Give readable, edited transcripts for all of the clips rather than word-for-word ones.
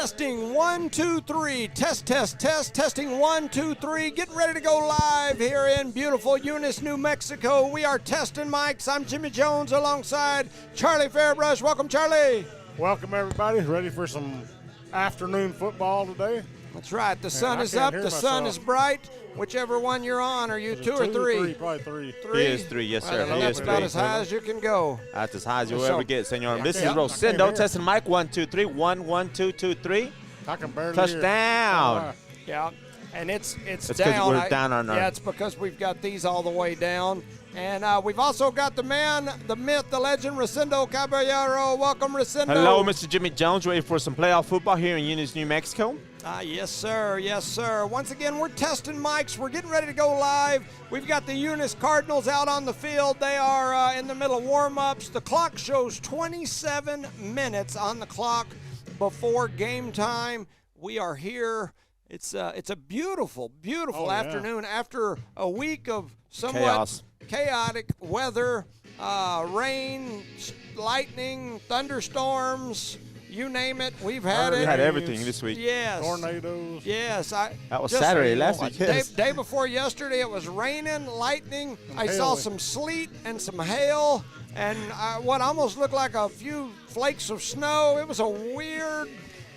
Testing 1, 2, 3. Test, test, test. Testing 1, 2, 3. Getting ready to go live here in beautiful Eunice, New Mexico. We are testing mics. I'm Jimmy Jones alongside Charlie Fairbrush. Welcome, Charlie. Welcome, everybody. Ready for some afternoon football today? That's right. The sun is up. The sun is bright. Whichever one you're on. Are you two or three? Probably three. Three? He is three, yes, sir. Well, that's about as high as you can go. That's as high as you'll ever get, senor. Yeah, This is I Rosendo can't testing mic. 1, 2, 3. 1, 1, 2, 2, 3. I can barely Touchdown. hear. Yeah, and it's That's down. we're down on our. Yeah, it's because we've got these all the way down. And we've also got the man, the myth, the legend, Rosendo Caballero. Welcome, Rosendo. Hello, Mr. Jimmy Jones. Ready for some playoff football here in Eunice, New Mexico? Yes, sir. Yes, sir. Once again, we're testing mics. We're getting ready to go live. We've got the Eunice Cardinals out on the field. They are in the middle of warm-ups. The clock shows 27 minutes on the clock before game time. We are here. It's a beautiful, beautiful afternoon after a week of somewhat chaotic weather, rain, lightning, thunderstorms. You name it, we've had it. We had everything this week. Yes. Tornadoes. Yes. That was Saturday last week. Yes. Day before yesterday, it was raining, lightning. I saw some sleet and some hail, and what almost looked like a few flakes of snow. It was a weird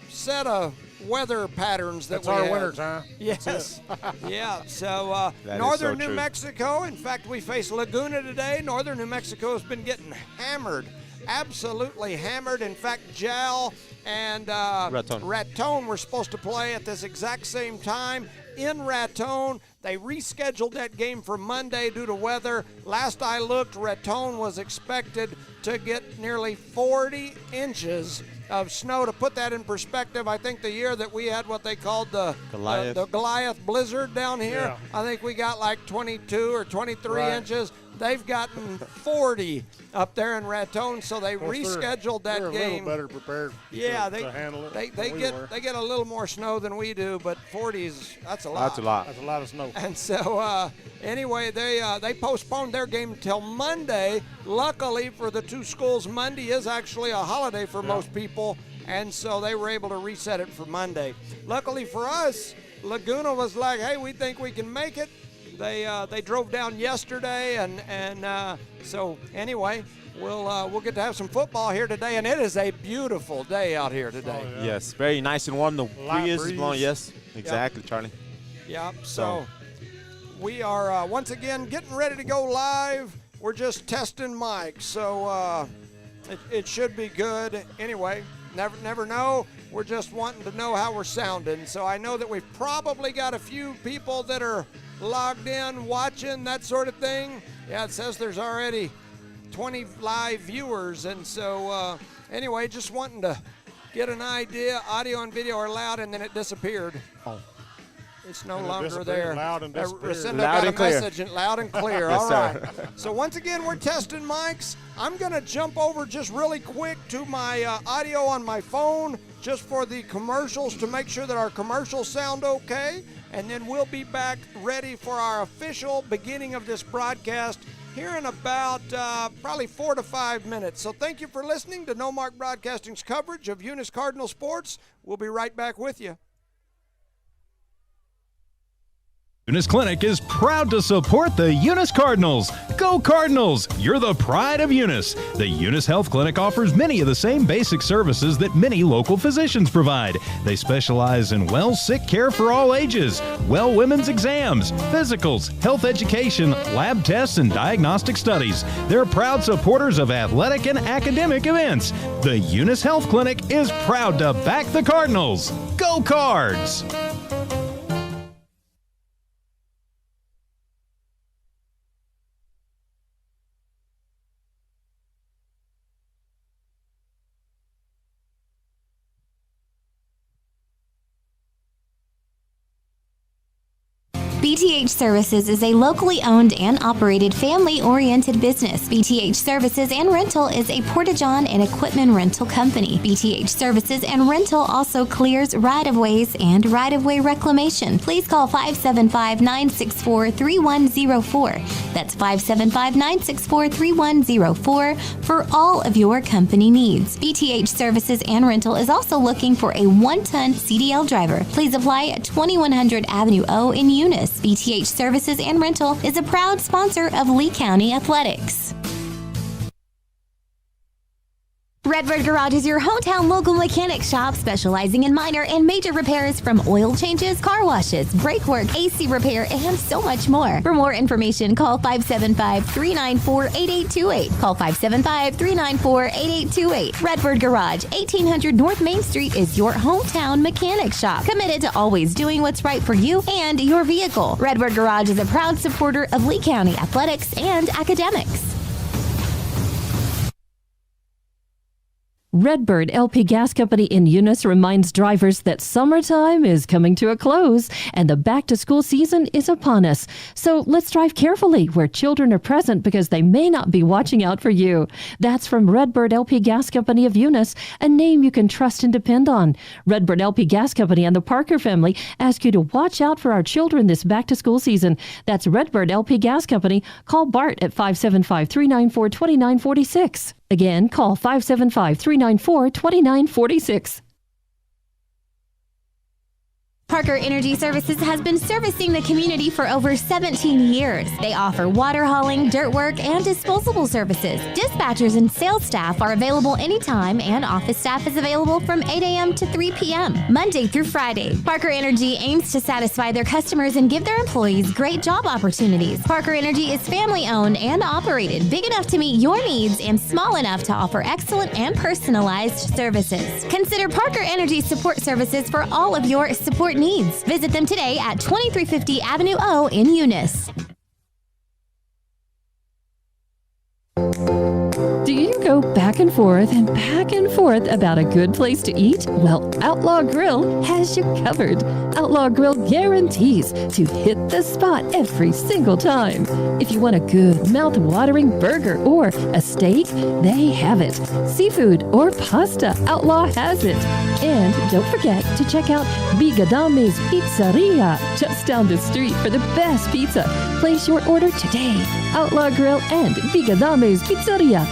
set of weather patterns that That's we our had. winter time. Yes. Yeah. So northern New Mexico. In fact, we face Laguna today. Northern New Mexico has been getting hammered. Absolutely hammered. In fact, Jal and Raton were supposed to play at this exact same time in Raton. They rescheduled that game for Monday due to weather. Last I looked, Raton was expected to get nearly 40 inches of snow. To put that in perspective, I think the year that we had what they called the Goliath blizzard down here, I think we got like 22 or 23 inches. They've gotten 40 up there in Raton, so they rescheduled that they're game. A little better prepared to handle it. They get a little more snow than we do, but 40s, that's a lot. That's a lot. That's a lot of snow. And so anyway, they postponed their game until Monday. Luckily for the two schools, Monday is actually a holiday for most people, and so they were able to reset it for Monday. Luckily for us, Laguna was like, hey, we think we can make it. They drove down yesterday, and so anyway, we'll get to have some football here today, and it is a beautiful day out here today. Oh, yeah. Yes, very nice and warm. The breeze is blowing. Yes, exactly, Charlie. Yeah. So we are once again getting ready to go live. We're just testing mics, so it should be good. Anyway, never know. We're just wanting to know how we're sounding. So I know that we've probably got a few people that are logged in, watching, that sort of thing. Yeah, it says there's already 20 live viewers. And so anyway, just wanting to get an idea. Audio and video are loud, and then it disappeared. Oh. It's no longer there. Loud and disappeared. Loud and clear. Message, loud and clear. Yes, all right. sir. So once again, we're testing mics. I'm going to jump over just really quick to my audio on my phone just for the commercials to make sure that our commercials sound okay. And then we'll be back ready for our official beginning of this broadcast here in about probably 4 to 5 minutes. So thank you for listening to No Mark Broadcasting's coverage of Eunice Cardinal Sports. We'll be right back with you. Eunice Clinic is proud to support the Eunice Cardinals. Go Cardinals! You're the pride of Eunice. The Eunice Health Clinic offers many of the same basic services that many local physicians provide. They specialize in sick care for all ages, women's exams, physicals, health education, lab tests, and diagnostic studies. They're proud supporters of athletic and academic events. The Eunice Health Clinic is proud to back the Cardinals. Go Cards! BTH Services is a locally owned and operated family-oriented business. BTH Services and Rental is a Porta-John and equipment rental company. BTH Services and Rental also clears right-of-ways and right-of-way reclamation. Please call 575-964-3104. That's 575-964-3104 for all of your company needs. BTH Services and Rental is also looking for a 1-ton CDL driver. Please apply at 2100 Avenue O in Eunice. BTH Services and Rental is a proud sponsor of Lee County Athletics. Redbird Garage is your hometown local mechanic shop specializing in minor and major repairs from oil changes, car washes, brake work, AC repair, and so much more. For more information, call 575-394-8828. Call 575-394-8828. Redbird Garage, 1800 North Main Street is your hometown mechanic shop, committed to always doing what's right for you and your vehicle. Redbird Garage is a proud supporter of Lee County athletics and academics. Redbird LP Gas Company in Eunice reminds drivers that summertime is coming to a close and the back-to-school season is upon us. So let's drive carefully where children are present because they may not be watching out for you. That's from Redbird LP Gas Company of Eunice, a name you can trust and depend on. Redbird LP Gas Company and the Parker family ask you to watch out for our children this back-to-school season. That's Redbird LP Gas Company. Call Bart at 575-394-2946. Again, call 575-394-2946. Parker Energy Services has been servicing the community for over 17 years. They offer water hauling, dirt work, and disposable services. Dispatchers and sales staff are available anytime, and office staff is available from 8 a.m. to 3 p.m., Monday through Friday. Parker Energy aims to satisfy their customers and give their employees great job opportunities. Parker Energy is family-owned and operated, big enough to meet your needs and small enough to offer excellent and personalized services. Consider Parker Energy Support Services for all of your support needs. Visit them today at 2350 Avenue O in Eunice. Do you go back and forth about a good place to eat? Well, Outlaw Grill has you covered. Outlaw Grill guarantees to hit the spot every single time. If you want a good mouth-watering burger or a steak, they have it. Seafood or pasta, Outlaw has it. And don't forget to check out Bigadame's Pizzeria just down the street for the best pizza. Place your order today. Outlaw Grill and Bigadame's Pizzeria.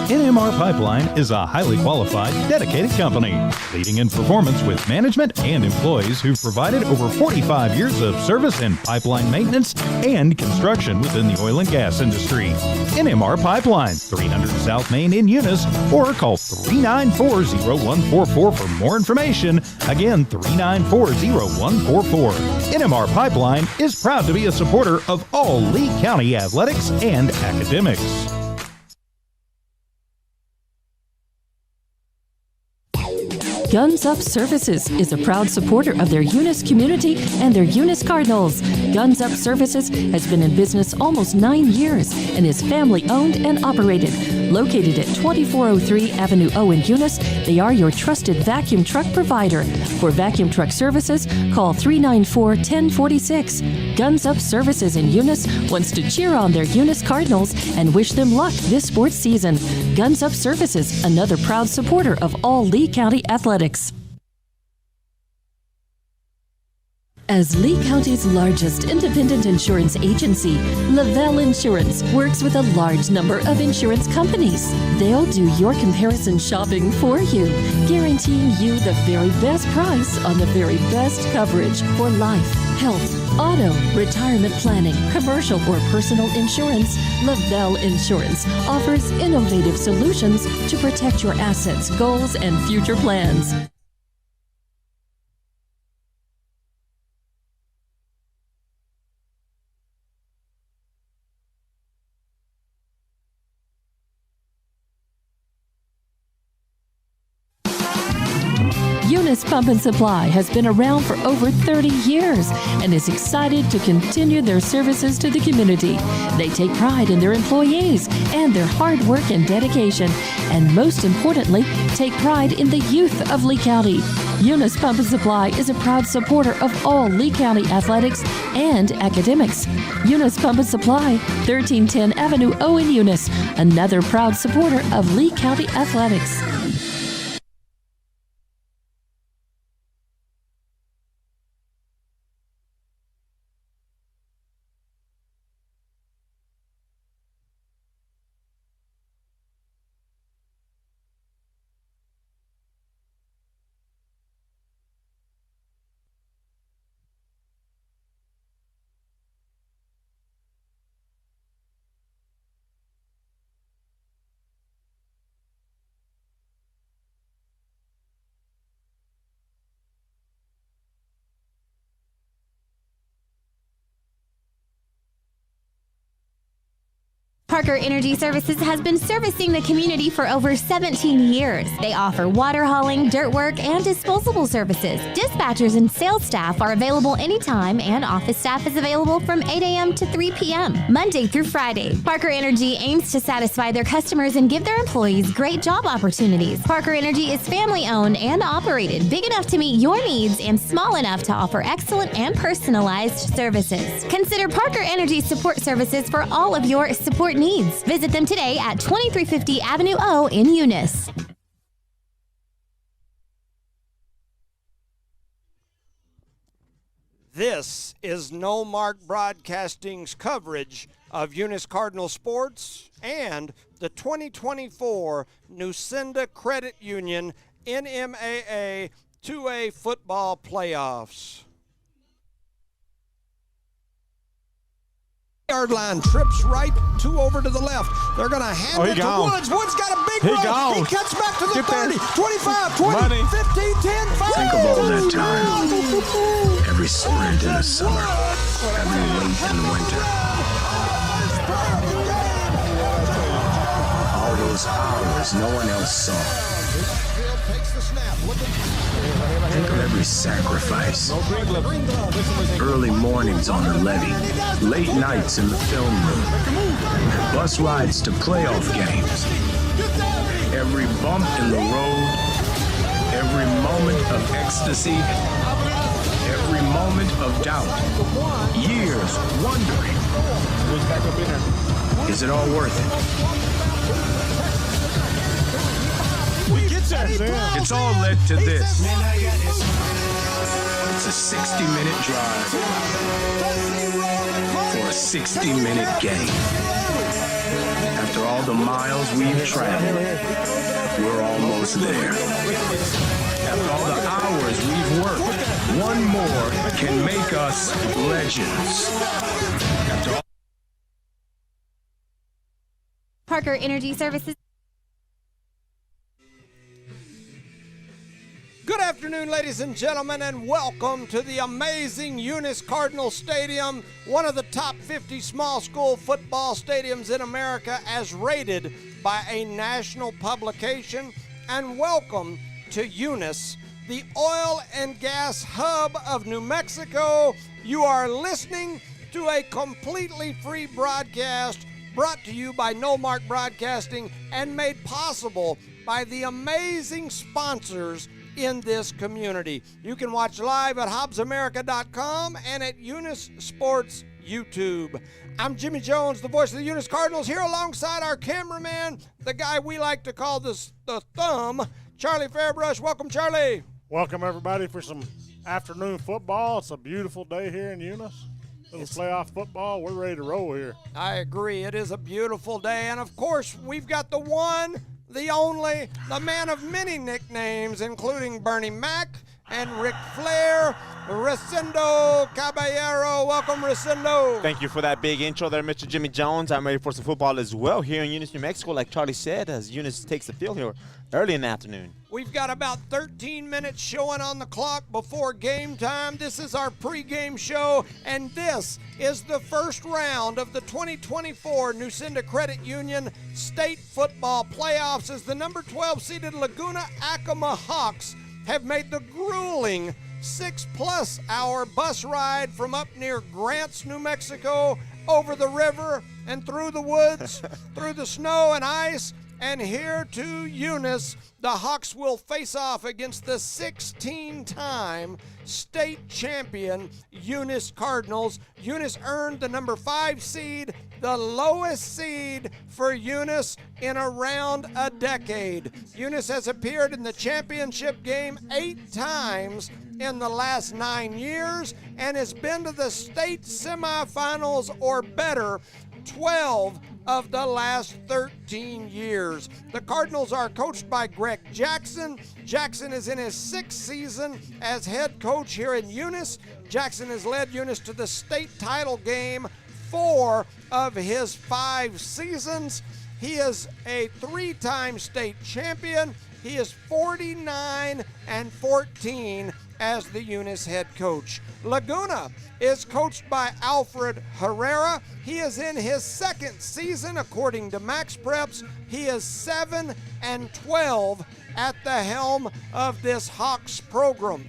NMR Pipeline is a highly qualified, dedicated company, leading in performance with management and employees who've provided over 45 years of service in pipeline maintenance and construction within the oil and gas industry. NMR Pipeline, 300 South Main in Eunice, or call 394-0144 for more information. Again, 394-0144. NMR Pipeline is proud to be a supporter of all Lee County athletics and academics. Guns Up Services is a proud supporter of their Eunice community and their Eunice Cardinals. Guns Up Services has been in business almost 9 years and is family-owned and operated. Located at 2403 Avenue O in Eunice, they are your trusted vacuum truck provider. For vacuum truck services, call 394-1046. Guns Up Services in Eunice wants to cheer on their Eunice Cardinals and wish them luck this sports season. Guns Up Services, another proud supporter of all Lee County athletics. As Lee County's largest independent insurance agency, Lavelle Insurance works with a large number of insurance companies. They'll do your comparison shopping for you, guaranteeing you the very best price on the very best coverage for life, health, auto, retirement planning, commercial or personal insurance. Lavelle Insurance offers innovative solutions to protect your assets, goals, and future plans. Eunice Pump and Supply has been around for over 30 years and is excited to continue their services to the community. They take pride in their employees and their hard work and dedication, and most importantly, take pride in the youth of Lee County. Eunice Pump and Supply is a proud supporter of all Lee County athletics and academics. Eunice Pump and Supply, 1310 Avenue O in Eunice, another proud supporter of Lee County athletics. Parker Energy Services has been servicing the community for over 17 years. They offer water hauling, dirt work, and disposable services. Dispatchers and sales staff are available anytime, and office staff is available from 8 a.m. to 3 p.m., Monday through Friday. Parker Energy aims to satisfy their customers and give their employees great job opportunities. Parker Energy is family-owned and operated, big enough to meet your needs and small enough to offer excellent and personalized services. Consider Parker Energy support services for all of your support needs. Visit them today at 2350 Avenue O in Eunice. This is No Mark Broadcasting's coverage of Eunice Cardinal sports and the 2024 Nucinda Credit Union NMAA 2A football playoffs. Yard line trips right, 2 over to the left. They're going to hand it to Woods. Woods got a big run. He cuts back to the 30, 25, 20, 15, 10, 5. Think of all that time. Every sprint in the summer. Every wait in the winter. All those hours no one else saw. Think of every sacrifice. Early mornings on the levee, late nights in the film room, bus rides to playoff games. Every bump in the road, every moment of ecstasy, every moment of doubt. Years wondering, is it all worth it? It's all led to this. It's a 60-minute drive for a 60-minute game. After all the miles we've traveled, we're almost there. After all the hours we've worked, one more can make us legends. After all Parker Energy Services. Good afternoon, ladies and gentlemen, and welcome to the amazing Eunice Cardinal Stadium, one of the top 50 small school football stadiums in America as rated by a national publication. And welcome to Eunice, the oil and gas hub of New Mexico. You are listening to a completely free broadcast brought to you by No Mark Broadcasting and made possible by the amazing sponsors in this community. You can watch live at HobbsAmerica.com and at Eunice Sports YouTube. I'm Jimmy Jones, the voice of the Eunice Cardinals, here alongside our cameraman, the guy we like to call the thumb, Charlie Fairbrush. Welcome, Charlie. Welcome, everybody, for some afternoon football. It's a beautiful day here in Eunice. Little playoff football. We're ready to roll here. I agree. It is a beautiful day. And, of course, we've got the one, the only, the man of many nicknames, including Bernie Mac and Ric Flair, Ricindo Caballero. Welcome, Ricindo. Thank you for that big intro there, Mr. Jimmy Jones. I'm ready for some football as well here in Eunice, New Mexico, like Charlie said, as Eunice takes the field here early in the afternoon. We've got about 13 minutes showing on the clock before game time. This is our pregame show, and this is the first round of the 2024 Nucinda Credit Union State Football Playoffs as the number 12 seeded Laguna Acoma Hawks have made the grueling 6+ hour bus ride from up near Grants, New Mexico, over the river and through the woods, through the snow and ice, and here to Eunice. The Hawks will face off against the 16-time state champion Eunice Cardinals. Eunice earned the number 5 seed, the lowest seed for Eunice in around a decade. Eunice has appeared in the championship game 8 times in the last 9 years and has been to the state semifinals or better 12 of the last 13 years. The Cardinals are coached by Greg Jackson. Jackson is in his 6th season as head coach here in Eunice. Jackson has led Eunice to the state title game 4 of his 5 seasons. He is a 3-time state champion. He is 49-14 as the Eunice head coach. Laguna is coached by Alfred Herrera. He is in his 2nd season according to Max Preps. He is 7-12 at the helm of this Hawks program.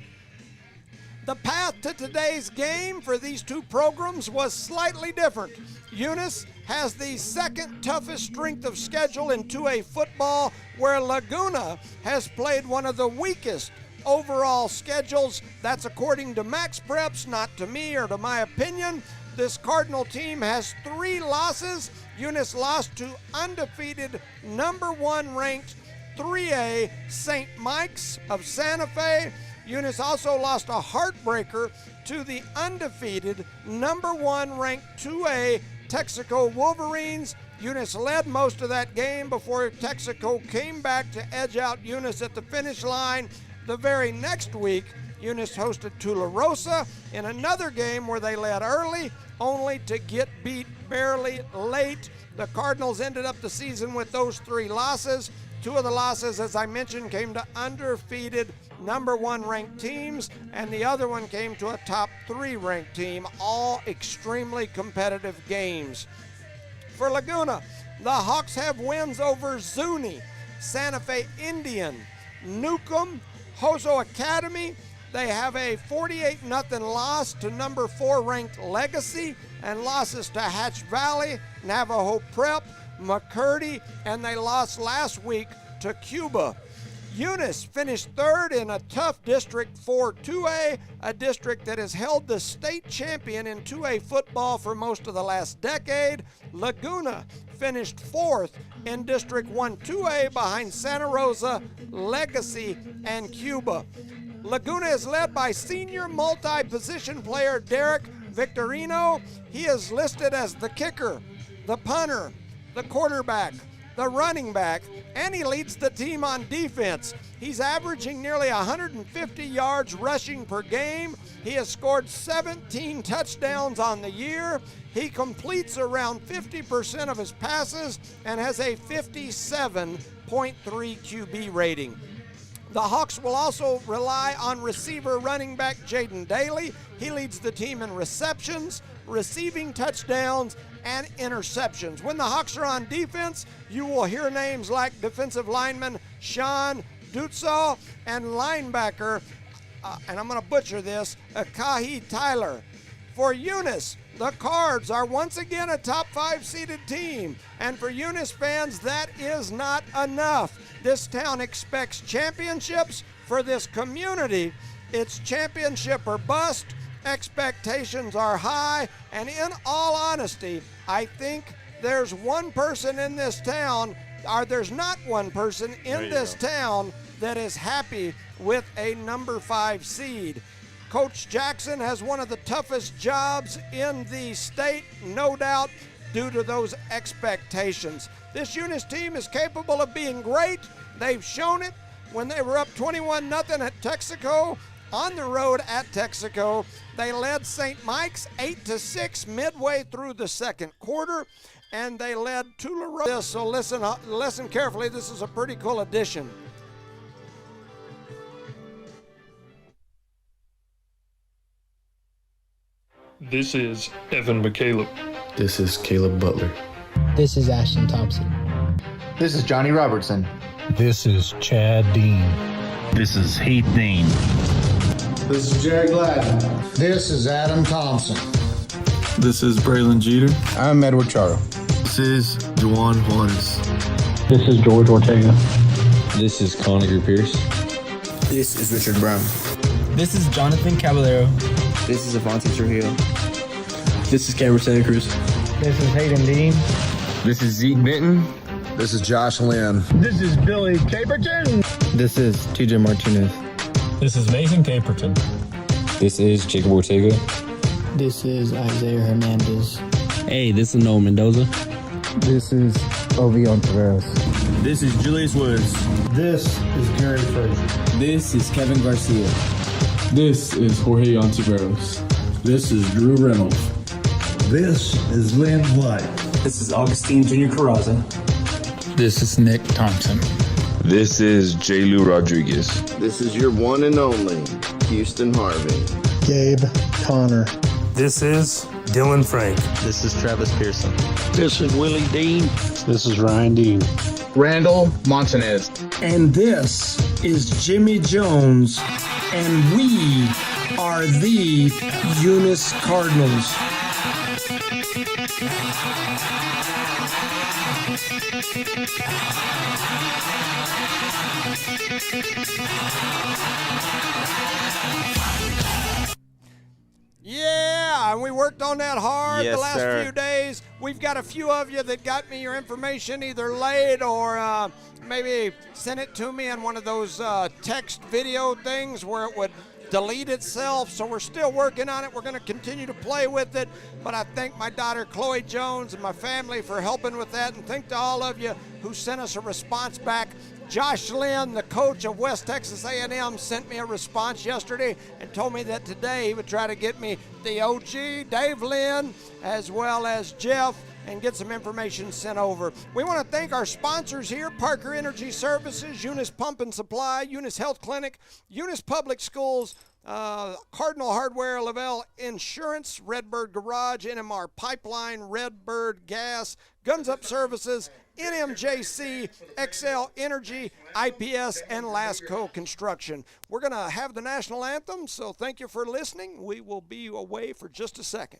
The path to today's game for these two programs was slightly different. Eunice has the 2nd toughest strength of schedule in 2A football, where Laguna has played one of the weakest overall schedules. That's according to Max Preps, not to me or to my opinion. This Cardinal team has 3 losses. Eunice lost to undefeated number 1 ranked 3A St. Mike's of Santa Fe. Eunice also lost a heartbreaker to the undefeated number 1 ranked 2A Texaco Wolverines. Eunice led most of that game before Texaco came back to edge out Eunice at the finish line. The very next week, Eunice hosted Tularosa in another game where they led early, only to get beat barely late. The Cardinals ended up the season with those 3 losses. 2 of the losses, as I mentioned, came to undefeated number 1 ranked teams, and the other one came to a top 3 ranked team, all extremely competitive games. For Laguna, the Hawks have wins over Zuni, Santa Fe Indian, Newcomb, Hoso Academy. They have a 48-0 loss to number 4 ranked Legacy, and losses to Hatch Valley, Navajo Prep, McCurdy, and they lost last week to Cuba. Eunice finished 3rd in a tough District 4 2A, a district that has held the state champion in 2A football for most of the last decade. Laguna finished 4th in District 1 2A behind Santa Rosa, Legacy, and Cuba. Laguna is led by senior multi-position player Derek Victorino. He is listed as the kicker, the punter, the quarterback, the running back, and he leads the team on defense. He's averaging nearly 150 yards rushing per game. He has scored 17 touchdowns on the year. He completes around 50% of his passes and has a 57.3 QB rating. The Hawks will also rely on receiver running back Jaden Daly. He leads the team in receptions, receiving touchdowns, and interceptions. When the Hawks are on defense, you will hear names like defensive lineman Sean Dutsaw and linebacker, and I'm going to butcher this, Akahi Tyler. For Eunice, the Cards are once again a top 5 seeded team, and for Eunice fans, that is not enough. This town expects championships. For this community, it's championship or bust. Expectations are high, and in all honesty, I think there's one person in this town, or there's not one person in this town that is happy with a number 5 seed. Coach Jackson has one of the toughest jobs in the state, no doubt, due to those expectations. This Eunice team is capable of being great. They've shown it when they were up 21-0 at Texaco. On the road at Texaco, they led St. Mike's 8-6 midway through the second quarter, and they led Tularosa. So listen carefully. This is a pretty cool addition. This is Evan McCaleb. This is Caleb Butler. This is Ashton Thompson. This is Johnny Robertson. This is Chad Dean. This is Heath Dean. This is Jerry Gladden. This is Adam Thompson. This is Braylon Jeter. I'm Edward Charo. This is Juan Juarez. This is George Ortega. This is Conager Pierce. This is Richard Brown. This is Jonathan Caballero. This is Avante Trujillo. This is Cameron Santa Cruz. This is Hayden Dean. This is Zeke Benton. This is Josh Lynn. This is Billy Caperton. This is TJ Martinez. This is Mason Caperton. This is Jacob Ortega. This is Isaiah Hernandez. Hey, this is Noah Mendoza. This is Ovion Taveras. This is Julius Woods. This is Gary Frazier. This is Kevin Garcia. This is Jorge Ontiveros. This is Drew Reynolds. This is Lynn White. This is Augustine Jr. Carraza. This is Nick Thompson. This is J. Lou Rodriguez. This is your one and only Houston Harvey. Gabe Connor. This is Dylan Frank. This is Travis Pearson. This is Willie Dean. This is Ryan Dean. Randall Montanez. And this is Jimmy Jones. And we are the Eunice Cardinals. Yeah, and we worked on that hard yes, the last sir. few days. We've got a few of you that got me your information either late or maybe sent it to me on one of those text video things where it would delete itself. So we're still working on it. We're going to continue to play with it. But I thank my daughter Chloe Jones and my family for helping with that. And thank to all of you who sent us a response back. Josh Lynn, the coach of West Texas A&M, sent me a response yesterday and told me that today he would try to get me the OG, Dave Lynn, as well as Jeff, and get some information sent over. We want to thank our sponsors here, Parker Energy Services, Eunice Pump and Supply, Eunice Health Clinic, Eunice Public Schools, Cardinal Hardware, Lavelle Insurance, Redbird Garage, NMR Pipeline, Redbird Gas, Guns Up Services, NMJC, XL Energy, IPS, and Lasco Construction. We're going to have the national anthem, so thank you for listening. We will be away for just a second.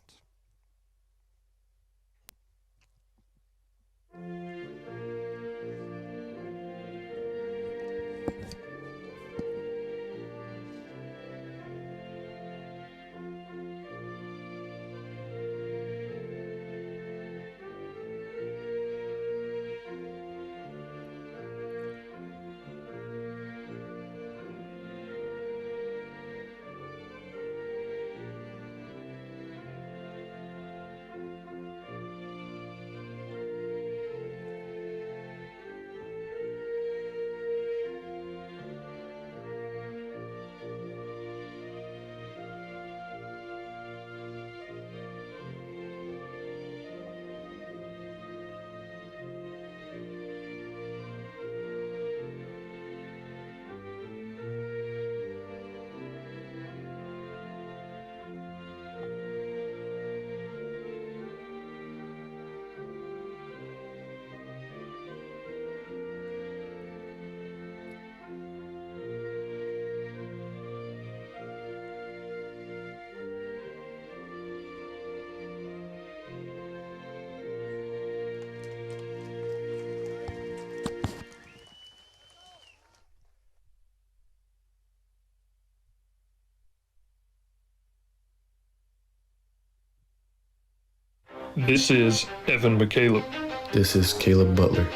This is Evan McCaleb. This is Caleb Butler.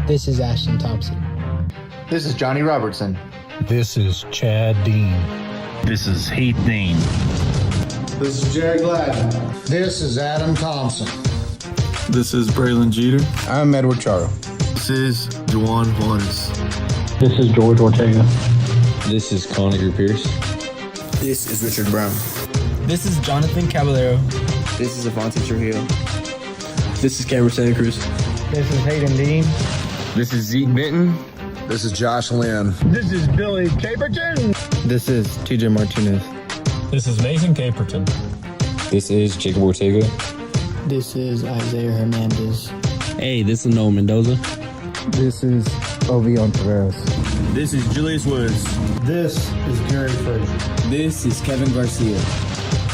This is Ashton Thompson. This is Johnny Robertson. This is Chad Dean. This is Heath Dean. This is Jerry Gladden. This is Adam Thompson. This is Braylon Jeter. I'm Edward Charo. This is Juan Juarez. This is George Ortega. This is Conager Pierce. This is Richard Brown. This is Jonathan Caballero. This is Avante Trujillo. This is Cameron Santa Cruz. This is Hayden Dean. This is Zeke Benton. This is Josh Lynn. This is Billy Caperton. This is TJ Martinez. This is Mason Caperton. This is Jacob Ortega. This is Isaiah Hernandez. Hey, this is Noah Mendoza. This is Ovion Taveras. This is Julius Woods. This is Gary Frazier. This is Kevin Garcia.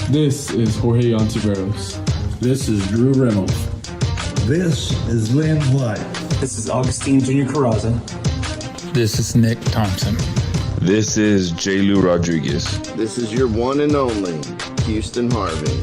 This is Jorge Ontiveros. This is Drew Reynolds. This is Lynn White. This is Augustine Jr. Carraza. This is Nick Thompson. This is J. Lou Rodriguez. This is your one and only Houston Harvey.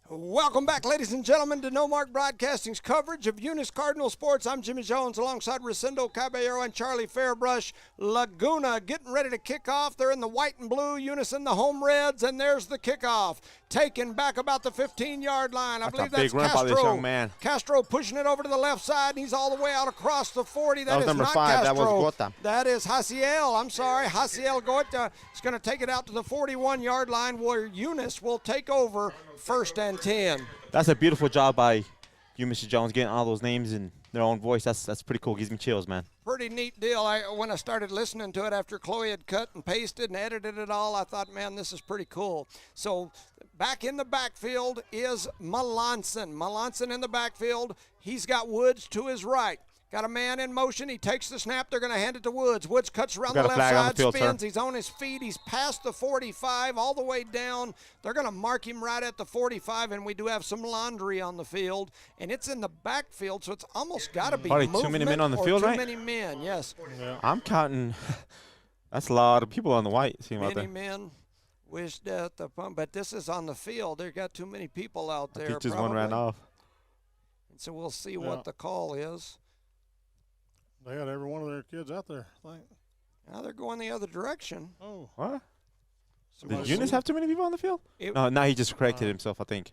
Welcome back, ladies and gentlemen, to No Mark Broadcasting's coverage of Eunice Cardinal Sports. I'm Jimmy Jones alongside Rosendo Caballero and Charlie Fairbrush. Laguna getting ready to kick off. They're in the white and blue, Eunice in the home reds, and there's the kickoff. Taken back about the 15-yard line. I believe that's Castro. This young man. Castro pushing it over to the left side, and he's all the way out across the 40. That is number not 5. Castro. That was Gota. That is Haciel. I'm sorry, Haciel Gota is going to take it out to the 41-yard line where Eunice will take over 1st and 10. That's a beautiful job by you, Mr. Jones, getting all those names in their own voice. That's pretty cool. Gives me chills, man. Pretty neat deal. When I started listening to it after Chloe had cut and pasted and edited it all, I thought, man, this is pretty cool. So back in the backfield is Melanson. Melanson in the backfield. He's got Woods to his right. Got a man in motion. He takes the snap. They're going to hand it to Woods. Woods cuts around the left side, spins. He's on his feet. He's past the 45, all the way down. They're going to mark him right at the 45, and we do have some laundry on the field. And it's in the backfield, so it's almost got to be probably movement too many men on the field, right? Too many men, yes. Yeah. I'm counting. That's a lot of people on the white team out there. Many men wish death upon, but this is on the field. They've got too many people out there. I think just one ran off. And so we'll see what the call is. They had every one of their kids out there, I think. Now they're going the other direction. Oh. What? So did Eunice have too many people on the field? No, now he just corrected himself, I think.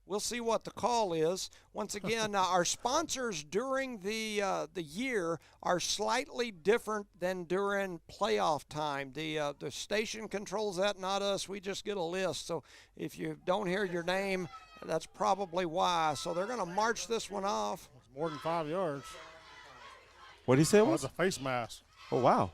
We'll see what the call is. Once again, our sponsors during the year are slightly different than during playoff time. The station controls that, not us. We just get a list. So if you don't hear your name, that's probably why. So they're going to march this one off. It's more than 5 yards. What did he say it was? That's a face mask. Oh, wow.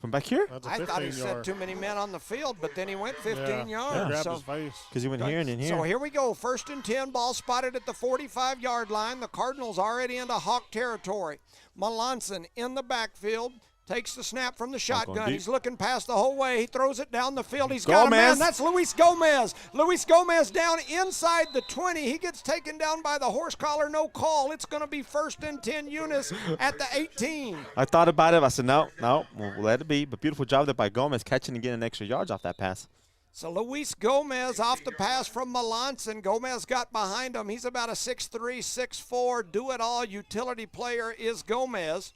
From back here? I thought he said too many men on the field, but then he went 15 yards. Yeah, grabbed his face. Because he went here and then here. So here we go. 1st and 10, ball spotted at the 45-yard line. The Cardinals already into Hawk territory. Melanson in the backfield. Takes the snap from the shotgun. He's looking past the whole way. He throws it down the field. He's got a man. That's Luis Gomez. Luis Gomez down inside the 20. He gets taken down by the horse collar. No call. It's going to be 1st and 10 Eunice at the 18. I thought about it. I said, no, we'll let it be. But beautiful job there by Gomez catching and getting extra yards off that pass. So Luis Gomez off the pass from Melanson. Gomez got behind him. He's about a 6'3", 6'4", do-it-all utility player is Gomez.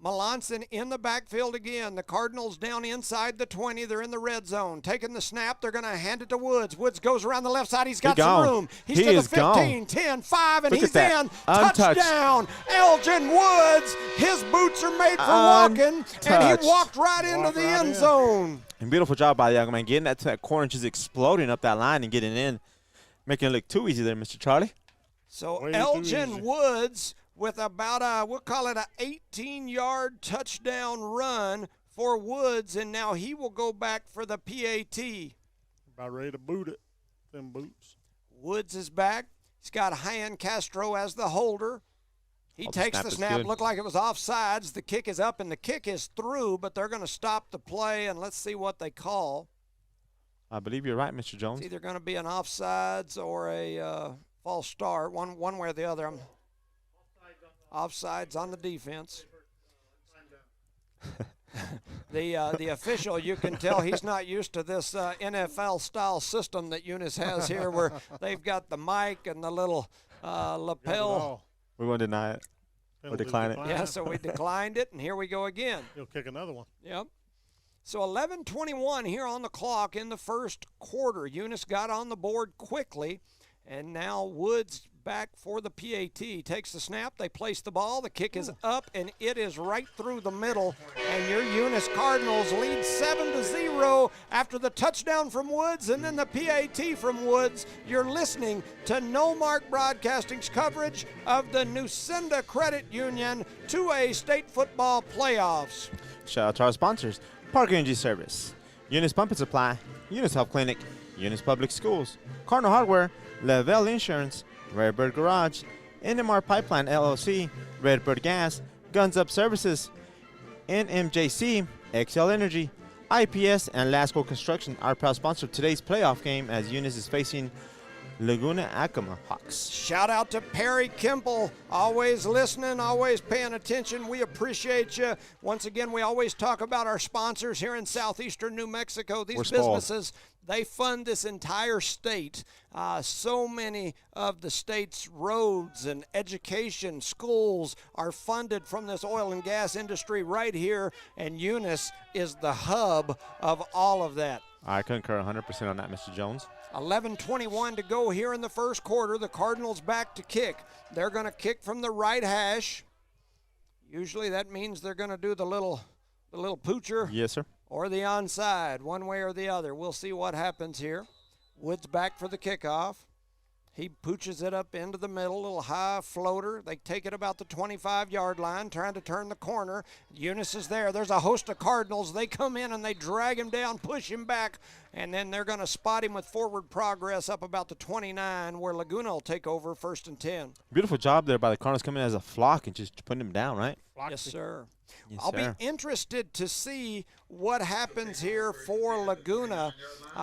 Melanson in the backfield again. The Cardinals down inside the 20. They're in the red zone. Taking the snap. They're going to hand it to Woods. Woods goes around the left side. He's got some room. He's to the 15, 10, 5, and he's in. Touchdown. Elgin Woods. His boots are made for walking, and he walked right into the end zone. And beautiful job by the young man getting that to that corner, just exploding up that line and getting in. Making it look too easy there, Mr. Charlie. So Elgin Woods with about we'll call it a 18-yard touchdown run for Woods, and now he will go back for the PAT. About ready to boot it, them boots. Woods is back. He's got Han Castro as the holder. He takes the snap. Looked like it was offsides. The kick is up, and the kick is through, but they're going to stop the play, and let's see what they call. I believe you're right, Mr. Jones. It's either going to be an offsides or a false start, one way or the other. Offsides on the defense. The official, you can tell he's not used to this NFL-style system that Eunice has here where they've got the mic and the little lapel. We won't deny it. We'll decline it. Yeah, so we declined it, and here we go again. He'll kick another one. Yep. So 11:21 here on the clock in the first quarter. Eunice got on the board quickly, and now Woods back for the PAT. Takes the snap. They place the ball. The kick is up, and it is right through the middle. And your Eunice Cardinals lead 7-0 after the touchdown from Woods and then the PAT from Woods. You're listening to No Mark Broadcasting's coverage of the Nucinda Credit Union 2A State Football Playoffs. Shout out to our sponsors: Park Energy Service, Eunice Pump and Supply, Eunice Health Clinic, Eunice Public Schools, Cardinal Hardware, Lavelle Insurance, Rare Bird Garage, NMR Pipeline LLC, Redbird Gas, Guns Up Services, NMJC, XL Energy, IPS, and Lasco Construction are proud sponsors of today's playoff game as Eunice is facing Laguna Acoma Hawks. Shout out to Perry Kimple, always listening, always paying attention. We appreciate you. Once again, we always talk about our sponsors here in southeastern New Mexico. These businesses, they fund this entire state. So many of the state's roads and education, schools are funded from this oil and gas industry right here, and Eunice is the hub of all of that. I concur 100% on that, Mr. Jones. 11:21 to go here in the first quarter. The Cardinals back to kick. They're going to kick from the right hash. Usually that means they're going to do the little poocher. Yes, sir. Or the onside, one way or the other. We'll see what happens here. Woods back for the kickoff. He pooches it up into the middle, little high floater. They take it about the 25-yard line, trying to turn the corner. Eunice is there. There's a host of Cardinals. They come in and they drag him down, push him back, and then they're going to spot him with forward progress up about the 29, where Laguna will take over 1st and 10. Beautiful job there by the Cardinals coming in as a flock and just putting him down, right? Yes, sir. Yes, I'll sir. be interested to see what happens here for Laguna.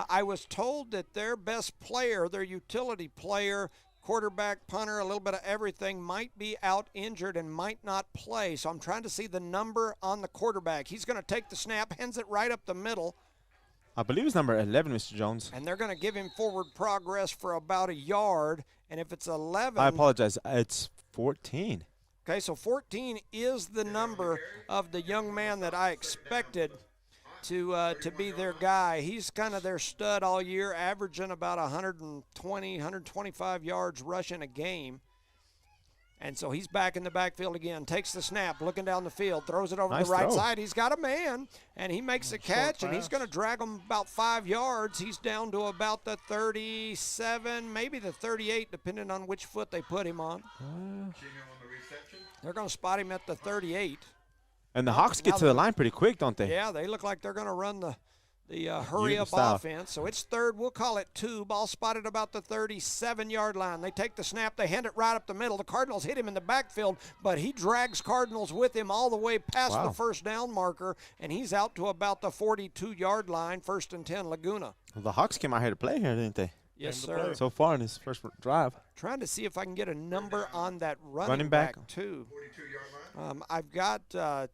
I was told that their best player, their utility player, quarterback, punter, a little bit of everything, might be out injured and might not play. So I'm trying to see the number on the quarterback. He's going to take the snap, hands it right up the middle. I believe it's number 11, Mr. Jones. And they're going to give him forward progress for about a yard. And if it's 11. I apologize. It's 14. Okay, so 14 is the number of the young man that I expected to be their guy. He's kind of their stud all year, averaging about 120, 125 yards rushing a game. And so he's back in the backfield again, takes the snap, looking down the field, throws it over the right side. He's got a man, and he makes a catch, and he's going to drag him about 5 yards. He's down to about the 37, maybe the 38, depending on which foot they put him on. They're going to spot him at the 38. And the Hawks get to the line pretty quick, don't they? Yeah, they look like they're going to run the hurry-up style. offense. So it's third. We'll call it 2. Ball spotted about the 37-yard line. They take the snap. They hand it right up the middle. The Cardinals hit him in the backfield, but he drags Cardinals with him all the way past the first down marker, and he's out to about the 42-yard line, 1st and 10, Laguna. Well, the Hawks came out here to play here, didn't they? Yes, sir. So far in his first drive. Trying to see if I can get a number on that running back too. I've got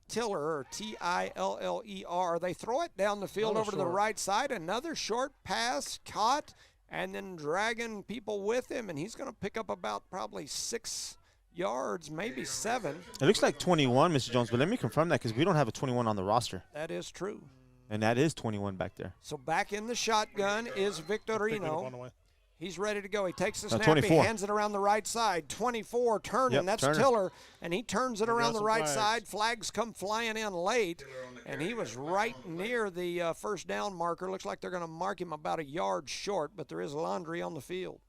Tiller, or Tiller. They throw it down the field over to the right side. Another short pass caught, and then dragging people with him, and he's going to pick up about probably 6 yards, maybe 7. It looks like 21, Mr. Jones, but let me confirm that because we don't have a 21 on the roster. That is true. And that is 21 back there. So back in the shotgun is Victorino. He's ready to go. He takes the snap. 24. He hands it around the right side. 24 turning. That's Turner. Tiller. And he turns it around the right side. Flags come flying in late. And he was right near the first down marker. Looks like they're going to mark him about a yard short, but there is laundry on the field.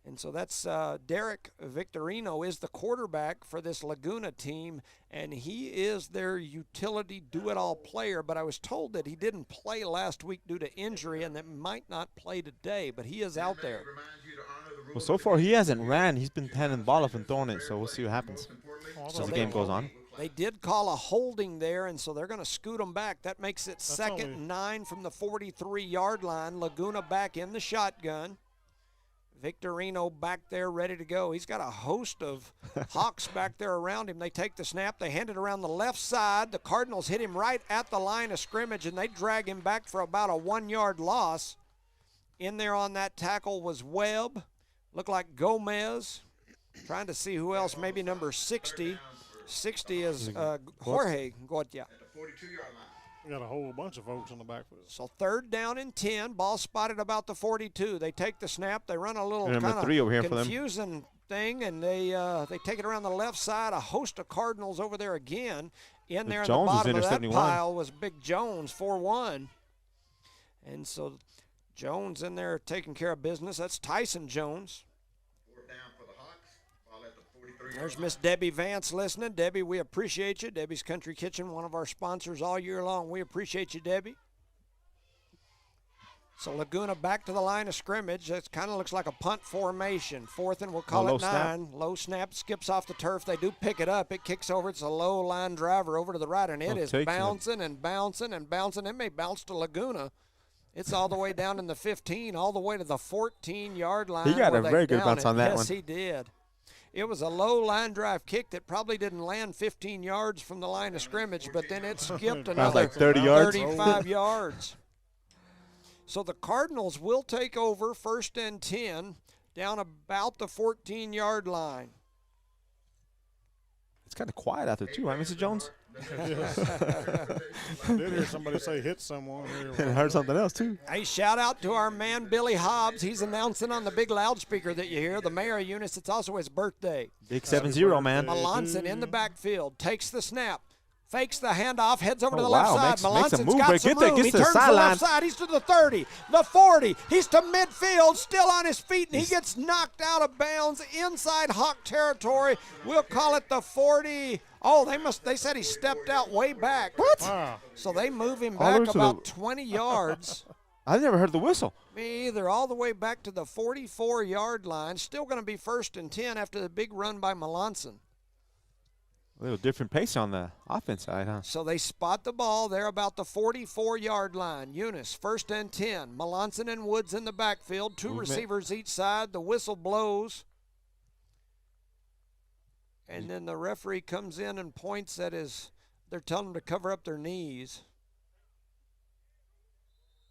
And so that's Derek Victorino is the quarterback for this Laguna team, and he is their utility do-it-all player. But I was told that he didn't play last week due to injury and that might not play today, but he is out there. Well, so far he hasn't ran. He's been handing the ball up and throwing it, so we'll see what happens as the game goes on. They did call a holding there, and so they're going to scoot him back. That makes it 2nd and 9 from the 43-yard line. Laguna back in the shotgun. Victorino back there ready to go. He's got a host of Hawks back there around him. They take the snap. They hand it around the left side. The Cardinals hit him right at the line of scrimmage, and they drag him back for about a 1-yard loss. In there on that tackle was Webb. Looked like Gomez. Trying to see who else. Maybe number 60. 60 is Jorge Gotia. We got a whole bunch of folks on the backfield. So 3rd down and 10. Ball spotted about the 42. They take the snap. They run a little kind of confusing thing, and they take it around the left side. A host of Cardinals over there again. In there in the bottom of that pile was Big Jones, 4-1. And so Jones in there taking care of business. That's Tyson Jones. There's Miss Debbie Vance listening. Debbie, we appreciate you. Debbie's Country Kitchen, one of our sponsors all year long. We appreciate you, Debbie. So Laguna back to the line of scrimmage. It kind of looks like a punt formation. Fourth and we'll call it 9. Snap. Low snap, skips off the turf. They do pick it up. It kicks over. It's a low line driver over to the right, and it is bouncing and bouncing and bouncing. It may bounce to Laguna. It's all the way down in the 15, all the way to the 14-yard line. He got a very good bounce on that one. Yes, he did. It was a low line drive kick that probably didn't land 15 yards from the line of scrimmage, but then it skipped another like 30 yards. 35 yards. So the Cardinals will take over 1st and 10 down about the 14-yard line. It's kind of quiet out there, too, right, Mr. Jones? I did hear somebody say hit someone. And heard something else, too. Hey, shout out to our man, Billy Hobbs. He's announcing on the big loudspeaker that you hear, the mayor of Eunice. It's also his birthday. Big 7-0, man. Melanson in the backfield, takes the snap. Fakes the handoff, heads over to the wow. left side. Makes a Melanson's move, got but some get there, room. gets He to the turns to the left sideline. side. He's to the 30, the 40. He's to midfield, still on his feet, and he gets knocked out of bounds inside Hawk territory. We'll call it the 40. Oh, they said he stepped out way back. What? Wow. So they move him back about 20 yards. I never heard the whistle. Me either. All the way back to the 44-yard line. Still going to be 1st and 10 after the big run by Melanson. A little different pace on the offense side, huh? So they spot the ball. They're about the 44-yard line. Eunice, 1st and 10. Melanson and Woods in the backfield. Two receivers each side. The whistle blows. And then the referee comes in and points at they're telling them to cover up their knees.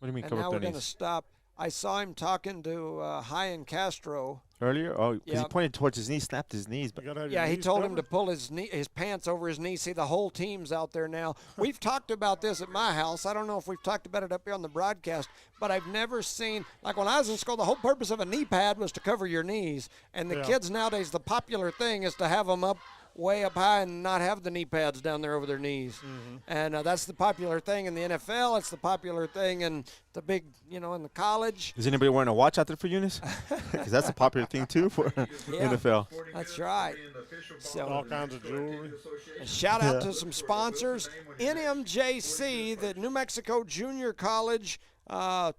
What do you mean and cover now up we're their going to knees? stop. I saw him talking to Hyan Castro. Earlier? Oh, because Yeah. he pointed towards his knee, snapped his knees. But Yeah, he told him to pull his pants over his knees. See, the whole team's out there now. We've talked about this at my house. I don't know if we've talked about it up here on the broadcast, but I've never seen, like when I was in school, the whole purpose of a knee pad was to cover your knees. And the kids nowadays, the popular thing is to have them way up high and not have the knee pads down there over their knees. Mm-hmm. And that's the popular thing in the NFL. It's the popular thing in the big, in the college. Is anybody wearing a watch out there for Eunice? Because that's a popular thing, too, for NFL. That's right. So, all kinds of jewelry. A shout out to some sponsors. NMJC, the New Mexico Junior College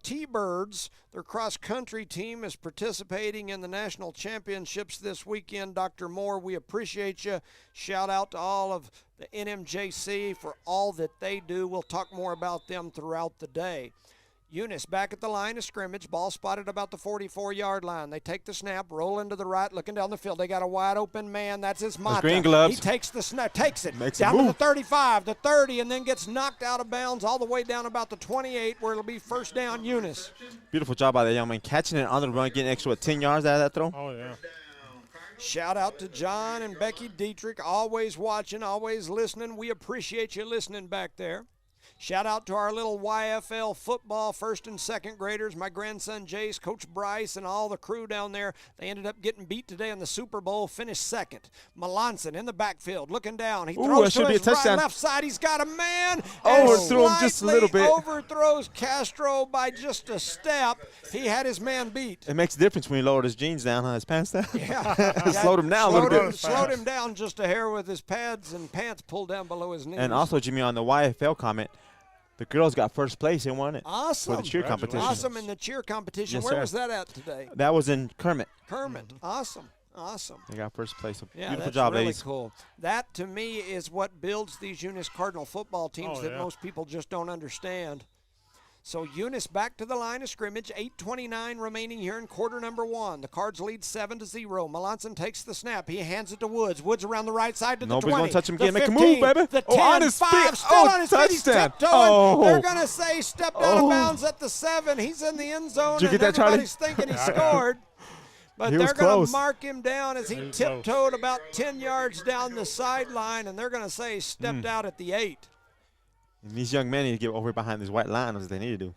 T-Birds, their cross-country team is participating in the national championships this weekend. Dr. Moore, we appreciate you. Shout out to all of the NMJC for all that they do. We'll talk more about them throughout the day. Eunice back at the line of scrimmage. Ball spotted about the 44-yard line. They take the snap, roll into the right, looking down the field. They got a wide-open man. That's his motto. Green gloves. He takes the snap, takes it Makes down a to move. the 35, the 30, and then gets knocked out of bounds all the way down about the 28, where it'll be 1st down, Eunice. Beautiful job by that young man. Catching it on the run, getting extra 10 yards out of that throw. Oh, yeah. Shout out to John and Becky Dietrich, always watching, always listening. We appreciate you listening back there. Shout out to our little YFL football 1st and 2nd graders, my grandson Jace, Coach Bryce, and all the crew down there. They ended up getting beat today in the Super Bowl, finished 2nd. Melanson in the backfield, looking down. He throws to his right, left side. He's got a man. Overthrew him just a little bit. Overthrows Castro by just a step. He had his man beat. It makes a difference when he lowered his jeans down, his pants down. Yeah. Slowed him down a little bit. Slowed him down just a hair with his pads and pants pulled down below his knees. And also, Jimmy, on the YFL comment, the girls got 1st place. They won it. Awesome. For the cheer competition. Awesome in the cheer competition. Yes, Where sir. was that at today? That was in Kermit. Kermit. Awesome. They got 1st place. So yeah, beautiful that's job, really ladies. cool. That, to me, is what builds these Eunice Cardinal football teams that most people just don't understand. So Eunice back to the line of scrimmage. 8:29 remaining here in quarter number 1. The Cards lead 7-0. Melanson takes the snap. He hands it to Woods. Woods around the right side to the 20. Nobody's gonna touch him again. The Make a 15, move, baby. The 10, on his 5, feet. still on his feet. He's Touchdown. tiptoeing. They're going to say stepped out of bounds at the 7. He's in the end zone. Did you get that, Charlie? Everybody's thinking he scored. But they're going to mark him down as he tiptoed about 10 yards down the sideline, and they're going to say he stepped out at the 8. And these young men need to get over behind this white line as they need to do.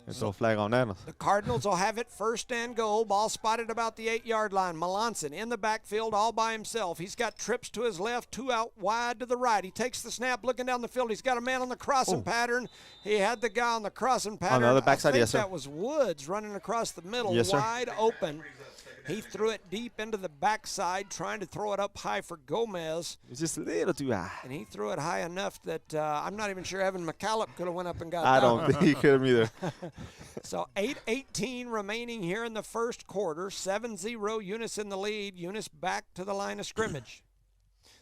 There's no flag on that. The Cardinals will have it 1st and goal. Ball spotted about the 8-yard line. Melanson in the backfield all by himself. He's got trips to his left, 2 out wide to the right. He takes the snap, looking down the field. He's got a man on the crossing pattern. He had the guy on the crossing pattern. On the other backside, I think yes, sir. that was Woods running across the middle, yes, sir. wide open. He threw it deep into the backside, trying to throw it up high for Gomez. It's just a little too high. And he threw it high enough that I'm not even sure Evan McCallop could have went up and got that. I don't think he could have either. So 8:18 remaining here in the first quarter. 7-0, Eunice in the lead. Eunice back to the line of scrimmage.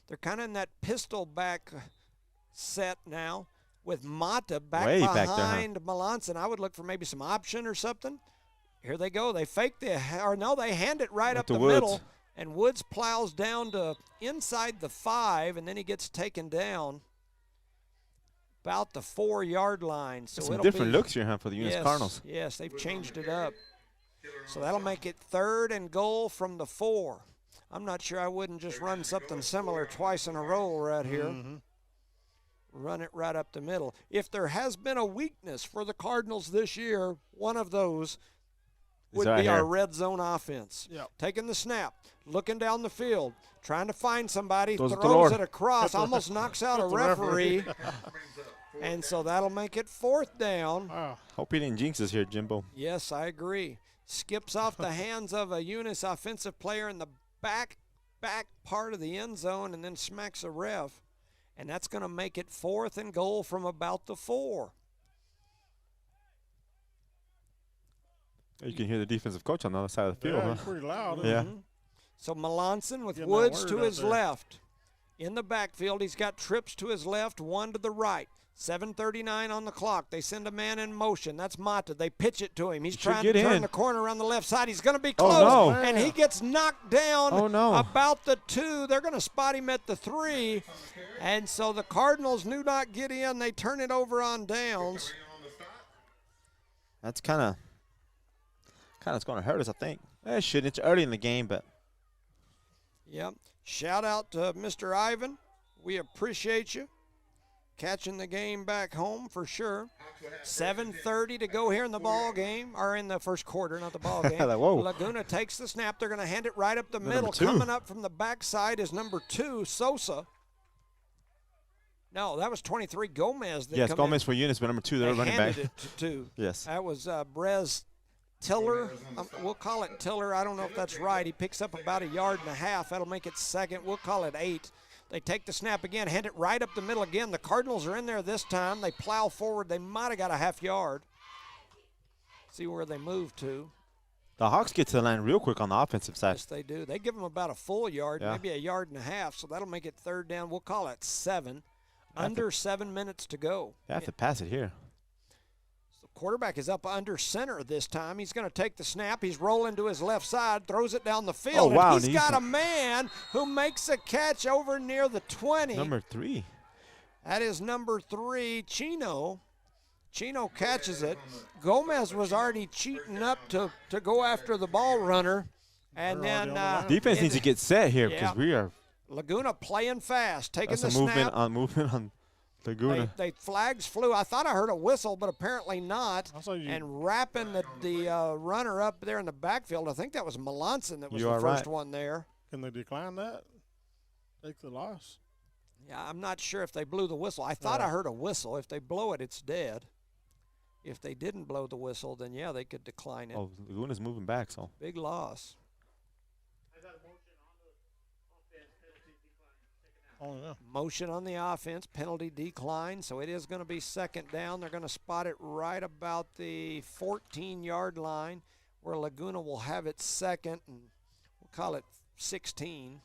They're kind of in that pistol back set now with Mata back behind Melanson. I would look for maybe some option or something. Here they go. They fake they hand it right up the middle, and Woods plows down to inside the 5, and then he gets taken down about the 4-yard line. So some different looks here, for the Eunice Cardinals. Yes, they've changed it up. So that'll make it 3rd and goal from the 4. I'm not sure I wouldn't just run something similar twice in a row right here. Run it right up the middle. If there has been a weakness for the Cardinals this year, one of those would be our red zone offense. Taking the snap, looking down the field, trying to find somebody, throws it across, almost knocks out a referee. And so that'll make it 4th down. Hope he didn't jinx us here, Jimbo. Yes, I agree. Skips off the hands of a Eunice offensive player in the back part of the end zone and then smacks a ref. And that's going to make it 4th and goal from about the 4. You can hear the defensive coach on the other side of the field. It's pretty loud. Yeah. So Melanson with Woods to his left. In the backfield, he's got trips to his left, one to the right. 7:39 on the clock. They send a man in motion. That's Mata. They pitch it to him. He's trying to turn the corner around the left side. He's going to be close, and he gets knocked down about the 2. They're going to spot him at the 3, and so the Cardinals do not get in. They turn it over on downs. That's kind of going to hurt us, I think. It shouldn't. It's early in the game, but. Yep. Shout out to Mr. Ivan. We appreciate you catching the game back home for sure. 7:30 to go here in the ball game, or in the first quarter, not the ball game. Laguna takes the snap. They're going to hand it right up the middle. Coming up from the backside is number 2, Sosa. No, that was 23, Gomez. Yes, Gomez for Eunice, but number 2, they're running back. Handed it to 2. Yes. That was Brez Tiller. We'll call it Tiller. I don't know if that's right. He picks up about 1.5 yards. That'll make it 2nd. We'll call it 8. They take the snap again, hand it right up the middle again. The Cardinals are in there this time. They plow forward. They might have got a 0.5 yard. See where they move to. The Hawks get to the line real quick on the offensive side. Yes, they do. They give them about a full yard, maybe 1.5 yards. So that'll make it 3rd down. We'll call it 7. Under 7 minutes to go. They have to pass it here. Quarterback is up under center this time. He's going to take the snap. He's rolling to his left side, throws it down the field. And he's got a man who makes a catch over near the 20. Number 3. That is number 3, Chino. Chino catches it. Gomez was already cheating up to go after the ball runner. And then defense needs to get set here because we are. Laguna playing fast, taking the snap. That's movement on Laguna. They flags flew. I thought I heard a whistle, but apparently not. And wrapping the runner up there in the backfield, I think that was Melanson that was the first one there. Can they decline that? Take the loss? Yeah, I'm not sure if they blew the whistle. I thought I heard a whistle. If they blow it, it's dead. If they didn't blow the whistle, then, yeah, they could decline it. Oh, Laguna's moving back, so. Big loss. Motion on the offense, penalty decline, so it is going to be 2nd down. They're going to spot it right about the 14-yard line where Laguna will have it 2nd, and we'll call it 16.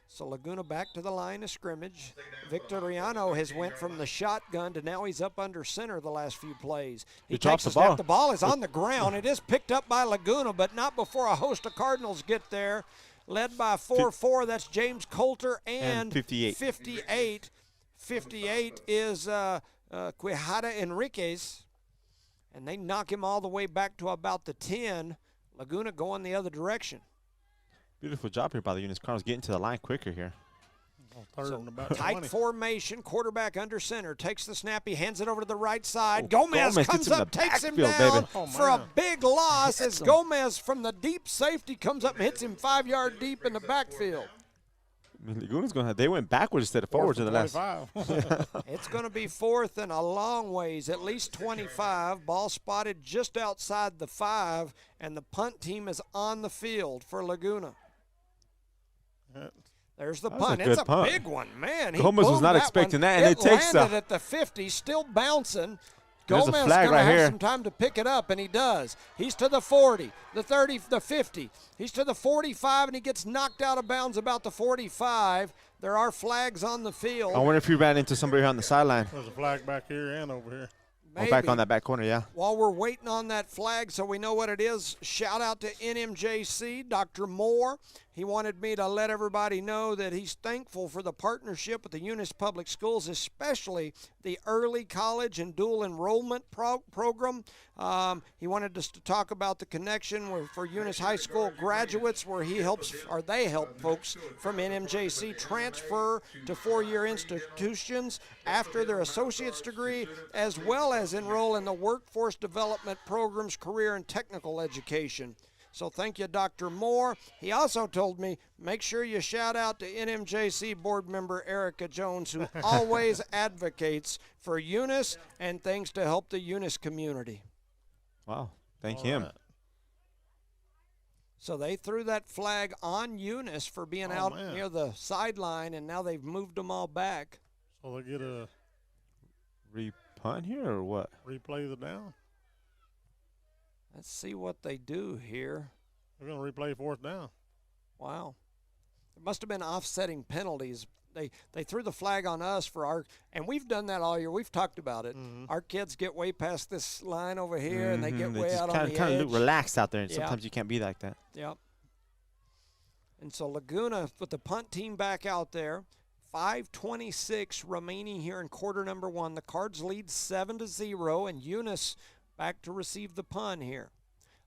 So Laguna back to the line of scrimmage. Victoriano has went from the shotgun to now he's up under center the last few plays. He takes the snap. The ball is on the ground. It is picked up by Laguna, but not before a host of Cardinals get there. Led by 4-4, that's James Coulter, and 58. 58 is Quijada Enriquez, and they knock him all the way back to about the 10. Laguna going the other direction. Beautiful job here by the Eunice Cardinals getting to the line quicker here. So tight formation, quarterback under center, takes the snap, he hands it over to the right side. Gomez comes up, takes him down for a big loss as Gomez from the deep safety comes up and hits him 5 yards deep in the backfield. I mean, Laguna's going to they went backwards instead of forwards in the last. It's going to be 4th and a long ways, at least 25. Ball spotted just outside the 5, and the punt team is on the field for Laguna. There's the punt. It's a big one, man. Gomez was not expecting that, and it takes landed at the 50, still bouncing. There's Gomez a flag gonna right have here. some time to pick it up, and he does. He's to the 40, the 30, the 50. He's to the 45, and he gets knocked out of bounds about the 45. There are flags on the field. I wonder if he ran into somebody on the sideline. There's a flag back here and over here. Or back on that back corner, yeah. While we're waiting on that flag so we know what it is, shout out to NMJC, Dr. Moore. He wanted me to let everybody know that he's thankful for the partnership with the Eunice Public Schools, especially the early college and dual enrollment program. He wanted us to talk about the connection for Eunice High School graduates, where he helps, or they help folks from NMJC transfer to four-year institutions after their associate's degree, as well as enroll in the workforce development programs, career and technical education. So thank you, Dr. Moore. He also told me, make sure you shout out to NMJC board member Erica Jones, who always advocates for Eunice and things to help the Eunice community. Wow, thank him. Right. So they threw that flag on Eunice for being out near the sideline, and now they've moved them all back. So they get a repunt here or what? Replay the down. Let's see what they do here. They're going to replay 4th down. Wow. There must have been offsetting penalties. They threw the flag on us for our, and we've done that all year. We've talked about it. Our kids get way past this line over here, and they get way out on the edge. Kind of look relaxed out there, and sometimes you can't be like that. Yep. And so Laguna with the punt team back out there. 5:26 remaining here in quarter number 1. The Cards lead 7-0, and Eunice back to receive the punt here.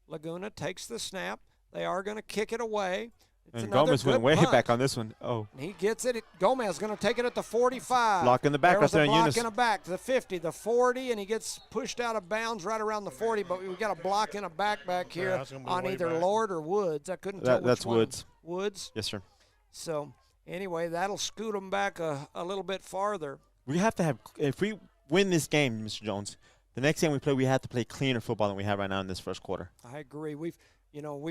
Laguna takes the snap. They are going to kick it away. It's and Gomez went way punt. back on this one. Oh. And he gets it. Gomez is going to take it at the 45. Block in the back right there in Eunice. Block in the back, the 50, the 40, and he gets pushed out of bounds right around the 40. But we've got a block in a back here on either back. Lord or Woods. I couldn't tell which that's one. Woods. Woods? Yes, sir. So, anyway, that'll scoot them back a little bit farther. We have to have – if we win this game, Mr. Jones, the next game we play, we have to play cleaner football than we have right now in this first quarter. I agree. We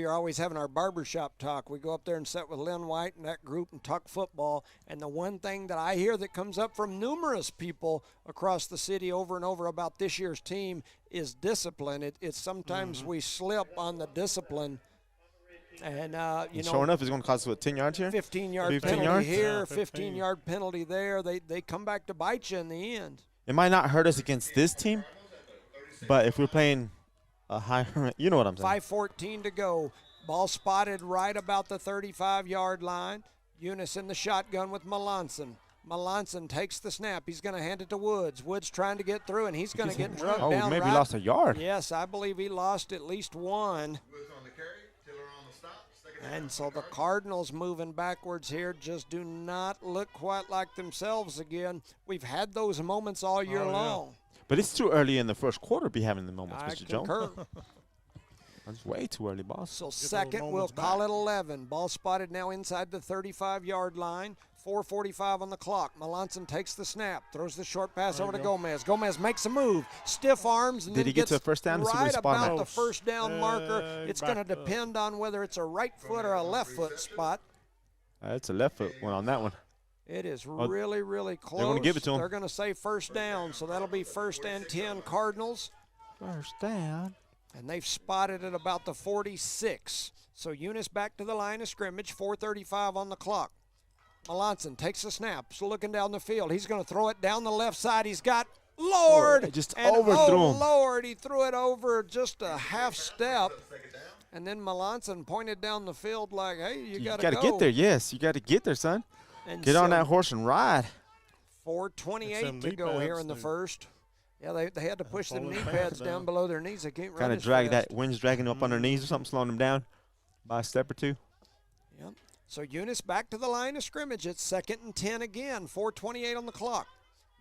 are always having our barbershop talk. We go up there and sit with Lynn White and that group and talk football. And the one thing that I hear that comes up from numerous people across the city over and over about this year's team is discipline. It's sometimes we slip on the discipline. And, sure enough, it's going to cost us, 10 yards here? 15-yard penalty here, 15-yard penalty there. They come back to bite you in the end. It might not hurt us against this team, but if we're playing a higher, you know what I'm saying. 5:14 to go. Ball spotted right about the 35-yard line. Eunice in the shotgun with Melanson. Melanson takes the snap. He's going to hand it to Woods. Woods trying to get through, and he's going to get drugged down. Oh, maybe lost a yard. Yes, I believe he lost at least one. And so the Cardinals moving backwards here just do not look quite like themselves again. We've had those moments all year long. But it's too early in the first quarter to be having the moments, I Mr. concur. Jones. That's way too early, boss. So second, we'll call it 11. Ball spotted now inside the 35-yard line. 4:45 on the clock. Melanson takes the snap, throws the short pass over to Gomez. Gomez makes a move, stiff arms, and Did then he get gets to a first down? right about the first down marker. It's going to depend on whether it's a right foot or a left foot spot. It's a left foot one on that one. It is really, really close. They're going to give it to him. They're going to say first down, so that'll be 1st and 10 Cardinals. First down. And they've spotted it about the 46. So Eunice back to the line of scrimmage, 4:35 on the clock. Melanson takes the snap, so looking down the field. He's going to throw it down the left side. He's got Lord. Just and overthrew him. Lord, he threw it over just a half step. And then Melanson pointed down the field like, hey, you got to go. get there, yes. You got to get there, son. And get on that horse and ride. 4:28 to go here in the first. Yeah, they had to push them knee pads down below their knees. They can't run Kind of drag that, wind's dragging them up on their knees or something, slowing them down by a step or two. Yep. So Eunice back to the line of scrimmage. It's 2nd and 10 again, 4:28 on the clock.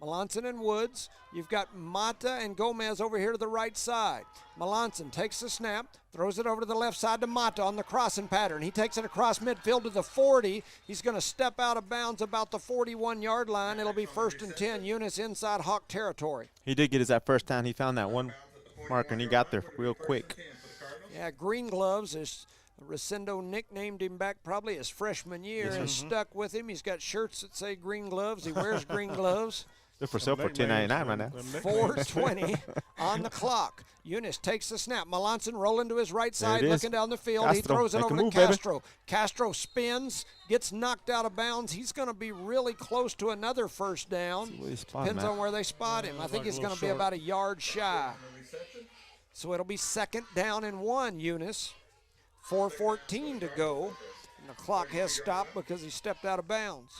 Melanson and Woods. You've got Mata and Gomez over here to the right side. Melanson takes the snap, throws it over to the left side to Mata on the crossing pattern. He takes it across midfield to the 40. He's going to step out of bounds about the 41-yard line. It'll be 1st and 10. Eunice inside Hawk territory. He did get his that first down. He found that one marker, and he got there real quick. Yeah, Green Gloves is Resendo nicknamed him back probably his freshman year and stuck with him. He's got shirts that say Green Gloves. He wears green gloves. They're for sale for $10.99 right now. 4:20 on the clock. Eunice takes the snap. Melanson rolling to his right side, looking down the field. He throws it over to Castro. Castro spins, gets knocked out of bounds. He's going to be really close to another first down. Depends on where they spot him. I think he's going to be about a yard shy. So it'll be 2nd down and 1, Eunice. 4:14 to go. And the clock has stopped because he stepped out of bounds.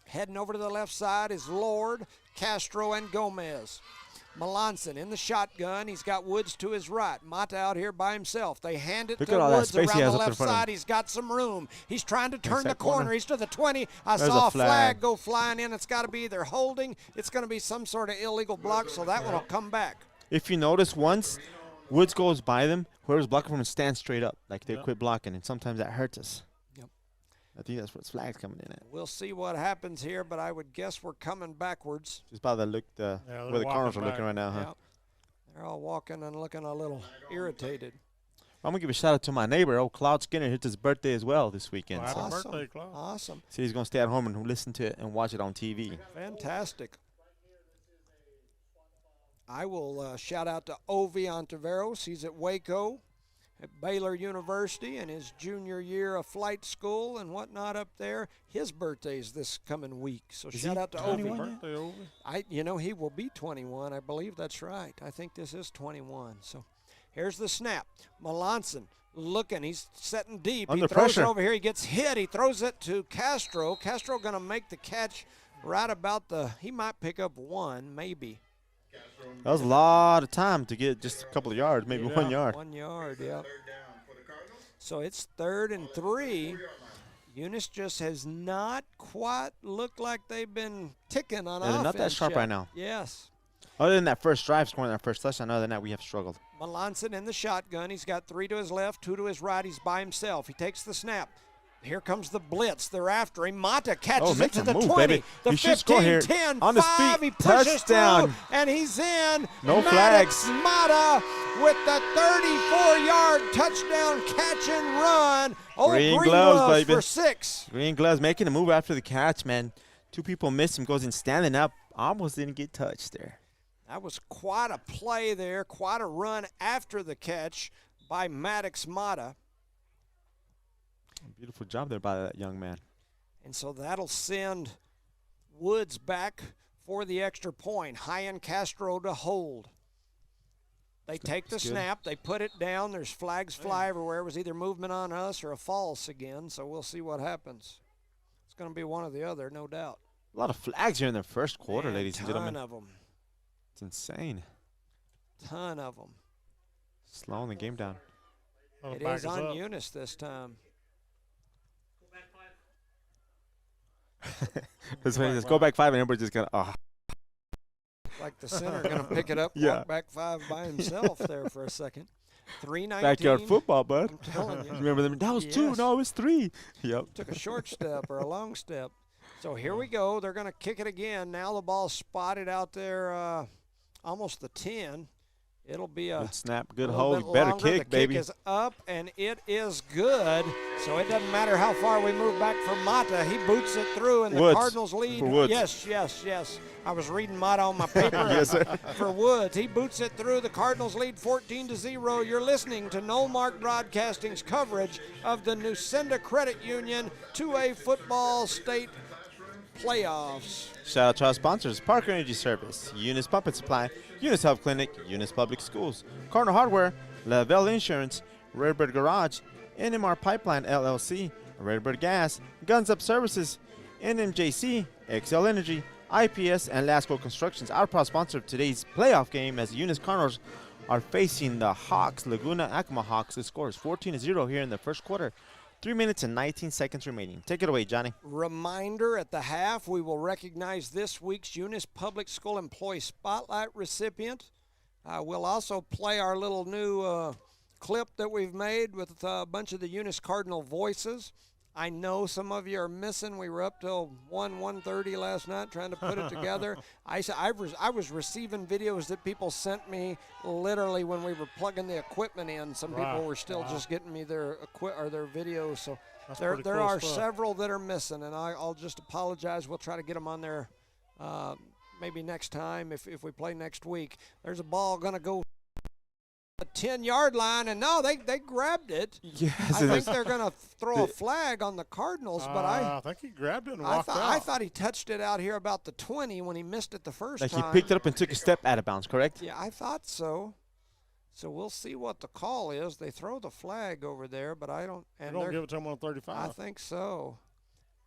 Heading over to the left side is Lord, Castro, and Gomez. Melanson in the shotgun. He's got Woods to his right. Mata out here by himself. They hand it to Woods around the left side. He's got some room. He's trying to turn the corner. He's to the 20. I saw a flag go flying in. It's got to be either holding. It's going to be some sort of illegal block, so that one will come back. If you notice, once Woods goes by them, whoever's blocking from him stands straight up, like they quit blocking, and sometimes that hurts us. I think that's what flag's coming in at. We'll see what happens here, but I would guess we're coming backwards. Just by the look, where the Cardinals are looking right now, huh? Yep. They're all walking and looking a little irritated. I'm going to give a shout out to my neighbor, old Cloud Skinner. It's his birthday as well this weekend. Happy birthday, Cloud. Awesome. So he's going to stay at home and listen to it and watch it on TV. Fantastic. I will shout out to Ovi Ontiveros. He's at Waco at Baylor University in his junior year of flight school and whatnot up there. His birthday's this coming week, so shout out to Ovi. He will be 21. I believe that's right. I think this is 21. So here's the snap. Melanson looking. He's setting deep. Under he throws pressure. it over here. He gets hit. He throws it to Castro. Castro going to make the catch right about he might pick up one, maybe. That was a lot of time to get just a couple of yards, maybe 1 yard. 1 yard, yeah. So it's 3rd and 3. Eunice just has not quite looked like they've been ticking on offense. They're not that sharp right now. Yes. Other than that first drive, scoring that first touchdown, other than that, we have struggled. Melanson in the shotgun. He's got 3 to his left, 2 to his right. He's by himself. He takes the snap. Here comes the blitz. They're after him. Mata catches it to the 20, baby. the 15, 10, on 5. He pushes touchdown. through, and he's in. No flags. Mata with the 34-yard touchdown catch and run. Green gloves for 6. Green gloves making a move after the catch, man. 2 people missed him. Goes in standing up. Almost didn't get touched there. That was quite a play there. Quite a run after the catch by Maddox Mata. Beautiful job there by that young man. And so that'll send Woods back for the extra point. High-end Castro to hold. They take the snap. They put it down. There's flags fly everywhere. It was either movement on us or a false again, so we'll see what happens. It's going to be one or the other, no doubt. A lot of flags here in the first quarter, ladies and gentlemen. Ton of them. It's insane. Ton of them. Slowing the game down. It is on Eunice this time. That's when he says, go back 5, and everybody's just going to, Like the center going to pick it up, walk back 5 by himself there for a second. 3:19. Backyard football, bud. I'm telling you. Remember them? That was 2. No, it was 3. Yep. Took a short step or a long step. So here we go. They're going to kick it again. Now the ball's spotted out there almost the 10. It'll be a good snap, good hold, better kick, baby. The kick is up, and it is good. So it doesn't matter how far we move back from Mata. He boots it through, and the Cardinals lead. For Woods. Yes. I was reading Mata on my paper. Yes, sir. For Woods. He boots it through. The Cardinals lead 14-0. You're listening to Nomark Broadcasting's coverage of the Nucinda Credit Union 2A Football State Playoffs. Shout out to our sponsors: Parker Energy Service, Eunice Pump and Supply, Eunice Health Clinic, Eunice Public Schools, Cardinal Hardware, Lavelle Insurance, Redbird Garage, NMR Pipeline LLC, Redbird Gas, Guns Up Services, NMJC, XL Energy, IPS, and Lasco Constructions. Our proud sponsor of today's playoff game, as the Eunice Cardinals are facing the Hawks, Laguna Acoma Hawks. The score is 14-0 here in the first quarter. 3 minutes and 19 seconds remaining. Take it away, Johnny. Reminder, at the half, we will recognize this week's Eunice Public School Employee Spotlight recipient. We'll also play our little new clip that we've made with a bunch of the Eunice Cardinal voices. I know some of you are missing. We were up till 1:30 last night trying to put it together. I was receiving videos that people sent me literally when we were plugging the equipment in. Some people were still just getting me their videos. So there cool are stuff. several that are missing, and I'll just apologize. We'll try to get them on there maybe next time if we play next week. There's a ball going to go the 10-yard line, and no, they grabbed it. Yes, I think they're going to throw a flag on the Cardinals, but I think he grabbed it and walked out. I thought he touched it out here about the 20 when he missed it the first time. Like he picked it up and took a step out of bounds, correct? Yeah, I thought so. So we'll see what the call is. They throw the flag over there, but I don't. And they don't give it to him on 35. I think so.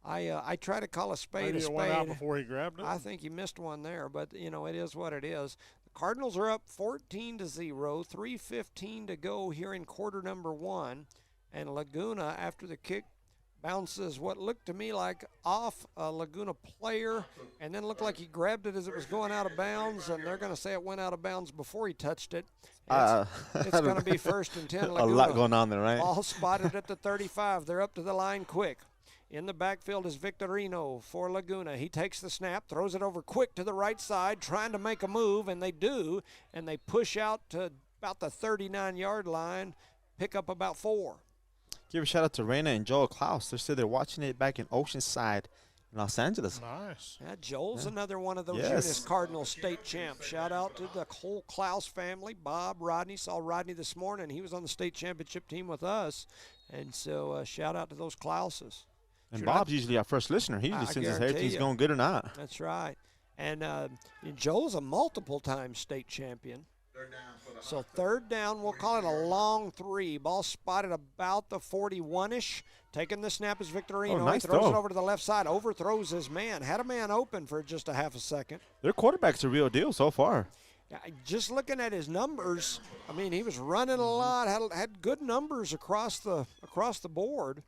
I try to call a spade Maybe a spade. it went out before he grabbed it. I think he missed one there, but it is what it is. The Cardinals are up 14-0, 3:15 to go here in quarter number 1, and Laguna, after the kick, bounces what looked to me like off a Laguna player, and then looked like he grabbed it as it was going out of bounds, and they're going to say it went out of bounds before he touched it. It's going to be 1st and 10. Laguna. A lot going on there, right? Ball spotted at the 35. They're up to the line quick. In the backfield is Victorino for Laguna. He takes the snap, throws it over quick to the right side, trying to make a move, and they do, and they push out to about the 39-yard line, pick up about 4. Give a shout out to Raina and Joel Klaus. They said they're watching it back in Oceanside, Los Angeles. Nice. Yeah, Joel's another one of those Eunice Cardinal state champs. Shout out to the whole Klaus family. Bob, Rodney. Saw Rodney this morning. He was on the state championship team with us. And so shout out to those Klauses. And Bob's usually our first listener. He usually sends us everything's going good or not. That's right. And Joel's a multiple-time state champion. So 3rd down, we'll call it a long 3. Ball spotted about the 41-ish. Taking the snap is Victorino. Nice he throws throw. it over to the left side. Overthrows his man. Had a man open for just a half a second. Their quarterback's a real deal so far. Just looking at his numbers, I mean, he was running a lot. Had good numbers across the board.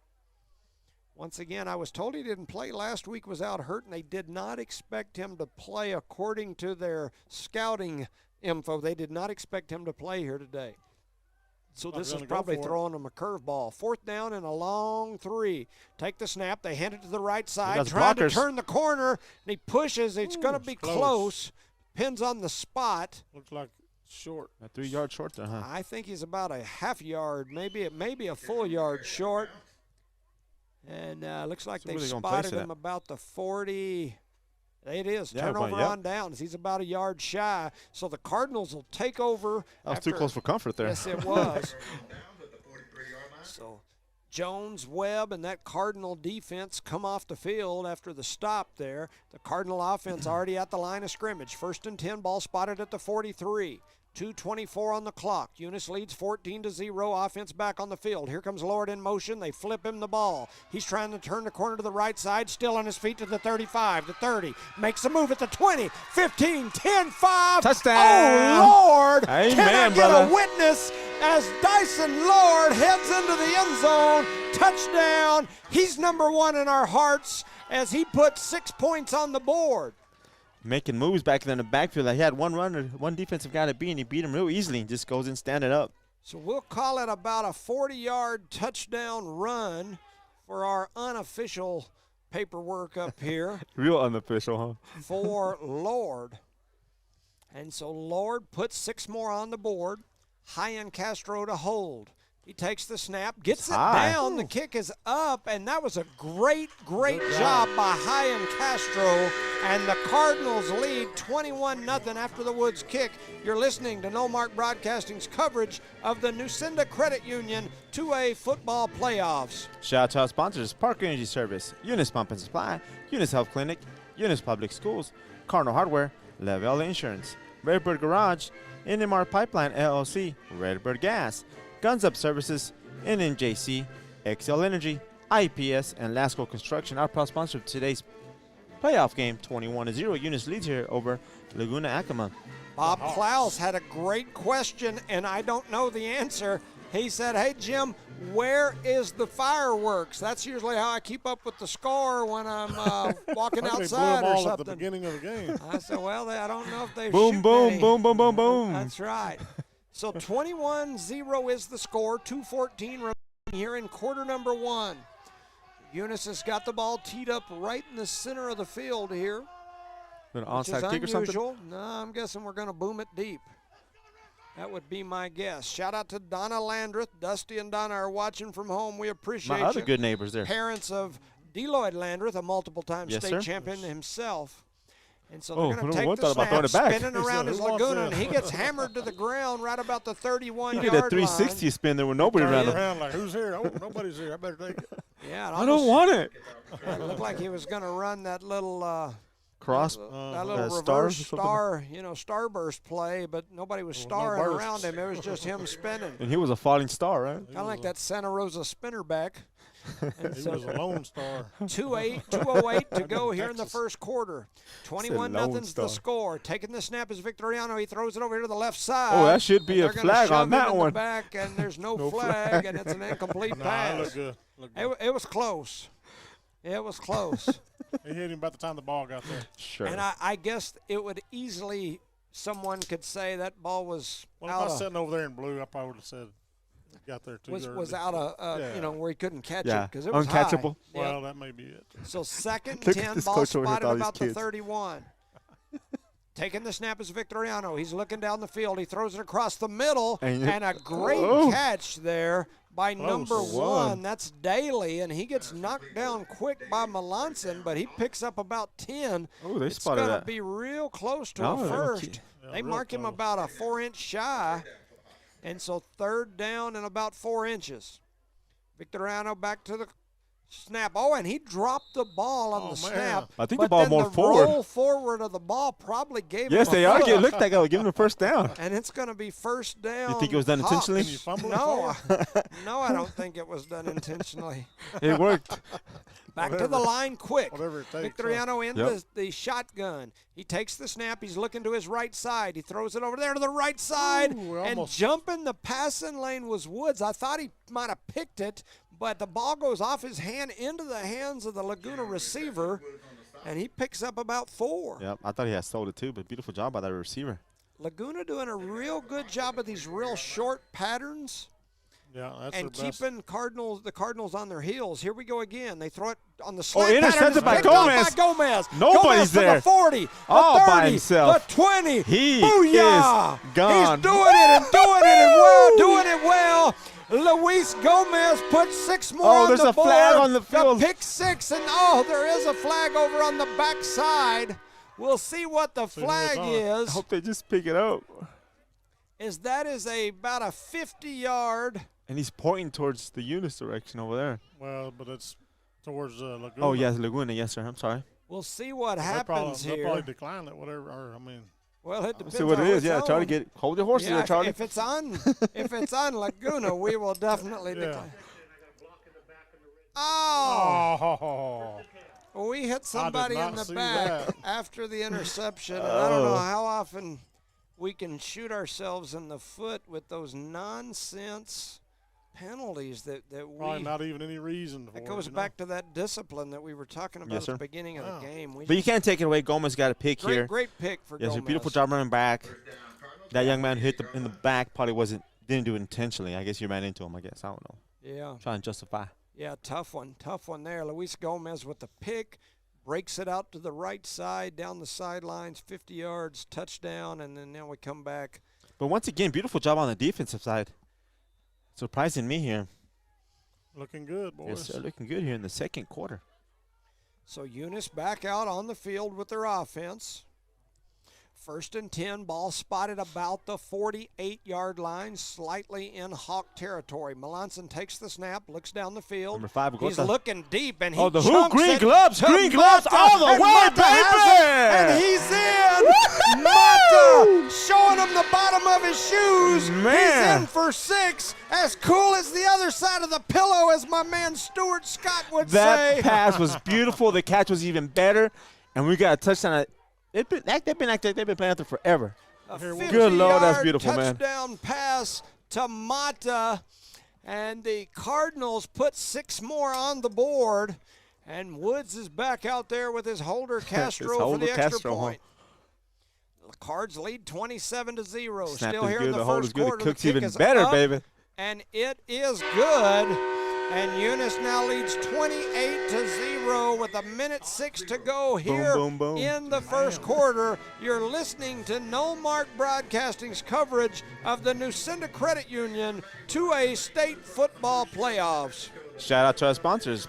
Once again, I was told he didn't play last week, was out hurt, and they did not expect him to play according to their scouting info. They did not expect him to play here today. So this is probably throwing him a curveball. 4th down and a long 3. Take the snap. They hand it to the right side. Trying to turn the corner, and he pushes. It's going to be close. Pins on the spot. Looks like short. A 3-yard short there, huh? I think he's about a half yard, maybe a full yard short. And looks like they spotted him about the 40. It is. Turnover on downs. He's about a yard shy. So the Cardinals will take over. That was too close for comfort there. Yes, it was. So Jones, Webb, and that Cardinal defense come off the field after the stop there. The Cardinal offense already at the line of scrimmage. 1st and 10, ball spotted at the 43. 2:24 on the clock. Eunice leads 14-0. Offense back on the field. Here comes Lord in motion. They flip him the ball. He's trying to turn the corner to the right side. Still on his feet to the 35, the 30. Makes a move at the 20, 15, 10, 5. Touchdown. Oh, Lord. Amen, Can I get brother. a witness as Dyson Lord heads into the end zone? Touchdown. He's number 1 in our hearts as he put 6 points on the board. Making moves back in the backfield. He had one runner, one defensive guy to beat, and he beat him real easily. Just goes in standing up. So we'll call it about a 40-yard touchdown run for our unofficial paperwork up here. Real unofficial, huh? For Lord. And so Lord puts 6 more on the board. High-end Castro to hold. He takes the snap, gets it down. The kick is up, and that was a great job by High-end Castro. And the Cardinals lead 21-0 after the Woods kick. You're listening to No Mark Broadcasting's coverage of the Nucinda Credit Union 2A football playoffs. Shout out to our sponsors: Park Energy Service, Eunice Pump and Supply, Eunice Health Clinic, Eunice Public Schools, Cardinal Hardware, Lavelle Insurance, Redbird Garage, NMAA Pipeline LLC, Redbird Gas, Guns Up Services, NMJC, XL Energy, IPS, and Lasco Construction. Our proud sponsor of today's playoff game, 21-0. Eunice leads here over Laguna Acoma. Bob Klaus had a great question, and I don't know the answer. He said, hey, Jim, Where is the fireworks? That's usually how I keep up with the score when I'm walking I think outside they blew them or all something. at the beginning of the game. I said, well, I don't know if they Boom, boom, boom, boom, boom, boom. That's right. So 21-0 is the score. 2:14 remaining here in quarter number 1. Eunice has got the ball teed up right in the center of the field here. An Which is onside kick or something? unusual. No, I'm guessing we're going to boom it deep. That would be my guess. Shout out to Donna Landreth. Dusty and Donna are watching from home. We appreciate My other you. good neighbors there. Parents of Deloyd Landreth, a multiple-time Yes, state sir. champion himself. And so Oh, they're going I to take thought the about throwing snap, it back. spinning around his Who wants Laguna, that? and he gets hammered to the ground right about the 31-yard He line. did a 360 spin there with nobody Turned around him. around like, who's here? Oh, nobody's here. I better take it. Yeah, I don't want it. It looked like he was going to run that little Cross. that little stars reverse or something? star, starburst play, but nobody was There was no starring burst. around him. It was just him spinning. And he was a falling star, right? Kind of like that Santa Rosa spinnerback. And He so was a lone star. 2:08 to go here in the first quarter. 21-0's the star. score. Taking the snap is Victoriano. He throws it over here to the left side. Oh, that should be and a they're gonna flag shove on him that in one. The back, and there's no, No flag, flag. and it's an incomplete Nah, it pass. looked good. Looked good. It was close. It was close. He hit him about the time the ball got there. Sure. And I guess it would easily, someone could say that ball was Well, if I out was of, sitting over there in blue, I probably would have said it got there too early. was out of, Yeah. where he couldn't catch Yeah, it because it was uncatchable. high. Well, Yep. that may be it. So second Look at 10, this ball coach over here with spotted all these about the kids. 31. Taking the snap is Victoriano. He's looking down the field. He throws it across the middle, and a great catch there by number one. That's Daly, and he gets knocked down quick by Melanson, but he picks up about 10. Oh, they it's spotted gonna that. be real close to No, a they don't first. keep- They real mark him close. about a 4-inch shy, and so third down and about 4 inches. Victoriano back to the snap. Oh, and he dropped the ball on Oh, the man. snap. I think but the ball then more the forward. roll forward of the ball probably gave Yes, him a they are. foot. It looked like I was giving him a first down. And it's going to be first down. You think it was done Hawks. intentionally? Can you fumble No, it no, I don't think it was done intentionally. It worked. Back to the line quick. Whatever it takes. Victoriano in Yep. the shotgun. He takes the snap. He's looking to his right side. He throws it over there to the right side. Ooh, and almost. jumping the passing lane was Woods. I thought he might have picked it, but the ball goes off his hand into the hands of the Laguna receiver, and he picks up about 4. Yep, I thought he had sold it too, but beautiful job by that receiver. Laguna doing a real good job of these real short patterns. Yeah, that's And their best. keeping the Cardinals on their heels. Here we go again. They throw it on the slant intercepted pattern. It's by picked up Gomez. by Gomez. Nobody's Gomez to there. the 40, the All 30, by himself. the 20. He Booyah! is gone. He's doing it and doing it and well, doing it well. Luis Gomez puts 6 more on there's the a board. flag on the field. pick 6, and there is a flag over on the backside. We'll see what the flag I is. hope they just pick it up. That is about a 50-yard. And he's pointing towards the Eunice direction over there. Well, but it's towards Laguna. Oh, yes, Laguna. Yes, sir. I'm sorry. We'll see what They'll happens They'll here. probably decline it, whatever. Or, I mean, Well, it depends See what on it is. which Yeah, try to zone. hold your horses there, Charlie. If it's on Laguna, we will definitely Yeah. decline. Oh, oh, we hit somebody in not the see back that. after the interception. And I don't know how often we can shoot ourselves in the foot with those nonsense penalties that probably we. not even any reason for It it. goes you know? back to that discipline that we were talking about Yes, at sir. the beginning of the game. But you can't take it away. Gomez got a pick here. Great pick for Yes, Gomez. a beautiful job running back. That young man hit in the back. Probably didn't do it intentionally. I guess you ran into him. I guess I don't know. Yeah. Trying to justify. Yeah, tough one there. Luis Gomez with the pick, breaks it out to the right side, down the sidelines, 50 yards, touchdown, and then now we come back. But once again, beautiful job on the defensive side. Surprising me here. Looking good, boys. Yes, sir, looking good here in the second quarter. So Eunice back out on the field with their offense. 1st and 10, ball spotted about the 48-yard line, slightly in Hawk territory. Melanson takes the snap, looks down the field. Number 5 He's looking deep, and he the chunks green it gloves to all the and way, Mata has it, baby! and he's in. Mata showing him the bottom of his shoes. Man. He's in for 6. As cool as the other side of the pillow, as my man Stuart Scott would That say. pass was beautiful. The catch was even better. And we got a touchdown. They've been playing out there forever. A Good Lord, that's 50-yard beautiful, man. touchdown pass to Mata. And the Cardinals put 6 more on the board. And Woods is back out there with his Holder Castro for the extra point. The Cards lead 27-0. Still here in the first quarter. The kick even better, baby. And it is good. And Eunice now leads 28-0 with 1:06 to go here in the first quarter. You're listening to No Mark Broadcasting's coverage of the Nucinda Credit Union 2A State Football Playoffs. Shout out to our sponsors: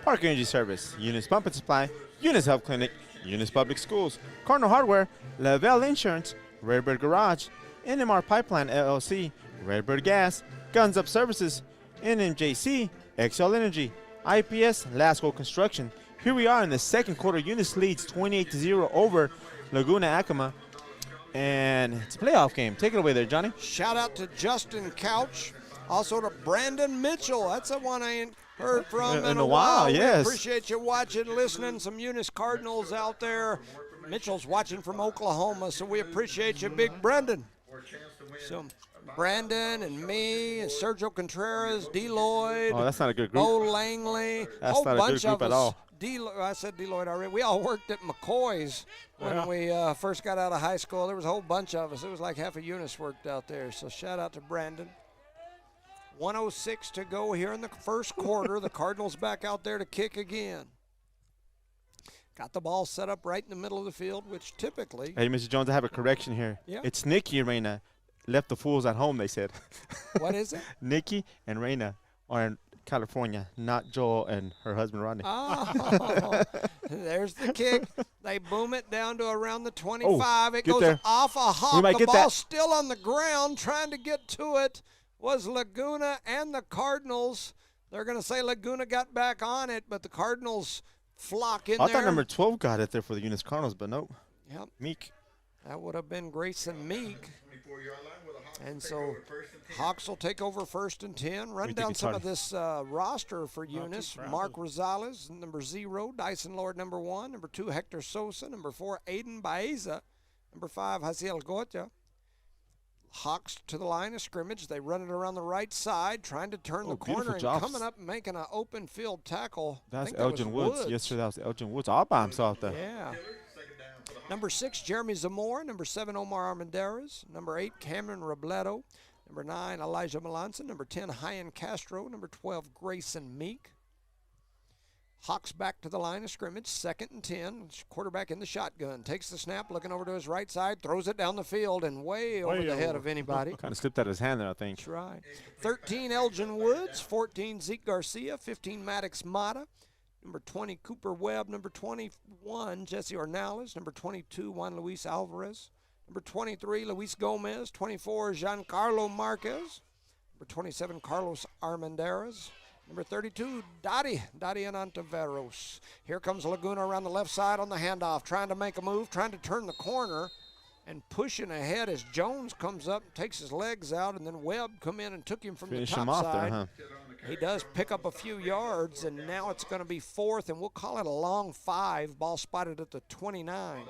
Park Energy Service, Eunice Pump and Supply, Eunice Health Clinic, Eunice Public Schools, Cardinal Hardware, Lavelle Insurance, Redbird Garage, NMR Pipeline LLC, Redbird Gas, Guns Up Services, NMJC, XL Energy, IPS, Lasco Construction. Here we are in the second quarter. Eunice leads 28-0 over Laguna Acoma, and it's a playoff game. Take it away there, Johnny. Shout out to Justin Couch, also to Brandon Mitchell. That's the one I ain't heard from in a while. Yes. We appreciate you watching, listening. Some Eunice Cardinals out there. Mitchell's watching from Oklahoma, so we appreciate you, Big Brendan. So Brandon and me and Sergio Contreras, D-Lloyd. Oh, that's not a good group. Bo Langley. That's not a good group at all. I said D-Lloyd already. We all worked at McCoy's when we first got out of high school. There was a whole bunch of us. It was like half of Eunice worked out there. So shout out to Brandon. 1:06 to go here in the first quarter. The Cardinals back out there to kick again. Got the ball set up right in the middle of the field, which typically. Hey, Mr. Jones, I have a correction here. Yeah. It's Nikki and Reina left the fools at home, they said. What is it? Nikki and Reina are in California, not Joel and her husband, Rodney. Oh, there's the kick. They boom it down to around the 25. It goes there. off a hop. might The get ball's that. still on the ground. Trying to get to it was Laguna and the Cardinals. They're going to say Laguna got back on it, but the Cardinals flock in I there. thought number 12 got it there for the Eunice Cardinals, but nope. Yep. Meek. That would have been Grayson Meek. And so Hawks will take over 1st and 10. Run down some of this roster for Eunice. Mark Rosales, number 0. Dyson Lord, number 1. Number 2, Hector Sosa. Number 4, Aiden Baeza. Number 5, Haziel Gotia. Hawks to the line of scrimmage. They run it around the right side, trying to turn the corner and coming up and making an open field tackle. That's Elgin Woods. Yes, sir, that was Elgin Woods all by himself there. Yeah. Number 6, Jeremy Zamora. Number 7, Omar Armendariz. Number 8, Cameron Robledo. Number 9, Elijah Melanson. Number 10, Hyan Castro. Number 12, Grayson Meek. Hawks back to the line of scrimmage, 2nd and 10. Quarterback in the shotgun. Takes the snap, looking over to his right side, throws it down the field and way over the head of anybody. Kind of slipped out of his hand there, I think. That's right. 13, Elgin Woods. 14, Zeke Garcia. 15, Maddox Mata. Number 20, Cooper Webb. Number 21, Jesse Ornales. Number 22, Juan Luis Alvarez. Number 23, Luis Gomez. 24, Giancarlo Marquez. Number 27, Carlos Armendariz. Number 32, Dottie Anantaveros. Here comes Laguna around the left side on the handoff, trying to make a move, trying to turn the corner, and pushing ahead as Jones comes up, takes his legs out, and then Webb come in and took him from the top side. There, huh? He does pick up a few yards, and now it's going to be 4th, and we'll call it a long 5. Ball spotted at the 29.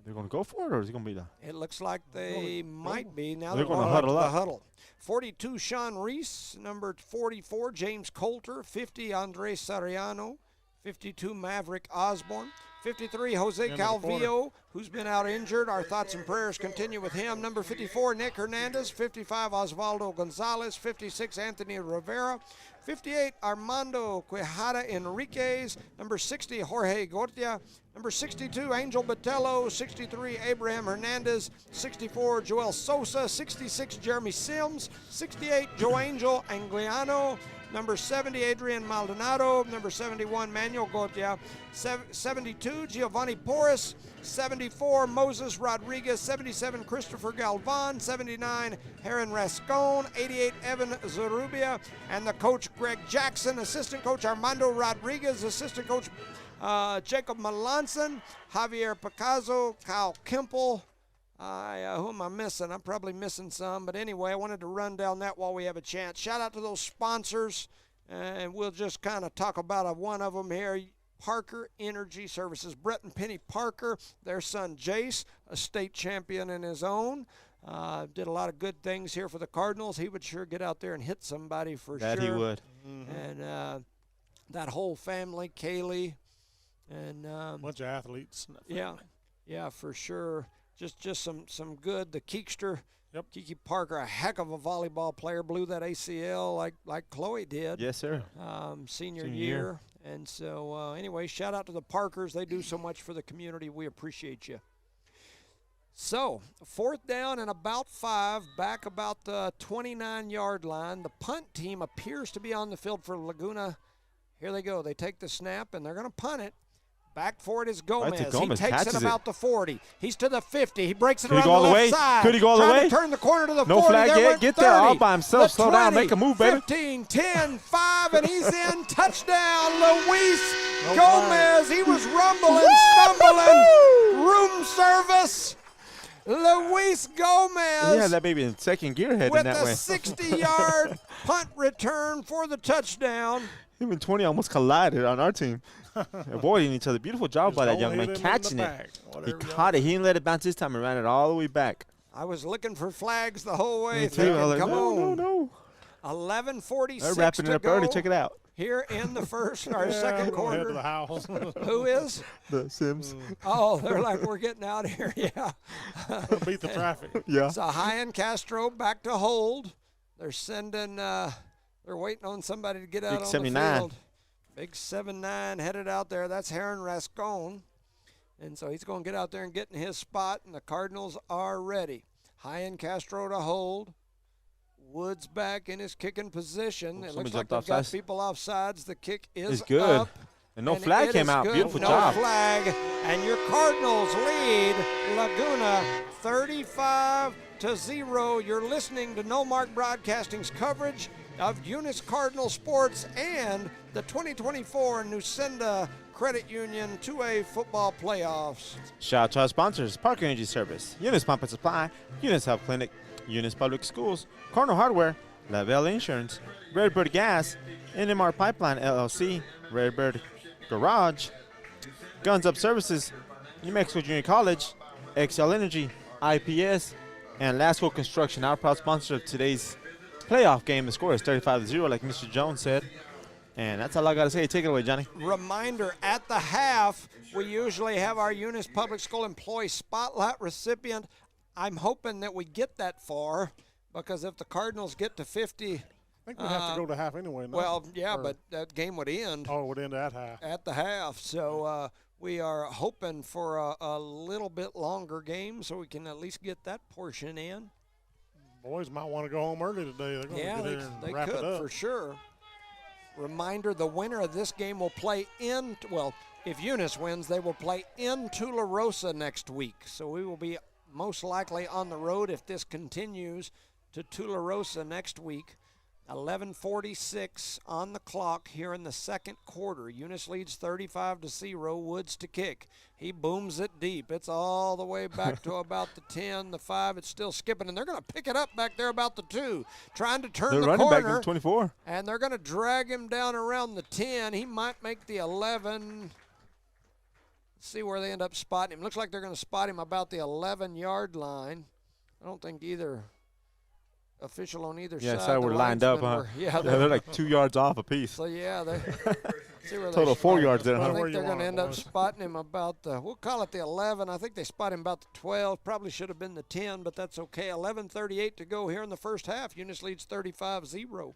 They're going to go for it, or is it going to be the? It looks like they might be. Now they're going to huddle huddle the up. huddle. 42, Sean Reese. Number 44, James Coulter. 50, Andres Sariano. 52, Maverick Osborne. 53, Jose Calvillo, who's been out injured. Our thoughts and prayers continue with him. Number 54, Nick Hernandez. 55, Osvaldo Gonzalez. 56, Anthony Rivera. 58, Armando Quijada Enriquez. Number 60, Jorge Gortia. Number 62, Angel Botello. 63, Abraham Hernandez. 64, Joel Sosa. 66, Jeremy Sims. 68, Joangel Angliano. Number 70, Adrian Maldonado. Number 71, Manuel Gotia. 72, Giovanni Porras. 74, Moses Rodriguez. 77, Christopher Galvan. 79, Heron Rascon. 88, Evan Zarubia. And the coach, Greg Jackson. Assistant coach, Armando Rodriguez. Assistant coach, Jacob Melanson. Javier Picasso. Kyle Kemple. Who am I missing? I'm probably missing some. But anyway, I wanted to run down that while we have a chance. Shout out to those sponsors. And we'll just kind of talk about one of them here. Parker Energy Services. Brett and Penny Parker, their son Jace, a state champion in his own. Did a lot of good things here for the Cardinals. He would sure get out there and hit somebody for sure. That he would. And that whole family, Kaylee, and bunch of athletes. Yeah, for sure. Just some good. The Keekster, Kiki Parker, a heck of a volleyball player, blew that ACL like Chloe did. Yes, sir. Senior year. And so, anyway, shout out to the Parkers. They do so much for the community. We appreciate you. So, 4th down and about 5, back about the 29-yard line. The punt team appears to be on the field for Laguna. Here they go. They take the snap, and they're going to punt it. Back for it is Gomez. He takes it about the 40. He's to the 50. He breaks it around the left side. Could he go all the way? Trying to turn the corner to the 40. No flag yet. Get there all by himself. Slow down. Make a move, baby. 15, 10, 5, and he's in. Touchdown, Luis Gomez. He was rumbling, stumbling. Room service. Luis Gomez. Yeah, that baby in second gear heading that way. With a 60-yard punt return for the touchdown. Him and 20 almost collided on our team. Avoiding each other. Beautiful job by that young man catching it. He caught it. He didn't let it bounce this time and ran it all the way back. I was looking for flags the whole way through. Like, come on. No. 11:46 They're wrapping it up early. Check it out. Here in the first or second quarter. Head to the house. Who is? The Sims. Oh, they're like, we're getting out of here. Yeah. Beat the traffic. Yeah. So Hyan Castro back to hold. They're sending, they're waiting on somebody to get out on 79. the field. Big 7'9" headed out there. That's Heron Rascon. And so he's going to get out there and get in his spot, and the Cardinals are ready. Hyan Castro to hold. Woods back in his kicking position. It looks like they've got people offsides. The kick is good. up. And no flag came out. Beautiful job. No flag. And your Cardinals lead Laguna 35-0. You're listening to No Mark Broadcasting's coverage of Eunice Cardinal Sports and the 2024 Nusenda Credit Union 2A football playoffs. Shout out to our sponsors, Parker Energy Service, Eunice Pump and Supply, Eunice Health Clinic, Eunice Public Schools, Cardinal Hardware, Lavelle Insurance, Redbird Gas, NMAA Pipeline LLC, Redbird Garage, Guns Up Services, New Mexico Junior College, XL Energy, IPS, and Lasco Construction, our proud sponsor of today's playoff game. The score is 35-0, like Mr. Jones said. And that's all I got to say. Take it away, Johnny. Reminder, at the half, we usually have our Eunice Public School Employee Spotlight recipient. I'm hoping that we get that far, because if the Cardinals get to 50. I think we have to go to half anyway. No? Well, yeah, but that game would end. Oh, it would end at half. At the half. So we are hoping for a little bit longer game so we can at least get that portion in. Boys might want to go home early today. They're going to get here and they wrap could, it up. for sure. Reminder, the winner of this game will play if Eunice wins, they will play in Tularosa next week. So we will be most likely on the road if this continues to Tularosa next week. 11:46 on the clock here in the second quarter. Eunice leads 35-0. Woods to kick. He booms it deep. It's all the way back to about the 10, the 5. It's still skipping, and they're going to pick it up back there about the 2. Trying to turn the corner. They're running back to 24. And they're going to drag him down around the 10. He might make the 11. Let's see where they end up spotting him. Looks like they're going to spot him about the 11-yard line. I don't think either official on either side. Yeah, so we're lined up, huh? They're like 2 yards off apiece. So, yeah, they see where total 4 yards there, huh? I think they're going to end up spotting him about we'll call it the 11. I think they spot him about the 12. Probably should have been the 10, but that's okay. 11:38 to go here in the first half. Eunice leads 35-0.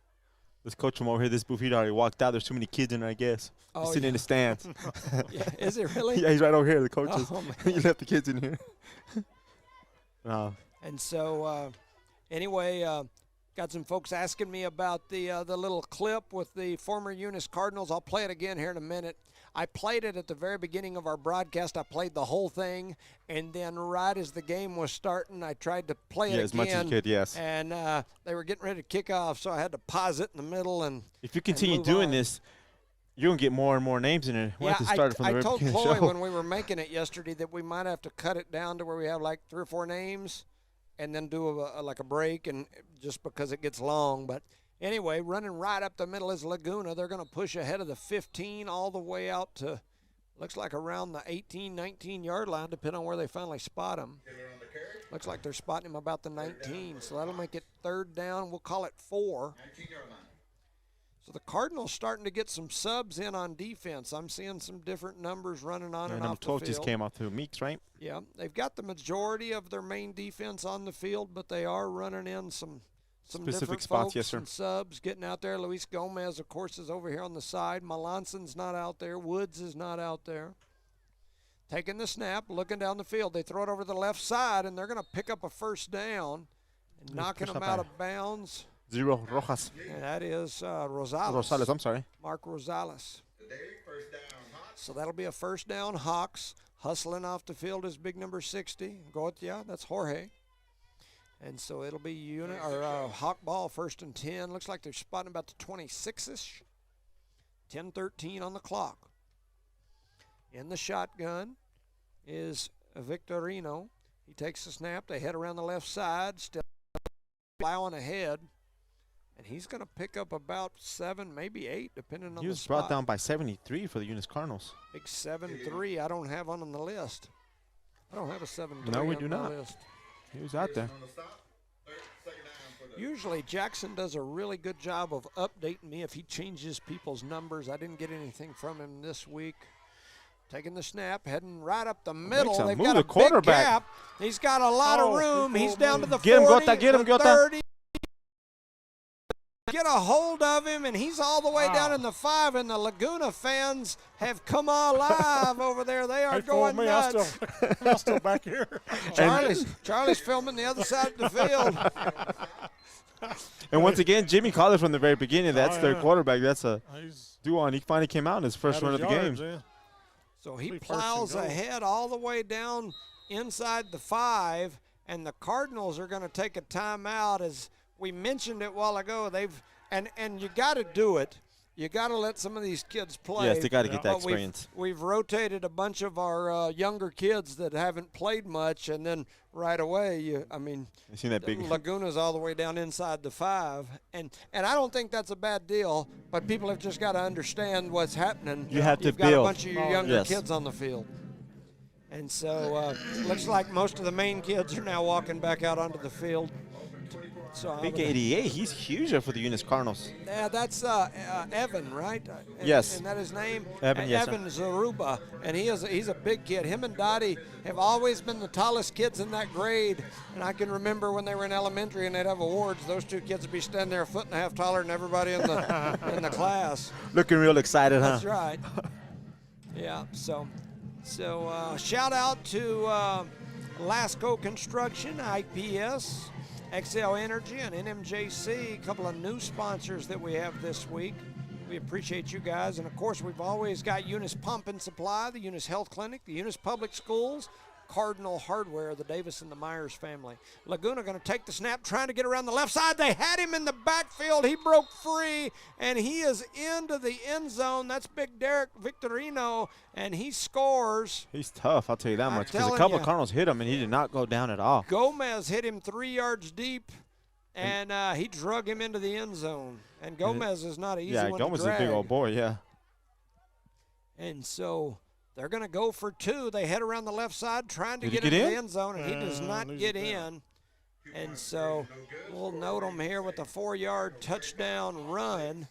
This coach from over here, this booth, he already walked out. There's too many kids in there, I guess. Oh, he's sitting in the stands. Yeah, is it really? Yeah, he's right over here, the coaches. Oh, he left the kids in here. And so, anyway, got some folks asking me about the little clip with the former Eunice Cardinals. I'll play it again here in a minute. I played it at the very beginning of our broadcast. I played the whole thing, and then right as the game was starting, I tried to play it again. As much as you could, yes. And they were getting ready to kick off, so I had to pause it in the middle. And if you continue doing this, you're going to get more and more names in it. We'll have to start it from the very beginning. I told Chloe when we were making it yesterday that we might have to cut it down to where we have like 3 or 4 names and then do a break, and just because it gets long. But anyway, running right up the middle is Laguna. They're going to push ahead of the 15 all the way out to, looks like around the 18, 19-yard line, depending on where they finally spot them. Looks like they're spotting him about the 19, so that'll make it 3rd down. We'll call it 4. So the Cardinals starting to get some subs in on defense. I'm seeing some different numbers running on and off the field. Number 12 just came off through Meeks, right? Yeah, they've got the majority of their main defense on the field, but they are running in some specific different spots, folks, yes, sir. and subs getting out there. Luis Gomez, of course, is over here on the side. Melanson's not out there. Woods is not out there. Taking the snap, looking down the field. They throw it over the left side, and they're going to pick up a 1st down and knocking them out of bounds. 0 Rojas. And that is Rosales. Rosales, I'm sorry. Mark Rosales. So that'll be a 1st down. Hawks hustling off the field is big number 60. Gotia, that's Jorge. And so it'll be Hawk ball, 1st and 10. Looks like they're spotting about the 26-ish. 10-13 on the clock. In the shotgun is Victorino. He takes the snap. They head around the left side, still plowing ahead. And he's going to pick up about 7, maybe 8, depending on the spot. He was brought down by 73 for the Eunice Cardinals. Big 7-3 I don't have on the list. I don't have a 7-3 No, we on do the not. list. He was out there. Usually Jackson does a really good job of updating me if he changes people's numbers. I didn't get anything from him this week. Taking the snap, heading right up the middle. They've got a big gap. He's got a lot of room. He's down to the 40, get him, Gota, get him, the Gota. 30. Get a hold of him, and he's all the way down in the 5, and the Laguna fans have come alive over there. They are going nuts. I'm still back here. Charlie's filming the other side of the field. And once again, Jimmy called it from the very beginning. That's their quarterback. That's a duo, he finally came out in his first run of the game. So he plows ahead all the way down inside the 5, and the Cardinals are going to take a timeout. As we mentioned it a while ago, and you got to do it. You got to let some of these kids play. Yes, they got to get that experience. We've rotated a bunch of our younger kids that haven't played much, and then right away, you seen that big Laguna's all the way down inside the 5, and I don't think that's a bad deal. But people have just got to understand what's happening. You have to You've build. got a bunch of your younger kids on the field, and so looks like most of the main kids are now walking back out onto the field. So big 88, he's huge for the Eunice Cardinals. Yeah, that's Evan, right? Yes. Isn't that his name? Evan, yes, Evan Zaruba, and he's a big kid. Him and Dottie have always been the tallest kids in that grade, and I can remember when they were in elementary and they'd have awards, those two kids would be standing there a foot and a half taller than everybody in the class. Looking real excited, huh? That's right. Yeah, so shout out to Lasco Construction, IPS, XL Energy, and NMJC, a couple of new sponsors that we have this week. We appreciate you guys. And, of course, we've always got Eunice Pump and Supply, the Eunice Health Clinic, the Eunice Public Schools, Cardinal Hardware, the Davis and the Myers family. Laguna going to take the snap, trying to get around the left side. They had him in the backfield. He broke free, and he is into the end zone. That's big Derek Victorino, and he scores. He's tough, I'll tell you that much, because a couple of Cardinals hit him, and he did not go down at all. Gomez hit him 3 yards deep, and he drug him into the end zone. And Gomez is not an easy one to drag. Yeah, Gomez is a big old boy, yeah. And so they're going to go for 2. They head around the left side trying to get into the end zone, and he does not get in. And so we'll note him here with a 4-yard touchdown run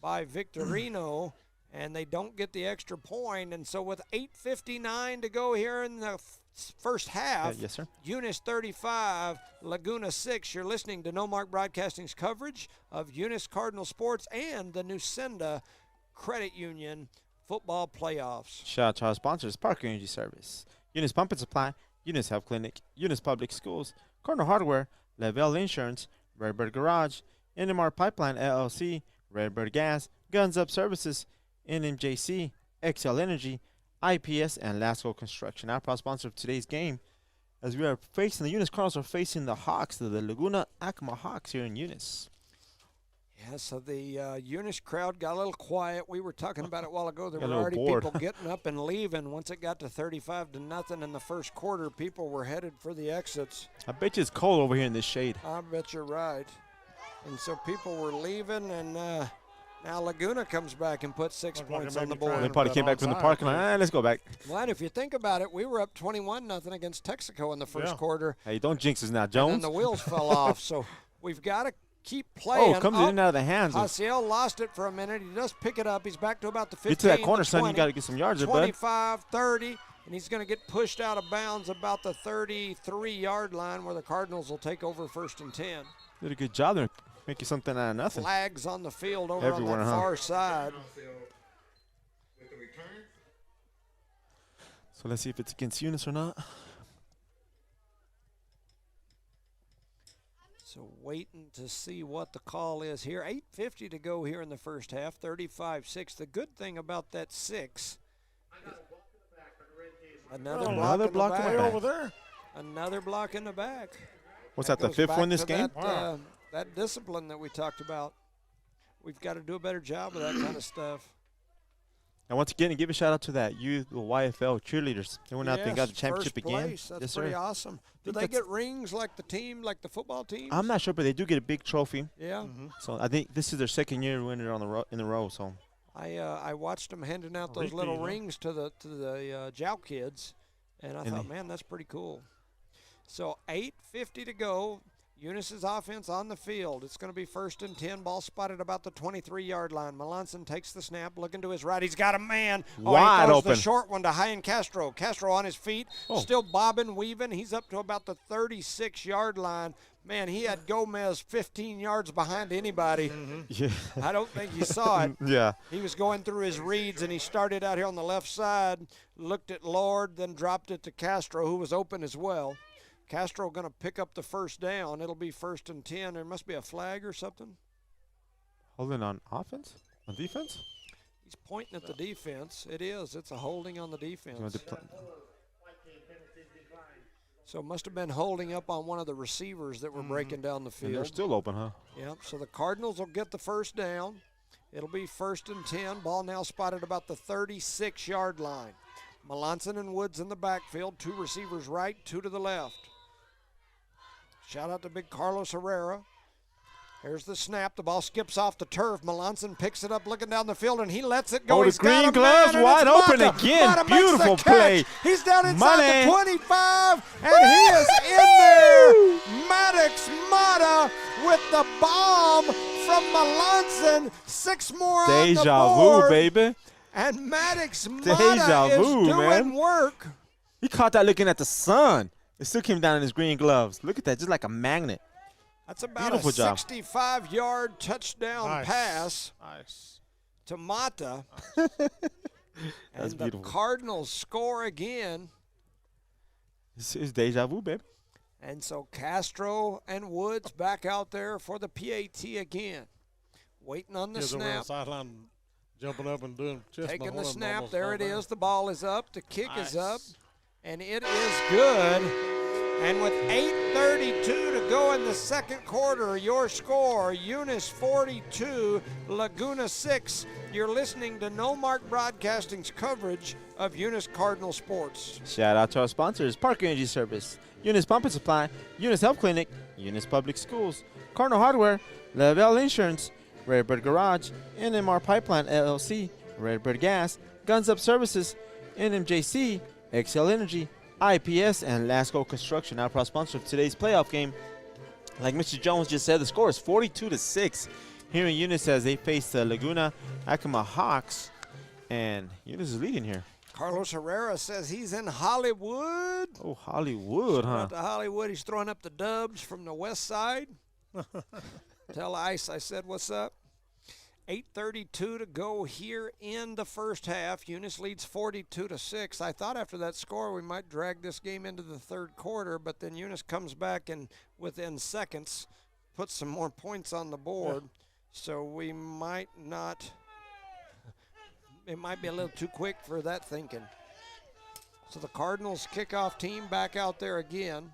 by Victorino, and they don't get the extra point. And so with 8:59 to go here in the first half, yes, sir. Eunice 35, Laguna 6. You're listening to No Mark Broadcasting's coverage of Eunice Cardinal Sports and the Nucenda Credit Union football playoffs. Shout out to our sponsors, Parker Energy Service, Eunice Pump and Supply, Eunice Health Clinic, Eunice Public Schools, Cardinal Hardware, Lavelle Insurance, Redbird Garage, NMR Pipeline LLC, Redbird Gas, Guns Up Services, NMJC, XL Energy, IPS, and Lasco Construction. Our proud sponsor of today's game, as we are facing, the Eunice Cardinals are facing the Hawks, the Laguna Acoma Hawks here in Eunice. Yeah, so the Eunice crowd got a little quiet. We were talking about it a while ago. There were already people getting up and leaving. Once it got to 35-0 in the first quarter, people were headed for the exits. I bet you it's cold over here in this shade. I bet you're right. And so people were leaving, and Now Laguna comes back and puts 6 points on the board. They probably came back from the parking lot. Let's go back. Well, if you think about it, we were up 21-0 against Texaco in the first quarter. Hey, don't jinx us now, Jones. And then the wheels fell off. So we've got to keep playing. Oh, comes in and out of the hands. Haciel lost it for a minute. He does pick it up. He's back to about the 15. Get to that corner, 20, son. You got to get some yards there, bud. 25, 30. And he's going to get pushed out of bounds about the 33-yard line where the Cardinals will take over 1st and 10. Did a good job there. Making something out of nothing. Flags on the field over everywhere, on that far side. So let's see if it's against Eunice or not. So waiting to see what the call is here. 8:50 to go here in the first half, 35-6. The good thing about that 6. Another block in the back. Over there. Another block in the back. What's that, the 5th one this game? That discipline that we talked about. We've got to do a better job of that kind of stuff. And once again, give a shout out to that the YFL cheerleaders. They went out there and got the championship first again. Place. That's pretty awesome. Do they get rings like the team, like the football team? I'm not sure, but they do get a big trophy. Yeah. So I think this is their 2nd year winning in a row. So I watched them handing out those little rings to the Jow kids, and I thought, man, that's pretty cool. So 8:50 to go. Eunice's offense on the field. It's going to be 1st and 10. Ball spotted about the 23-yard line. Melanson takes the snap, looking to his right. He's got a man. Wide he throws open. The short one to Hyan Castro. Castro on his feet, still bobbing, weaving. He's up to about the 36-yard line. Man, he had Gomez 15 yards behind anybody. Yeah. I don't think you saw it. Yeah. He was going through his reads, and he started out here on the left side, looked at Lord, then dropped it to Castro, who was open as well. Castro going to pick up the 1st down. It'll be 1st and 10. There must be a flag or something. Holding on offense? On defense? He's pointing at the defense. It is. It's a holding on the defense. So it must have been holding up on one of the receivers that were breaking down the field. And they're still open, huh? Yep. So the Cardinals will get the 1st down. It'll be 1st and 10. Ball now spotted about the 36-yard line. Melanson and Woods in the backfield. 2 receivers right, 2 to the left. Shout out to big Carlos Herrera. Here's the snap. The ball skips off the turf. Melanson picks it up looking down the field, and he lets it go. Oh, the green gloves wide open again. Mata Beautiful play. He's down inside the 25, and he is in there. Maddox Mata with the bomb from Melanson. 6 more on the board. Deja vu, baby. And Maddox Mata is doing work. He caught that looking at the sun. It still came down in his green gloves. Look at that, just like a magnet. That's about beautiful a 65-yard touchdown pass to Mata. That's beautiful. The Cardinals score again. This is deja vu, baby. And so Castro and Woods back out there for the PAT again. Waiting on the snap. Sideline, jumping up and doing chest taking the snap. There it is. The ball is up. The kick is up. And it is good. And with 8:32 to go in the 2nd quarter, your score, Eunice 42, Laguna 6. You're listening to No Mark Broadcasting's coverage of Eunice Cardinal sports. Shout out to our sponsors, Park Energy Service, Eunice Pump and Supply, Eunice Health Clinic, Eunice Public Schools, Cardinal Hardware, Lavelle Insurance, Redbird Garage, NMR Pipeline LLC, Redbird Gas, Guns Up Services, NMJC, XL Energy, IPS, and Lasco Construction, our proud sponsor of today's playoff game. Like Mr. Jones just said, the score is 42-6 here in Eunice as they face the Laguna Acoma Hawks, and Eunice is leading here. Carlos Herrera says he's in Hollywood. Oh, Hollywood, huh? Out to Hollywood. He's throwing up the dubs from the west side. Tell Ice I said what's up. 8:32 to go here in the first half. Eunice leads 42-6. I thought after that score we might drag this game into the 3rd quarter, but then Eunice comes back and within seconds puts some more points on the board. So we might not, it might be a little too quick for that thinking. So the Cardinals kickoff team back out there again.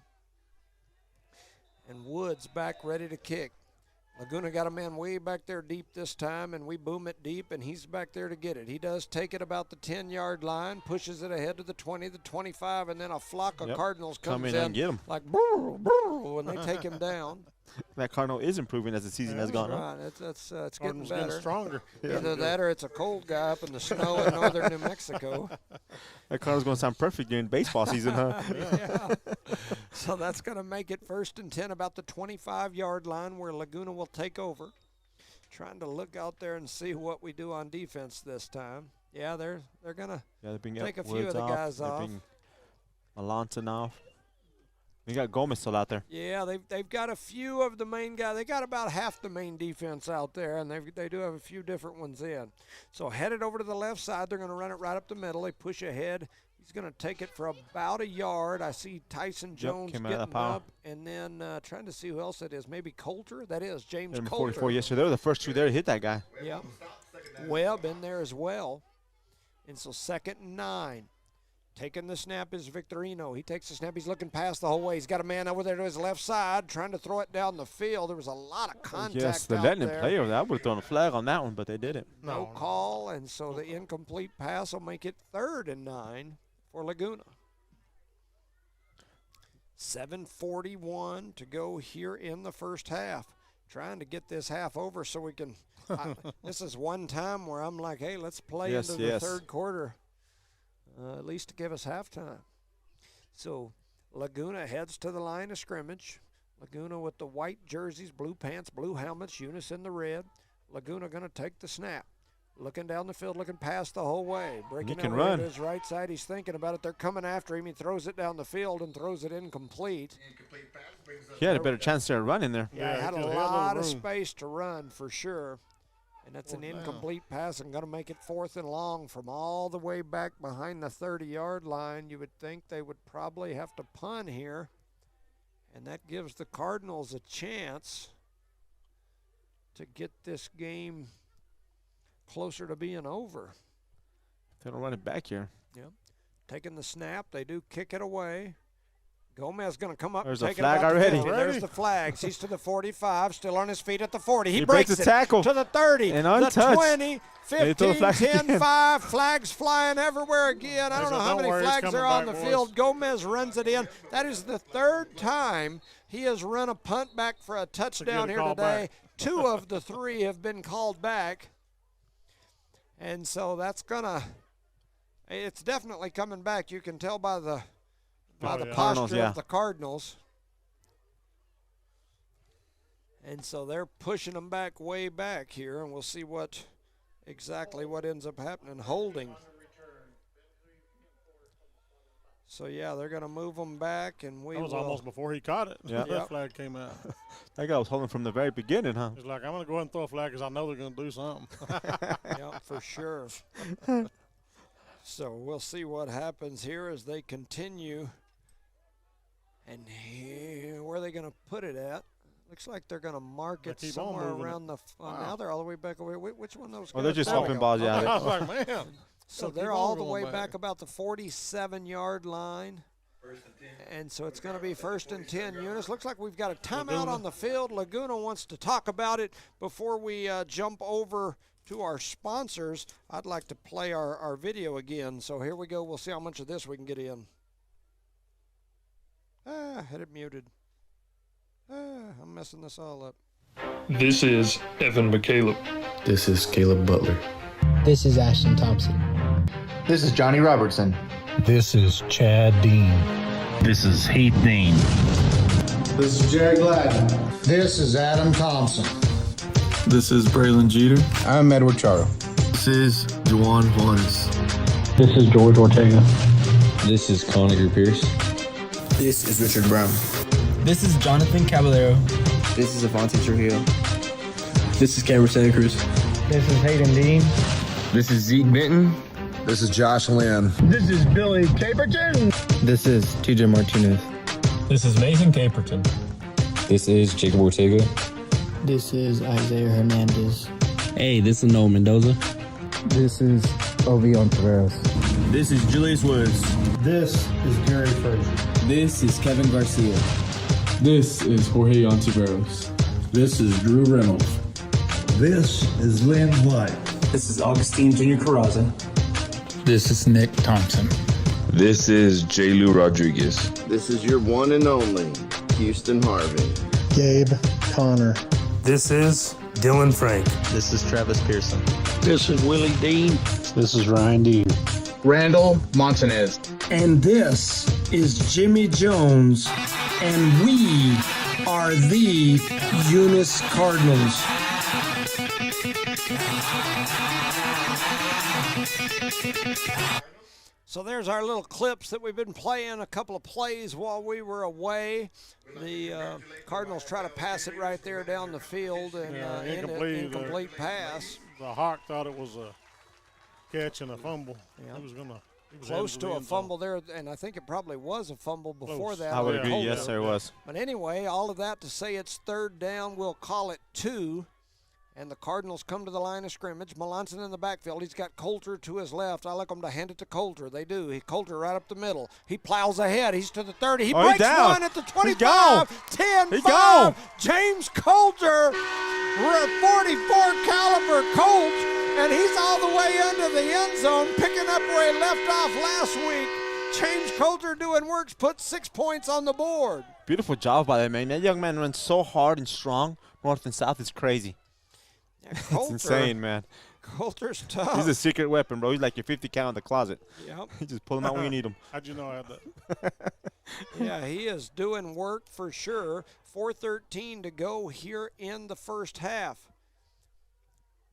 And Woods back ready to kick. Laguna got a man way back there deep this time, and we boom it deep, and he's back there to get it. He does take it about the 10-yard line, pushes it ahead to the 20, the 25, and then a flock of Cardinals comes in and get him. like brr, brr, when they take him down. That Cardinal is improving as the season has gone on. Right. It's getting better. Getting stronger. Either that or it's a cold guy up in the snow in northern New Mexico. That Cardinal's going to sound perfect during baseball season, huh? Yeah. So that's going to make it 1st and 10, about the 25-yard line where Laguna will take over. Trying to look out there and see what we do on defense this time. Yeah, they're going to take a few of the guys off. Melanson off. We got Gomez still out there. Yeah, they've got a few of the main guys. They got about half the main defense out there, and they do have a few different ones in. So headed over to the left side, they're going to run it right up the middle. They push ahead. He's going to take it for about a yard. I see Tyson Jones getting up, and then trying to see who else it is. Maybe Coulter? That is James Coulter. 44 yesterday. They were the first two there to hit that guy. Yeah. Webb in there as well. And so 2nd and 9. Taking the snap is Victorino. He takes the snap. He's looking past the whole way. He's got a man over there to his left side trying to throw it down the field. There was a lot of contact yes, they're letting him play over there. I would have thrown a flag on that one, but they didn't. No call, and so the incomplete pass will make it 3rd and 9 for Laguna. 7:41 to go here in the first half. Trying to get this half over so we can this is one time where I'm like, hey, let's play into the third quarter. At least to give us halftime. So Laguna heads to the line of scrimmage. Laguna with the white jerseys, blue pants, blue helmets, Eunice in the red. Laguna going to take the snap. Looking down the field, looking past the whole way. Breaking out to his right side. He's thinking about it. They're coming after him. He throws it down the field and throws it incomplete. He had a better chance there running there. Yeah, he had a lot of space to run for sure. And that's an incomplete pass and going to make it 4th and long from all the way back behind the 30-yard line. You would think they would probably have to punt here. And that gives the Cardinals a chance to get this game closer to being over. They don't run it back here. Yep. Taking the snap. They do kick it away. Gomez going to come up. There's and a take flag it already. There's the flags. He's to the 45, still on his feet at the 40. He breaks the tackle to the 30, and the 20, 15, 10, 5. Flags flying everywhere again. I don't know how many flags are on the field. Gomez runs it in. That is the 3rd time he has run a punt back for a touchdown here today. 2 of the 3 have been called back. And so that's it's definitely coming back. You can tell by the posture of the Cardinals. And so they're pushing them back way back here, and we'll see exactly what ends up happening. Holding. So, yeah, they're going to move them back, and that was almost before he caught it. Yeah. That flag came out. That guy was holding from the very beginning, huh? He's like, I'm going to go ahead and throw a flag because I know they're going to do something. Yeah, for sure. So we'll see what happens here as they continue. And here, where are they going to put it at? Looks like they're going to mark it somewhere around the now they're all the way back over here. Which one of those guys? Oh, they're just swapping balls, yeah. I was like, man. So they're all the way back about the 47-yard line. And so it's going to be 1st and 10. Eunice, looks like we've got a timeout on the field. Laguna wants to talk about it before we jump over to our sponsors. I'd like to play our video again. So here we go. We'll see how much of this we can get in. Had it muted. I'm messing this all up. This is Evan McCaleb. This is Caleb Butler. This is Ashton Thompson. This is Johnny Robertson. This is Chad Dean. This is Heath Dean. This is Jerry Gladden. This is Adam Thompson. This is Braylon Jeter. I'm Edward Charo. This is Juan Juarez. This is George Ortega. This is Conner Pierce. This is Richard Brown. This is Jonathan Caballero. This is Avante Trujillo. This is Cameron Santa Cruz. This is Hayden Dean. This is Zeke Benton. This is Josh Lynn. This is Billy Caperton. This is TJ Martinez. This is Mason Caperton. This is Jacob Ortega. This is Isaiah Hernandez. Hey, this is Noah Mendoza. This is Ovi Ontiveros. This is Julius Woods. This is Gary Frazier. This is Kevin Garcia. This is Jorge Ontiveros. This is Drew Reynolds. This is Lynn White. This is Augustine Jr. Carraza. This is Nick Thompson. This is J. Lou Rodriguez. This is your one and only Houston Harvey. Gabe Connor. This is Dylan Frank. This is Travis Pearson. This is Willie Dean. This is Ryan Dean. Randall Montanez. And this is Jimmy Jones, and we are the Eunice Cardinals. So there's our little clips that we've been playing, a couple of plays while we were away. The Cardinals try to pass it right there down the field, and incomplete pass. The Hawk thought it was a catch and a fumble. Yeah. He was close to a fumble there, and I think it probably was a fumble before that. I would agree. Yes, sir, it was. But anyway, all of that to say it's third down. We'll call it 2. And the Cardinals come to the line of scrimmage. Melanson in the backfield. He's got Coulter to his left. I like them to hand it to Coulter. They do. Coulter right up the middle. He plows ahead. He's to the 30. He breaks one at the 25. 10, 5. James Coulter, 44 caliber Colt, and he's all the way into the end zone, picking up where he left off last week. James Coulter doing works, put 6 points on the board. Beautiful job by that man. That young man runs so hard and strong, north and south. It's crazy. Yeah, Coulter, it's insane, man. Coulter's tough. He's a secret weapon, bro. He's like your 50 count in the closet. Yep. You just pull him out when you need him. How'd you know I had that? Yeah, he is doing work for sure. 4:13 to go here in the first half.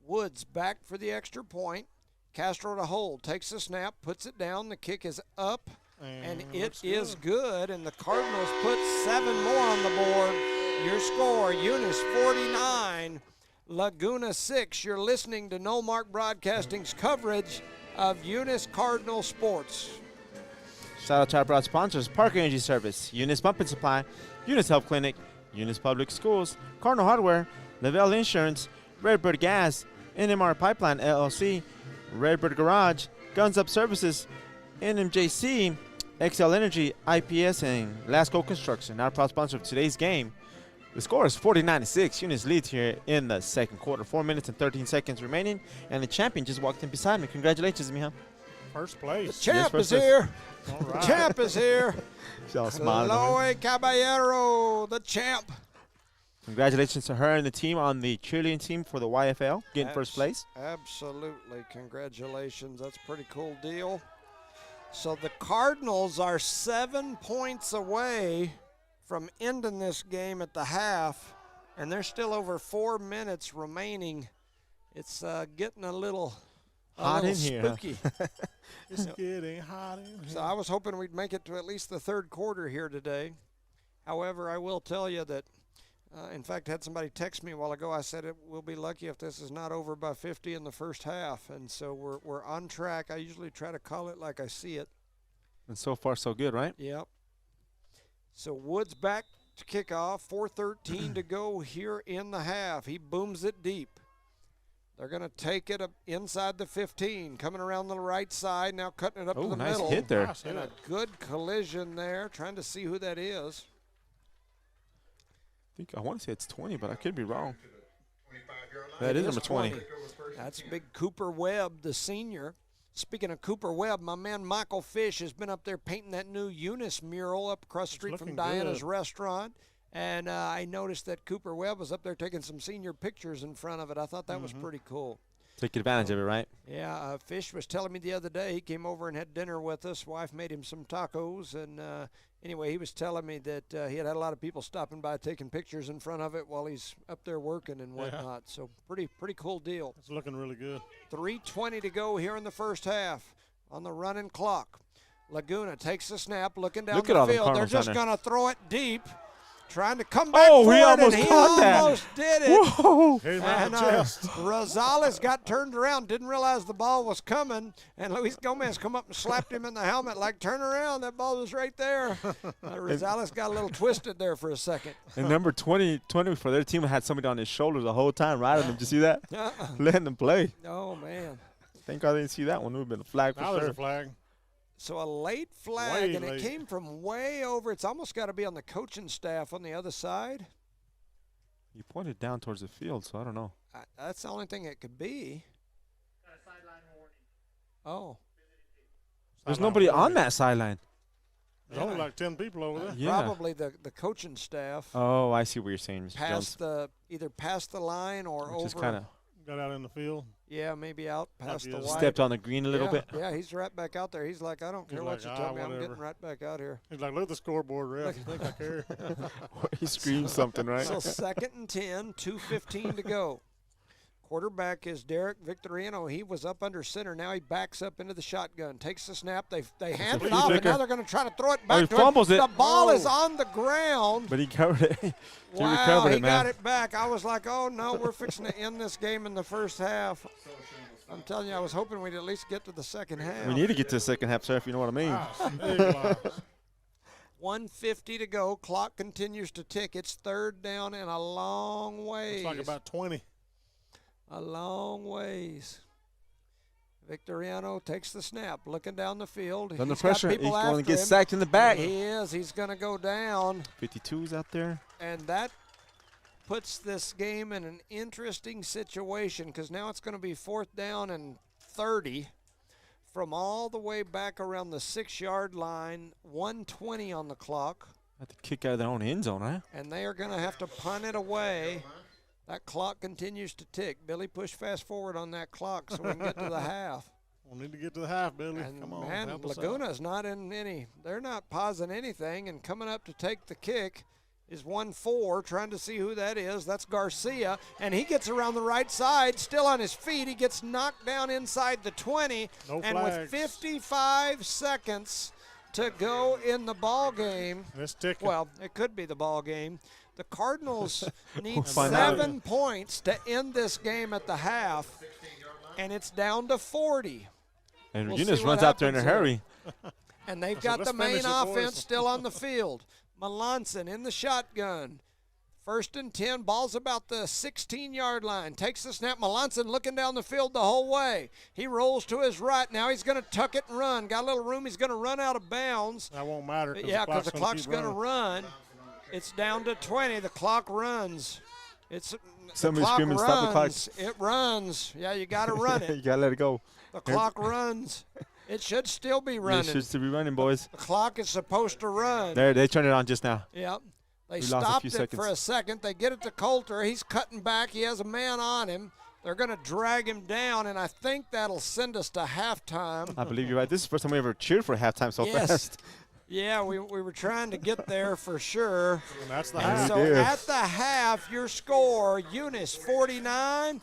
Woods back for the extra point. Castro to hold. Takes the snap, puts it down. The kick is up, and it is good. And the Cardinals put 7 more on the board. Your score, Eunice 49. Laguna 6. You're listening to No Mark Broadcasting's coverage of Eunice Cardinal sports. Shout out to our broad sponsors: Park Energy Service, Eunice Pump and Supply, Eunice Health Clinic, Eunice Public Schools, Cardinal Hardware, Lavelle Insurance, Redbird Gas, NMAA Pipeline LLC, Redbird Garage, Guns Up Services, NMJC, XL Energy, IPS, and Lasco Construction. Our proud sponsor of today's game. The score is 49-6. Eunice leads here in the second quarter. 4 minutes and 13 seconds remaining, and the champion just walked in beside me. Congratulations, Miha. First place. The champ is here. All right. The champ is here. She's all smiling. Chloe Caballero, the champ. Congratulations to her and the team on the cheerleading team for the YFL, getting first place. Absolutely. Congratulations. That's a pretty cool deal. So the Cardinals are 7 points away from ending this game at the half, and there's still over 4 minutes remaining. It's getting a little hot in spooky. Here. It's getting hot in here. So I was hoping we'd make it to at least the third quarter here today. However, I will tell you that, in fact, had somebody text me a while ago. I said we'll be lucky if this is not over by 50 in the first half, and so we're on track. I usually try to call it like I see it. And so far, so good, right? Yep. So Woods back to kick off. 4:13 to go here in the half. He booms it deep. They're going to take it up inside the 15, coming around the right side, now cutting it up to the nice middle. Hit there. And a good collision there, trying to see who that is. I want to say it's 20, but I could be wrong. That is number 20. That's big Cooper Webb, the senior. Speaking of Cooper Webb, my man Michael Fish has been up there painting that new Eunice mural up across the street from Diana's restaurant. And I noticed that Cooper Webb was up there taking some senior pictures in front of it. I thought that was pretty cool. Take advantage of it, right? Yeah, Fish was telling me the other day, he came over and had dinner with us. Wife made him some tacos. And anyway, he was telling me that he had a lot of people stopping by taking pictures in front of it while he's up there working and whatnot. Yeah. So pretty cool deal. It's looking really good. 3:20 to go here in the first half on the running clock. Laguna takes the snap, looking down the field. They're just going to throw it deep. Trying to come back forward, he almost and caught that. Almost did it. Whoa. And Rosales got turned around, didn't realize the ball was coming, and Luis Gomez come up and slapped him in the helmet like, turn around, that ball was right there. Rosales got a little twisted there for a second. And number 20 for their team had somebody on his shoulders the whole time riding him. Did you see that? Letting them play. Oh, man. Thank God I didn't see that one. It would have been a flag for sure. Now there's a flag. So a late flag, and it came from way over. It's almost got to be on the coaching staff on the other side. You pointed down towards the field, so I don't know. That's the only thing it could be. Oh. There's nobody on that sideline. There's only like 10 people over there. Yeah. Probably the coaching staff. Oh, I see what you're saying, Mr. Jones. Either past the line or over. Just kind of got out in the field. Yeah, maybe out past the white. Stepped on the green a little bit. Yeah, he's right back out there. He's like, I don't care what you tell me. I'm getting right back out here. He's like, look at the scoreboard, ref. You think I care? He screamed something, right? So 2nd and 10, 2:15 to go. Quarterback is Derek Victoriano. He was up under center. Now he backs up into the shotgun. Takes the snap. They hand it off, and now they're going to try to throw it back to him. Fumbles it. The ball is on the ground. But he covered it. He got it back. I was like, oh, no, we're fixing to end this game in the first half. I'm telling you, I was hoping we'd at least get to the second half. We need to get to the second half, sir, if you know what I mean. 1:50 to go. Clock continues to tick. It's 3rd down and a long ways. It's like about 20. A long ways. Victoriano takes the snap, looking down the field. Under pressure. He's going to get sacked in the back. He is. He's going to go down. 52's out there. And that puts this game in an interesting situation because now it's going to be 4th down and 30 from all the way back around the 6-yard line, 1:20 on the clock. Have to kick out of their own end zone, huh? And they are going to have to punt it away. That clock continues to tick. Billy, push fast forward on that clock so we can get to the half. We'll need to get to the half, Billy. And come on. Man, Laguna's not in any. They're not pausing anything. And coming up to take the kick is 1-4, trying to see who that is. That's Garcia. And he gets around the right side, still on his feet. He gets knocked down inside the 20. No and flags. with 55 seconds to go in the ball game. It's ticking. Well, it could be the ball game. The Cardinals need 7 points to end this game at the half, and it's down to 40. And Eunice runs out there in a hurry. And they've got the main offense still on the field. Melanson in the shotgun. 1st and 10, ball's about the 16-yard line. Takes the snap. Melanson looking down the field the whole way. He rolls to his right. Now he's going to tuck it and run. Got a little room. He's going to run out of bounds. That won't matter. Because the clock's going to run. It's down to 20. The clock runs. Somebody's screaming, stop the clock. It runs. Yeah, you got to run it. You got to let it go. The clock runs. It should still be running. It should still be running, boys. The clock is supposed to run. There, they turned it on just now. Yep. They stopped it for a second. They get it to Coulter. He's cutting back. He has a man on him. They're going to drag him down, and I think that'll send us to halftime. I believe you're right. This is the first time we ever cheered for halftime so fast. Yeah, we were trying to get there for sure. And that's the half. So at the half, your score, Eunice 49,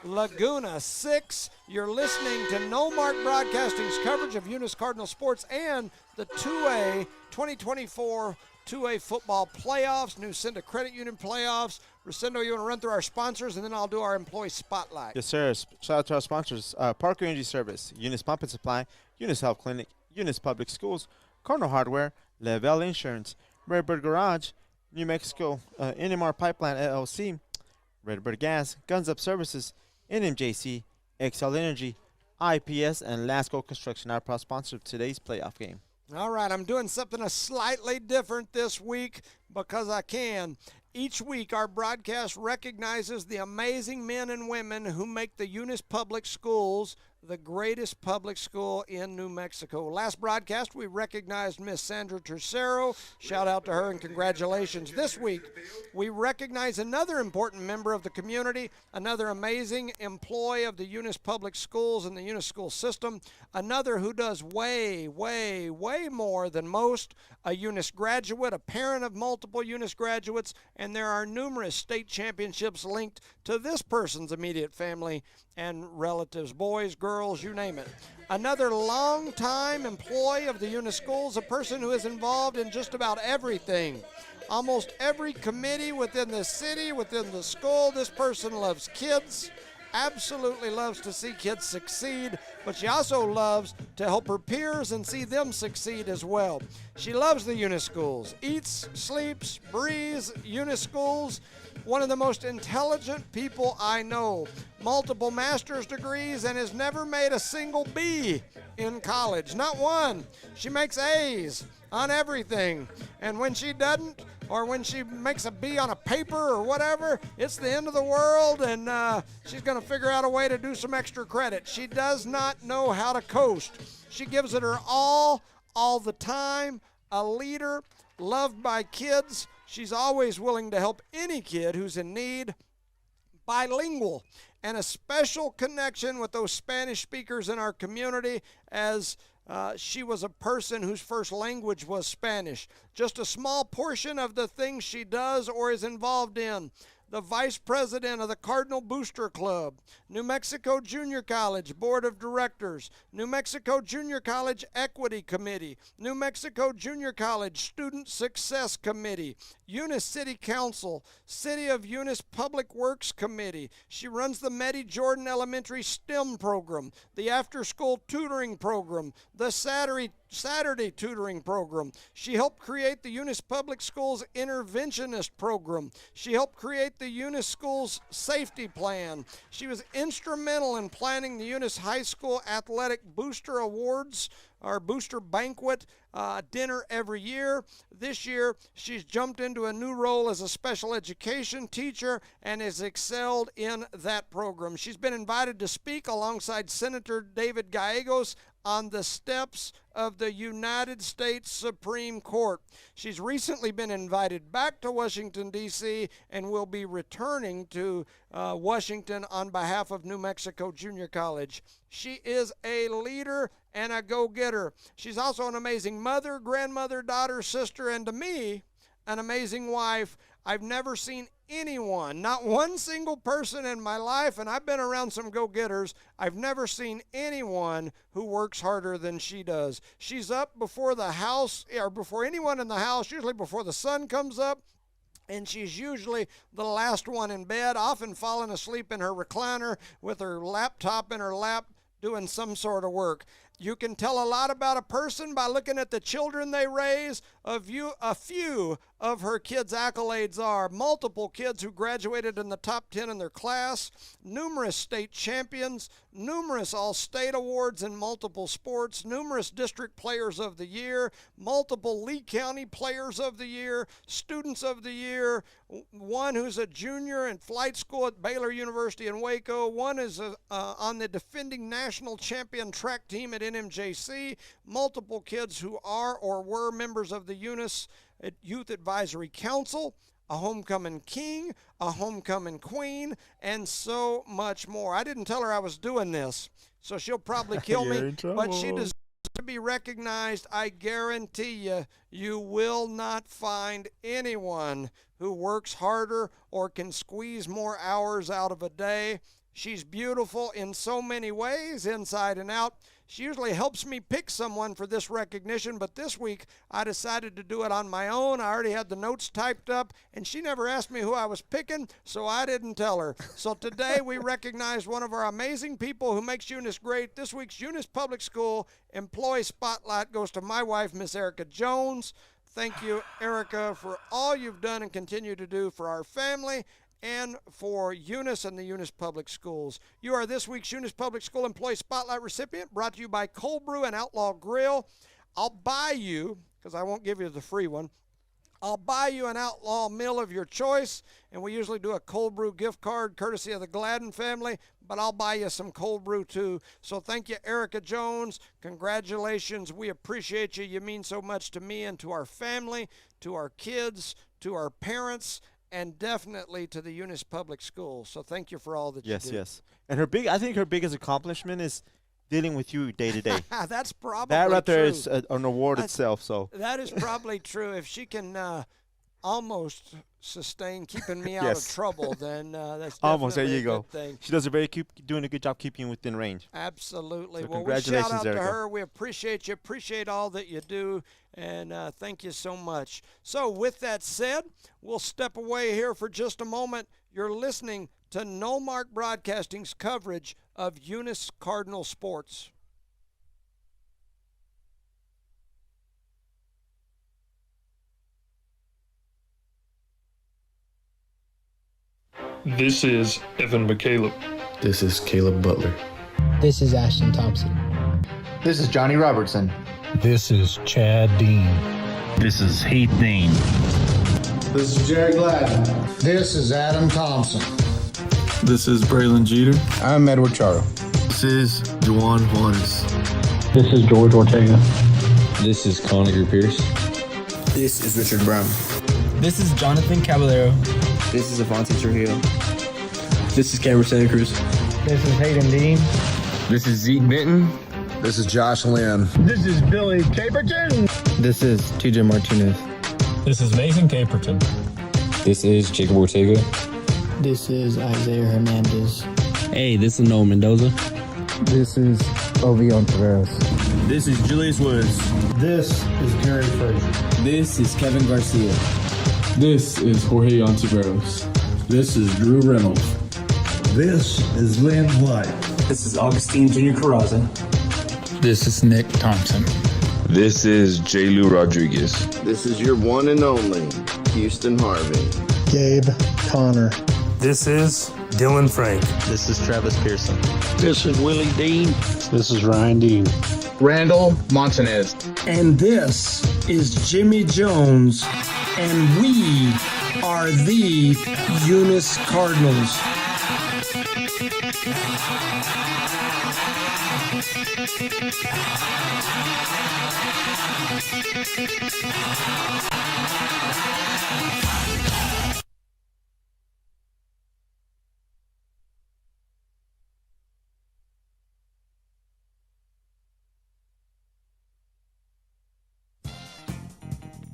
Laguna 6. You're listening to No Mark Broadcasting's coverage of Eunice Cardinal sports and the 2A 2024 2A football playoffs, New Cinda Credit Union playoffs. Rosendo, you want to run through our sponsors, and then I'll do our employee spotlight. Yes, sir. Shout out to our sponsors, Parker Energy Service, Eunice Pump and Supply, Eunice Health Clinic, Eunice Public Schools, Cardinal Hardware, Lavelle Insurance, Redbird Garage, New Mexico, NMAA Pipeline LLC, Redbird Gas, Guns Up Services, NMJC, XL Energy, IPS, and Lasco Construction, our proud sponsor of today's playoff game. All right, I'm doing something slightly different this week because I can. Each week, our broadcast recognizes the amazing men and women who make the Eunice Public Schools the greatest public school in New Mexico. Last broadcast, we recognized Miss Sandra Tercero. Shout out to her and congratulations. This week, we recognize another important member of the community, another amazing employee of the Eunice Public Schools and the Eunice school system, another who does way, way, way more than most, a Eunice graduate, a parent of multiple Eunice graduates, and there are numerous state championships linked to this person's immediate family and relatives, boys, girls, you name it. Another longtime employee of the Eunice schools, a person who is involved in just about everything. Almost every committee within the city, within the school. This person loves kids, absolutely loves to see kids succeed, but she also loves to help her peers and see them succeed as well. She loves the Eunice schools, eats, sleeps, breathes Eunice schools. One of the most intelligent people I know. Multiple master's degrees and has never made a single B in college. Not one. She makes A's on everything. And when she doesn't, or when she makes a B on a paper or whatever, it's the end of the world, and she's going to figure out a way to do some extra credit. She does not know how to coast. She gives it her all the time, a leader, loved by kids. She's always willing to help any kid who's in need. Bilingual, and a special connection with those Spanish speakers in our community, as she was a person whose first language was Spanish. Just a small portion of the things she does or is involved in. The vice president of the Cardinal Booster Club, New Mexico Junior College Board of Directors, New Mexico Junior College Equity Committee, New Mexico Junior College Student Success Committee, Eunice City Council, City of Eunice Public Works Committee. She runs the Meddy Jordan Elementary STEM program, the after-school tutoring program, the Saturday tutoring program. She helped create the Eunice Public Schools Interventionist program. She helped create the Eunice Schools Safety Plan. She was instrumental in planning the Eunice High School Athletic Booster Awards, our Booster Banquet dinner every year. This year, she's jumped into a new role as a special education teacher and has excelled in that program. She's been invited to speak alongside Senator David Gallegos on the steps of the United States Supreme Court. She's recently been invited back to Washington, D.C., and will be returning to Washington on behalf of New Mexico Junior College. She is a leader and a go-getter. She's also an amazing mother, grandmother, daughter, sister, and to me, an amazing wife. I've never seen anyone, not one single person in my life, and I've been around some go-getters, I've never seen anyone who works harder than she does. She's up before the house, or before anyone in the house, usually before the sun comes up, and she's usually the last one in bed, often falling asleep in her recliner with her laptop in her lap doing some sort of work. You can tell a lot about a person by looking at the children they raise. A few of her kids' accolades are multiple kids who graduated in the top 10 in their class, numerous state champions, numerous all-state awards in multiple sports, numerous district players of the year, multiple Lee County players of the year, students of the year, one who's a junior in flight school at Baylor University in Waco, one is on the defending national champion track team at NMJC, multiple kids who are or were members of the Eunice Youth Advisory Council, a homecoming king, a homecoming queen, and so much more. I didn't tell her I was doing this, so she'll probably kill me, but she deserves to be recognized. I guarantee you, you will not find anyone who works harder or can squeeze more hours out of a day. She's beautiful in so many ways, inside and out. She usually helps me pick someone for this recognition, but this week I decided to do it on my own. I already had the notes typed up, and she never asked me who I was picking, so I didn't tell her. So today we recognize one of our amazing people who makes Eunice great. This week's Eunice Public School Employee Spotlight goes to my wife, Miss Erica Jones. Thank you, Erica, for all you've done and continue to do for our family and for Eunice and the Eunice Public Schools. You are this week's Eunice Public School Employee Spotlight recipient, brought to you by Cold Brew and Outlaw Grill. I'll buy you, because I won't give you the free one, I'll buy you an Outlaw meal of your choice, and we usually do a Cold Brew gift card courtesy of the Gladden family, but I'll buy you some Cold Brew too. So thank you, Erica Jones. Congratulations. We appreciate you. You mean so much to me and to our family, to our kids, to our parents, and definitely to the Eunice Public Schools. So thank you for all that you do. Yes. And I think her biggest accomplishment is dealing with you day to day. That's probably that right true. there is an award itself. So that is probably true. If she can almost sustain keeping me out Yes. of trouble, then that's almost there definitely you a go. good thing. She does doing a good job keeping you within range. Absolutely. So well, congratulations, we shout out Erica. to her. We appreciate you. Appreciate all that you do, and thank you so much. So with that said, we'll step away here for just a moment. You're listening to Nomark Broadcasting's coverage of Eunice Cardinal sports. This is Evan McCaleb. This is Caleb Butler. This is Ashton Thompson. This is Johnny Robertson. This is Chad Dean. This is Heath Dean. This is Jerry Gladden. This is Adam Thompson. This is Braylon Jeter. I'm Edward Charo. This is Juan Juarez. This is George Ortega. This is Conniger Pierce. This is Richard Brown. This is Jonathan Caballero. This is Avanti Trujillo. This is Cameron Santa Cruz. This is Hayden Dean. This is Zeke Benton. This is Josh Lynn. This is Billy Caperton. This is TJ Martinez. This is Mason Caperton. This is Jacob Ortega. This is Isaiah Hernandez. Hey, this is Noel Mendoza. This is Ovion Taveras. This is Julius Woods. This is Gary Frazier. This is Kevin Garcia. This is Jorge Ontiveros. This is Drew Reynolds. This is Lynn White. This is Augustine Jr. Carraza. This is Nick Thompson. This is J. Lou Rodriguez. This is your one and only Houston Harvey. Gabe Connor. This is Dylan Frank. This is Travis Pearson. This is Willie Dean. This is Ryan Dean. Randall Montanez. And this is Jimmy Jones, and we are the Eunice Cardinals.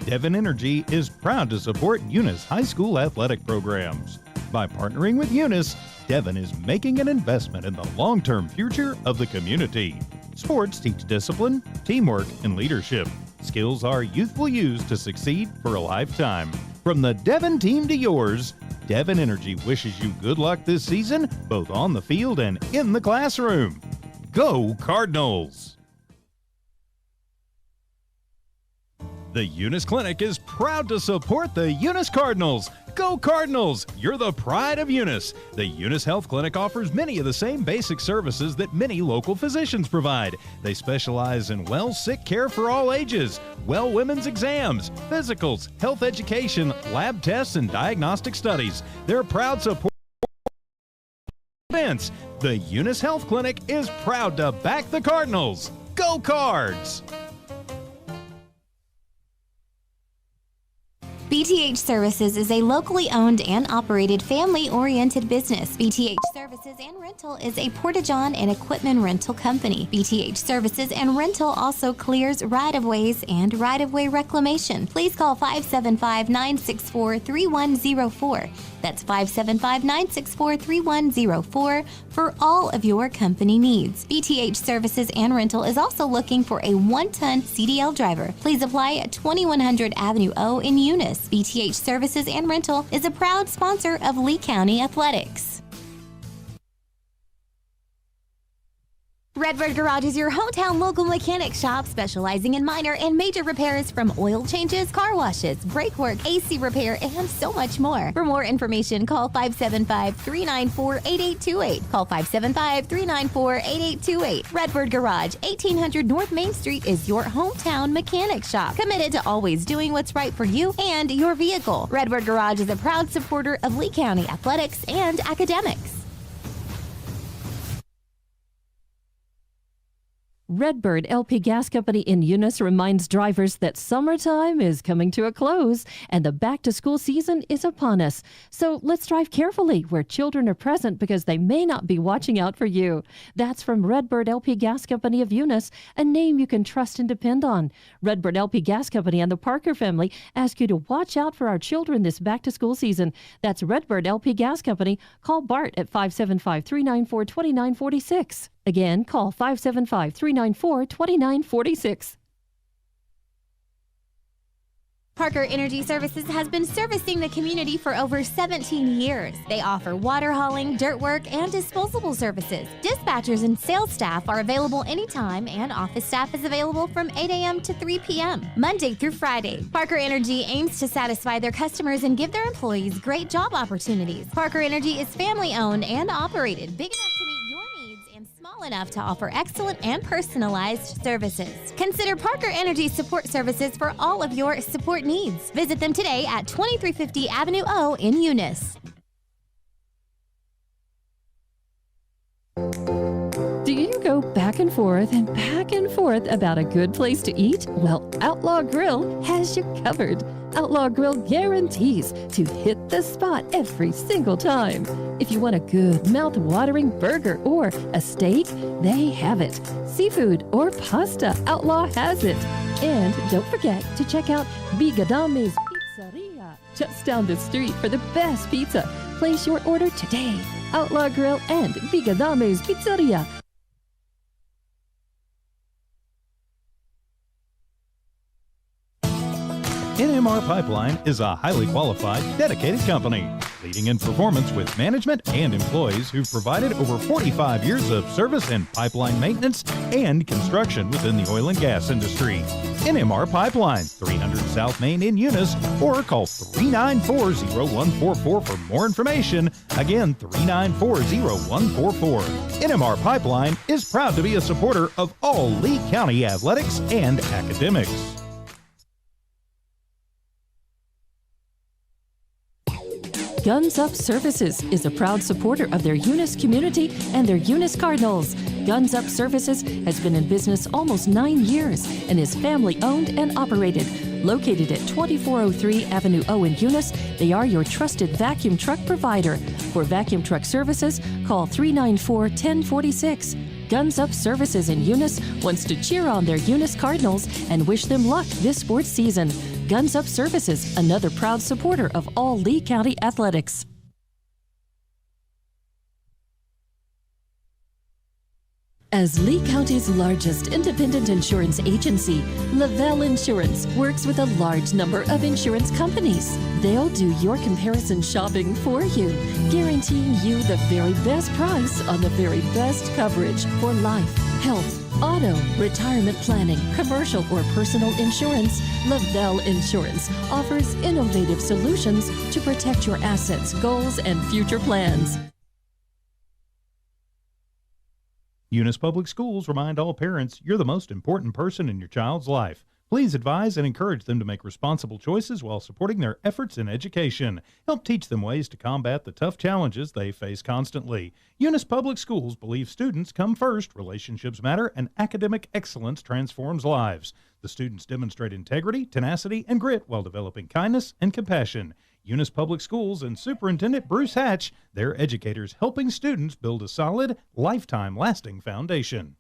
Devon Energy is proud to support Eunice High School athletic programs. By partnering with Eunice, Devon is making an investment in the long-term future of the community. Sports teach discipline, teamwork, and leadership. Skills our youth will use to succeed for a lifetime. From the Devon team to yours, Devon Energy wishes you good luck this season, both on the field and in the classroom. Go Cardinals! The Eunice Clinic is proud to support the Eunice Cardinals. Go Cardinals! You're the pride of Eunice. The Eunice Health Clinic offers many of the same basic services that many local physicians provide. They specialize in sick care for all ages, women's exams, physicals, health education, lab tests, and diagnostic studies. They're proud support events. The Eunice Health Clinic is proud to back the Cardinals. Go Cards! BTH Services is a locally owned and operated family-oriented business. BTH Services and Rental is a Porta-John and equipment rental company. BTH Services and Rental also clears right-of-ways and right-of-way reclamation. Please call 575-964-3104. That's 575-964-3104 for all of your company needs. BTH Services and Rental is also looking for a 1-ton CDL driver. Please apply at 2100 Avenue O in Eunice. BTH Services and Rental is a proud sponsor of Lee County Athletics. Redbird Garage is your hometown local mechanic shop specializing in minor and major repairs from oil changes, car washes, brake work, AC repair, and so much more. For more information, call 575-394-8828. Call 575-394-8828. Redbird Garage, 1800 North Main Street is your hometown mechanic shop, committed to always doing what's right for you and your vehicle. Redbird Garage is a proud supporter of Lee County athletics and academics. Redbird LP Gas Company in Eunice reminds drivers that summertime is coming to a close and the back-to-school season is upon us. So let's drive carefully where children are present because they may not be watching out for you. That's from Redbird LP Gas Company of Eunice, a name you can trust and depend on. Redbird LP Gas Company and the Parker family ask you to watch out for our children this back-to-school season. That's Redbird LP Gas Company. Call Bart at 575-394-2946. Again, call 575-394-2946. Parker Energy Services has been servicing the community for over 17 years. They offer water hauling, dirt work, and disposable services. Dispatchers and sales staff are available anytime, and office staff is available from 8 a.m. to 3 p.m., Monday through Friday. Parker Energy aims to satisfy their customers and give their employees great job opportunities. Parker Energy is family-owned and operated, big enough to meet your needs and small enough to offer excellent and personalized services. Consider Parker Energy Support Services for all of your support needs. Visit them today at 2350 Avenue O in Eunice. Do you go back and forth and forth about a good place to eat? Well, Outlaw Grill has you covered. Outlaw Grill guarantees to hit the spot every single time. If you want a good mouth-watering burger or a steak, they have it. Seafood or pasta, Outlaw has it. And don't forget to check out Bigadame's Pizzeria just down the street for the best pizza. Place your order today. Outlaw Grill and Bigadame's Pizzeria. NMR Pipeline is a highly qualified, dedicated company, leading in performance with management and employees who've provided over 45 years of service and pipeline maintenance and construction within the oil and gas industry. NMR Pipeline, 300 South Main in Eunice, or call 394-0144 for more information. Again, 394-0144. NMR Pipeline is proud to be a supporter of all Lee County athletics and academics. Guns Up Services is a proud supporter of their Eunice community and their Eunice Cardinals. Guns Up Services has been in business almost 9 years and is family-owned and operated. Located at 2403 Avenue O in Eunice, they are your trusted vacuum truck provider. For vacuum truck services, call 394-1046. Guns Up Services in Eunice wants to cheer on their Eunice Cardinals and wish them luck this sports season. Guns Up Services, another proud supporter of all Lee County athletics. As Lee County's largest independent insurance agency, Lavelle Insurance works with a large number of insurance companies. They'll do your comparison shopping for you, guaranteeing you the very best price on the very best coverage for life, health, auto, retirement planning, commercial or personal insurance. Lavelle Insurance offers innovative solutions to protect your assets, goals, and future plans. Eunice Public Schools remind all parents you're the most important person in your child's life. Please advise and encourage them to make responsible choices while supporting their efforts in education. Help teach them ways to combat the tough challenges they face constantly. Eunice Public Schools believe students come first, relationships matter, and academic excellence transforms lives. The students demonstrate integrity, tenacity, and grit while developing kindness and compassion. Eunice Public Schools and Superintendent Bruce Hatch, their educators helping students build a solid, lifetime lasting foundation.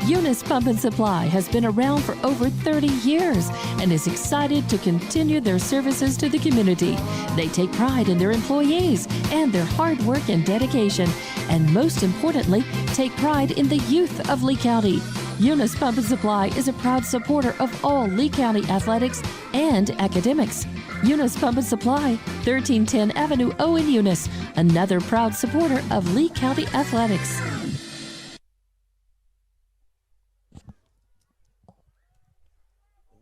Eunice Pump and Supply has been around for over 30 years and is excited to continue their services to the community. They take pride in their employees and their hard work and dedication, and most importantly, take pride in the youth of Lee County. Eunice Pump and Supply is a proud supporter of all Lee County athletics and academics. Eunice Pump and Supply, 1310 Avenue O in Eunice, another proud supporter of Lee County athletics.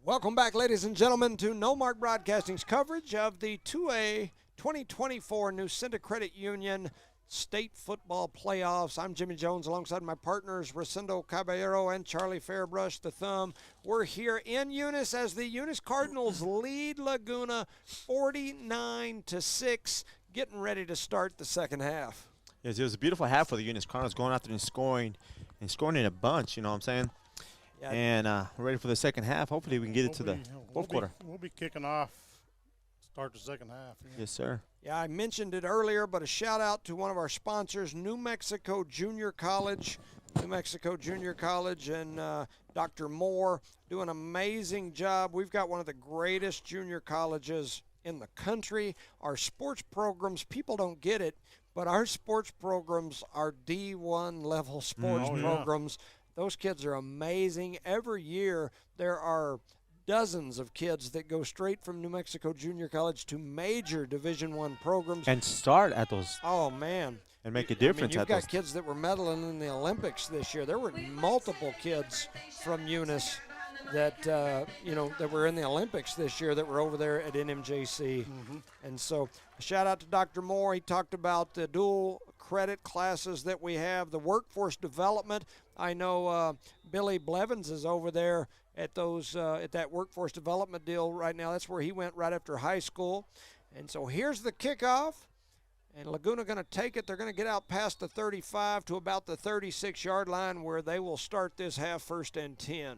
Welcome back, ladies and gentlemen, to No Mark Broadcasting's coverage of the 2A 2024 Newcenta Credit Union State Football Playoffs. I'm Jimmy Jones alongside my partners Rosendo Caballero and Charlie Fairbrush the Thumb. We're here in Eunice as the Eunice Cardinals lead Laguna 49-6, getting ready to start the second half. Yes, it was a beautiful half for the Eunice Cardinals, going out there and scoring in a bunch, you know what I'm saying? Yeah. And we're ready for the second half. Hopefully we can get it to the fourth quarter. We'll be kicking off, start the second half. Yeah. Yes, sir. Yeah, I mentioned it earlier, but a shout out to one of our sponsors, New Mexico Junior College. New Mexico Junior College and Dr. Moore do an amazing job. We've got one of the greatest junior colleges in the country. Our sports programs, people don't get it, but our sports programs are D1 level sports programs. Those kids are amazing. Every year there are dozens of kids that go straight from New Mexico Junior College to major Division I programs. And start at those. Oh, man. And make a difference. You've got kids that were medaling in the Olympics this year. There were multiple kids from Eunice that, that were in the Olympics this year that were over there at NMJC. Mm-hmm. And so a shout out to Dr. Moore. He talked about the dual credit classes that we have, the workforce development. I know Billy Blevins is over there at those at that workforce development deal right now. That's where he went right after high school. And so here's the kickoff. And Laguna going to take it. They're going to get out past the 35 to about the 36-yard line where they will start this half 1st and 10.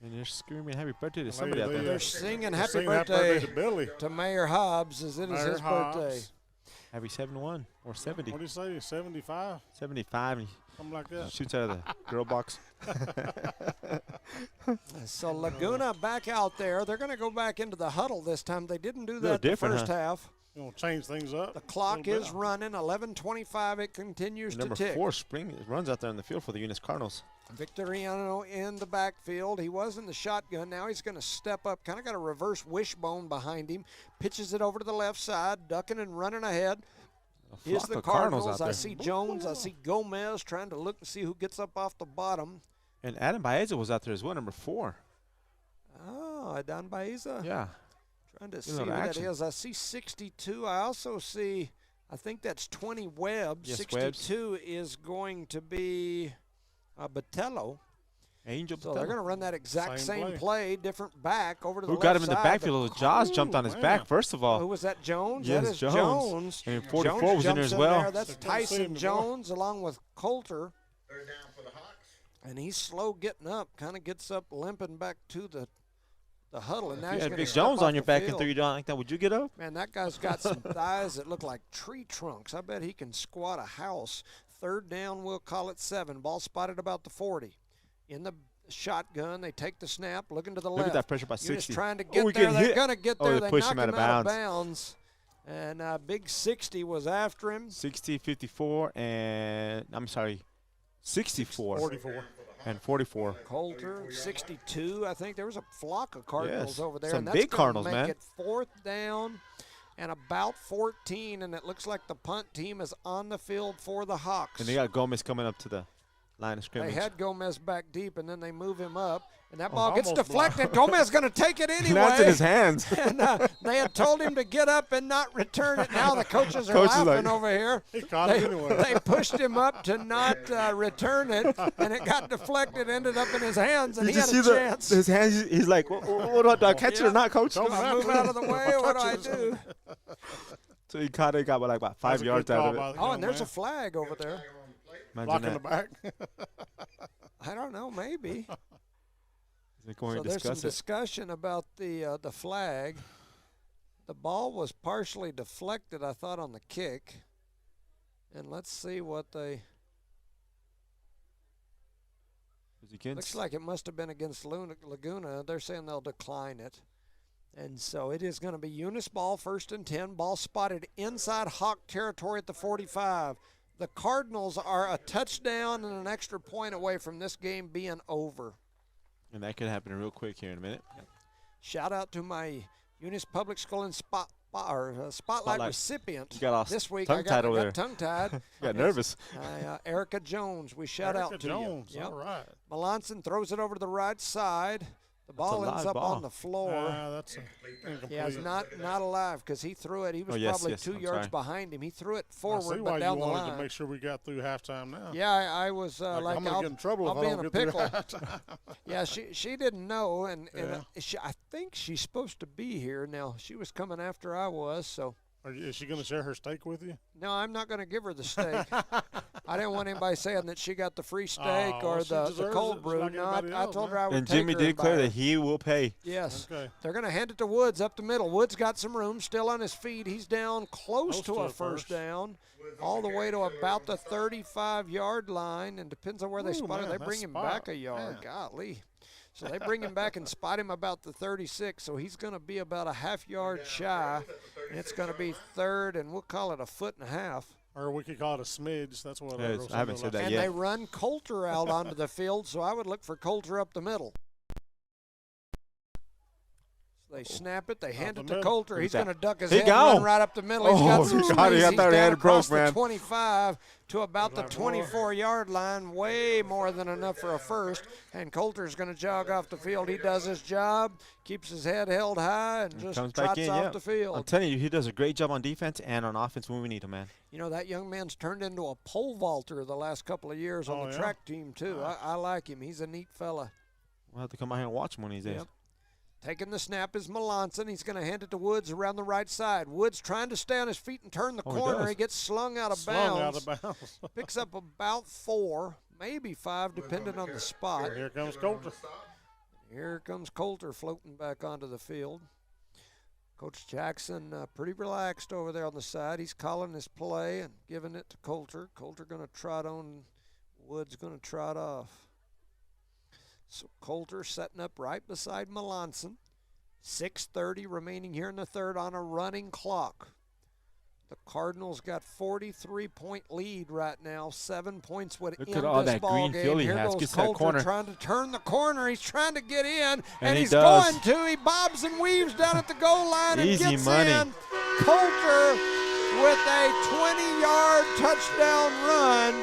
And they're screaming happy birthday to somebody out there. They're singing happy birthday to Billy. To Mayor Hobbs as it is his birthday. Happy 71 or 70. What do you say, 75? 75. Something like that. Shoots out of the girl box. So Laguna back out there. They're going to go back into the huddle this time. They didn't do that the first half. You want to change things up? The clock is running. 11:25. It continues to tick. Number 4, Spring, runs out there in the field for the Eunice Cardinals. Victoriano in the backfield. He was in the shotgun. Now he's going to step up. Kind of got a reverse wishbone behind him. Pitches it over to the left side, ducking and running ahead. Here's the Cardinals. I see Jones. I see Gomez trying to look and see who gets up off the bottom. And Adam Baeza was out there as well, number 4. Oh, Adan Baeza. Yeah. Trying to see who that is. I see 62. I also see, I think that's 20 Webb. Yes, 62 is going to be Botello. Angel So they're going to run that exact same play, different back over to the Who left got him in the side. backfield? Jaws jumped on his back, first of all. Who was that, Jones? Yes, that is Jones. And 44 Jones was in there as well. There. That's Tyson Jones along with Coulter. They're down for the Hawks. And he's slow getting up, kind of gets up limping back to the huddle. And now If he's you going had to Big Jones on your back and field. threw you down like that, would you get up? Man, that guy's got some thighs that look like tree trunks. I bet he can squat a house. 3rd down, we'll call it 7. Ball spotted about the 40. In the shotgun, they take the snap, looking to the left. Look at that pressure by Eunice 60. trying to get there. They're going to get there. They push knock him out of bounds. And Big 60 was after him. 60, 54, and I'm sorry, 64. 44. And 44. Coulter, 62. I think there was a flock of Cardinals over there. Some and that's big Cardinals, make man. It 4th down and about 14, and it looks like the punt team is on the field for the Hawks. And they got Gomez coming up to the line of scrimmage. They had Gomez back deep, and then they move him up, and that ball gets deflected. Gomez going to take it anyway. That's in his hands. And they had told him to get up and not return it. Now the coaches are laughing over here. He caught it anyway. They pushed him up to not return it, and it got deflected, ended up in his hands, and he had a chance. His hands, he's like, what do I catch it or not, coach? Do I move out of the way, or what do I do? So he caught it, got like about 5 yards out of it. Oh, and there's a flag over there. Block in the back. I don't know, maybe. So there's some discussion about the flag. The ball was partially deflected, I thought, on the kick. And let's see what they. Looks like it must have been against Laguna. They're saying they'll decline it. And so it is going to be Eunice ball, 1st and 10. Ball spotted inside Hawk territory at the 45. The Cardinals are a touchdown and an extra point away from this game being over. And that could happen real quick here in a minute. Yep. Shout out to my Eunice Public School and Spotlight recipient this week. I got tongue-tied. Got nervous. Erica Jones, we shout out to Jones. you. Yep. All right. Melanson throws it over to the right side. The ball ends up on the floor. That's incomplete. Yeah, it's not alive because he threw it. He was probably 2 yards behind him. He threw it forward, but down the line. I see why you wanted to make sure we got through halftime now. Yeah, I was I'm going to get in trouble if I don't get through halftime. Yeah, she didn't know, and I think she's supposed to be here. Now, she was coming after I was, so. Is she going to share her steak with you? No, I'm not going to give her the steak. I didn't want anybody saying that she got the free steak or the cold brew. Like no, I told her I would and take Jimmy her did declare that he will pay. Yes. Okay. They're going to hand it to Woods up the middle. Woods got some room, still on his feet. He's down close to a first down, all the way to about the 35-yard line, and depends on where they spot it. They bring him back a yard. Golly. So they bring him back and spot him about the 36, so he's going to be about a half-yard shy, and it's going to be 3rd, and we'll call it a 1.5 feet. Or we could call it a smidge. That's what I haven't said that and yet. And they run Coulter out onto the field, so I would look for Coulter up the middle. They snap it. They hand it to Coulter. He's going to duck his head and run right up the middle. He's got some space. He's down across the 25 to about the 24-yard line, way more than enough for a first. And Coulter's going to jog off the field. He does his job, keeps his head held high, and just trots off the field. I'm telling you, he does a great job on defense and on offense when we need him, man. You know, that young man's turned into a pole vaulter the last couple of years on the track team, too. I like him. He's a neat fella. We'll have to come out here and watch him one of these days. Taking the snap is Melanson. He's going to hand it to Woods around the right side. Woods trying to stay on his feet and turn the corner. He gets slung out of bounds. Picks up about 4, maybe 5, depending on the spot. Here comes Coulter. Here comes Coulter floating back onto the field. Coach Jackson pretty relaxed over there on the side. He's calling his play and giving it to Coulter. Coulter going to trot on. Woods going to trot off. So Coulter setting up right beside Melanson. 6:30 remaining here in the third on a running clock. The Cardinals got 43-point lead right now. 7 points would end this ball game. Here goes Coulter trying to turn the corner. He's trying to get in, and he's going to. He bobs and weaves down at the goal line and gets in. Coulter with a 20-yard touchdown run.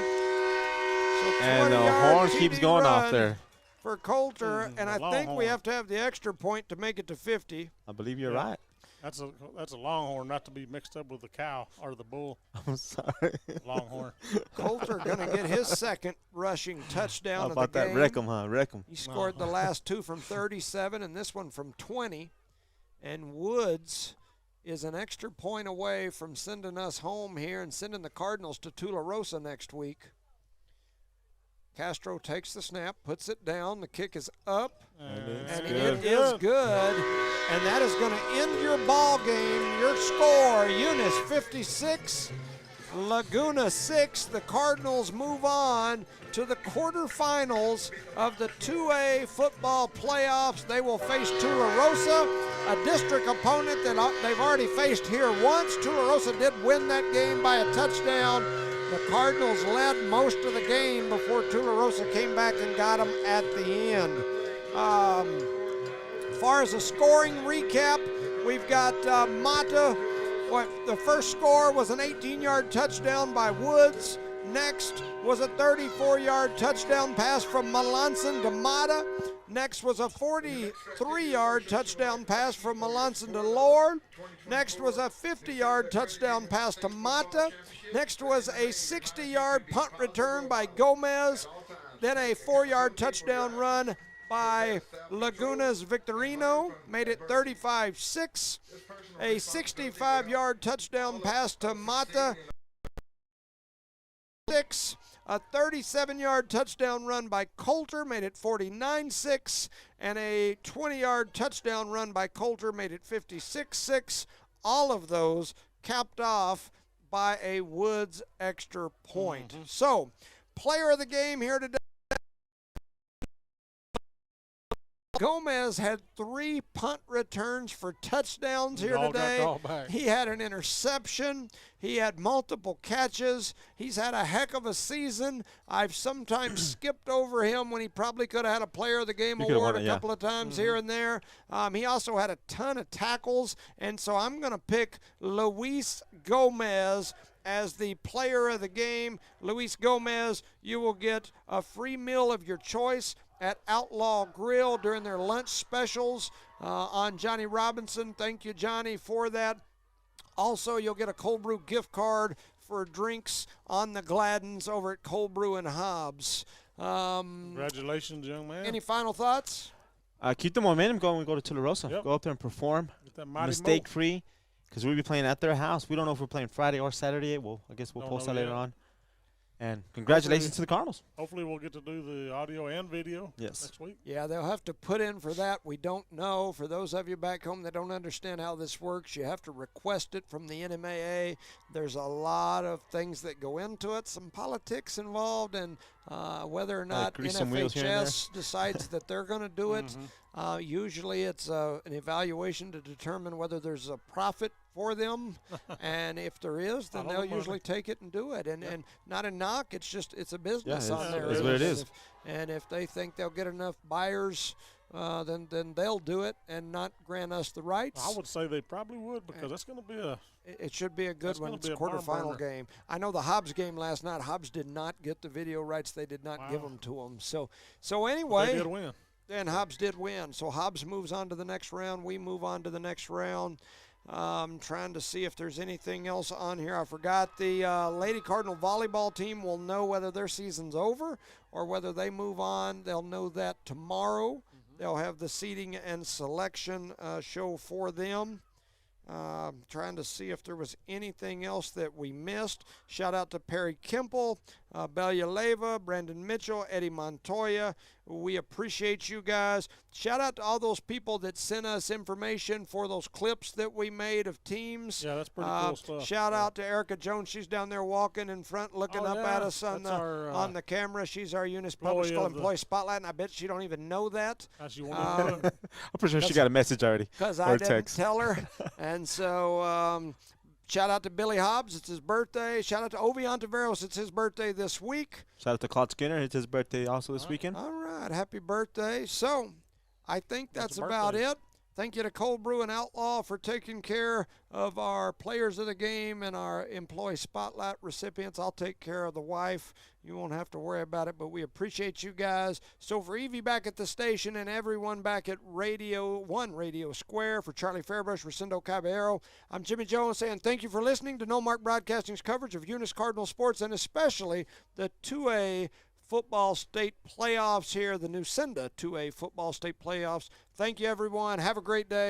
So and the horn keeps going off there. For Coulter, and I think we have to have the extra point to make it to 50. I believe you're right. That's a longhorn, not to be mixed up with the cow or the bull. I'm sorry. Longhorn. Coulter going to get his second rushing touchdown of the game. How about that? Wreck him, huh? Wreck him. He scored the last 2 from 37 and this one from 20. And Woods is an extra point away from sending us home here and sending the Cardinals to Tularosa next week. Castro takes the snap, puts it down. The kick is up, and it is good. And that is going to end your ball game. Your score, Eunice 56, Laguna 6. The Cardinals move on to the quarterfinals of the 2A football playoffs. They will face Tularosa, a district opponent that they've already faced here once. Tularosa did win that game by a touchdown. The Cardinals led most of the game before Tularosa came back and got them at the end. As far as a scoring recap, we've got Mata. The first score was an 18-yard touchdown by Woods. Next was a 34-yard touchdown pass from Melanson to Mata. Next was a 43-yard touchdown pass from Melanson to Lord. Next was a 50-yard touchdown pass to Mata. Next was a 60-yard punt return by Gomez. Then a 4-yard touchdown run by Laguna's Victorino, made it 35-6. A 65-yard touchdown pass to Mata. 6. A 37-yard touchdown run by Coulter made it 49-6, and a 20-yard touchdown run by Coulter made it 56-6. All of those capped off by a Woods extra point. So, player of the game here today. Gomez had 3 punt returns for touchdowns here today. He had an interception. He had multiple catches. He's had a heck of a season. I've sometimes skipped over him when he probably could have had a player of the game award a couple of times here and there. He also had a ton of tackles, and so I'm going to pick Luis Gomez as the player of the game. Luis Gomez, you will get a free meal of your choice at Outlaw Grill during their lunch specials on Johnny Robinson. Thank you, Johnny, for that. Also, you'll get a cold brew gift card for drinks on the Gladdens over at Cold Brew and Hobbs. Congratulations, young man. Any final thoughts? Keep the momentum going when we go to Tularosa. Yep. Go up there and perform. Mistake-free, because we'll be playing at their house. We don't know if we're playing Friday or Saturday. I guess we'll post that later on. And congratulations to the Cardinals. Hopefully we'll get to do the audio and video next week. Yeah, they'll have to put in for that. We don't know. For those of you back home that don't understand how this works, you have to request it from the NMAA. There's a lot of things that go into it, some politics involved, and whether or not NFHS decides that they're going to do it. Usually it's an evaluation to determine whether there's a profit for them, and if there is, then they'll usually take it and do it. And not a knock, it's a business on there. That's what it is. And if they think they'll get enough buyers, then they'll do it and not grant us the rights. I would say they probably would, because that's going to be it should be a good one. It's a quarterfinal game. I know the Hobbs game last night. Hobbs did not get the video rights. They did not give them to them. So anyway. They did win. And Hobbs did win. So Hobbs moves on to the next round. We move on to the next round. Trying to see if there's anything else on here. I forgot the Lady Cardinal volleyball team will know whether their season's over or whether they move on. They'll know that tomorrow. they'll have the seating and selection show for them. Trying to see if there was anything else that we missed. Shout out to Perry Kimple, Belia Leva, Brandon Mitchell, Eddie Montoya. We appreciate you guys. Shout out to all those people that sent us information for those clips that we made of teams. Yeah, that's pretty cool stuff. Shout out to Erica Jones. She's down there walking in front, looking up at us on the camera. She's our Eunice Public School Employee Spotlight, and I bet she don't even know that. I'm pretty sure she got a message already. Because I didn't tell her. And so shout out to Billy Hobbs. It's his birthday. Shout out to Ovi Ontiveros. It's his birthday this week. Shout out to Claude Skinner. It's his birthday also this weekend. All right. Happy birthday. So I think that's about it. Thank you to Cold Brew and Outlaw for taking care of our players of the game and our employee spotlight recipients. I'll take care of the wife. You won't have to worry about it, but we appreciate you guys. So for Evie back at the station and everyone back at Radio Square, for Charlie Fairbrush, Rosendo Caballero, I'm Jimmy Jones saying thank you for listening to No Mark Broadcasting's coverage of Eunice Cardinal sports, and especially the 2A football state playoffs here, the new Cinda 2A football state playoffs. Thank you, everyone. Have a great day.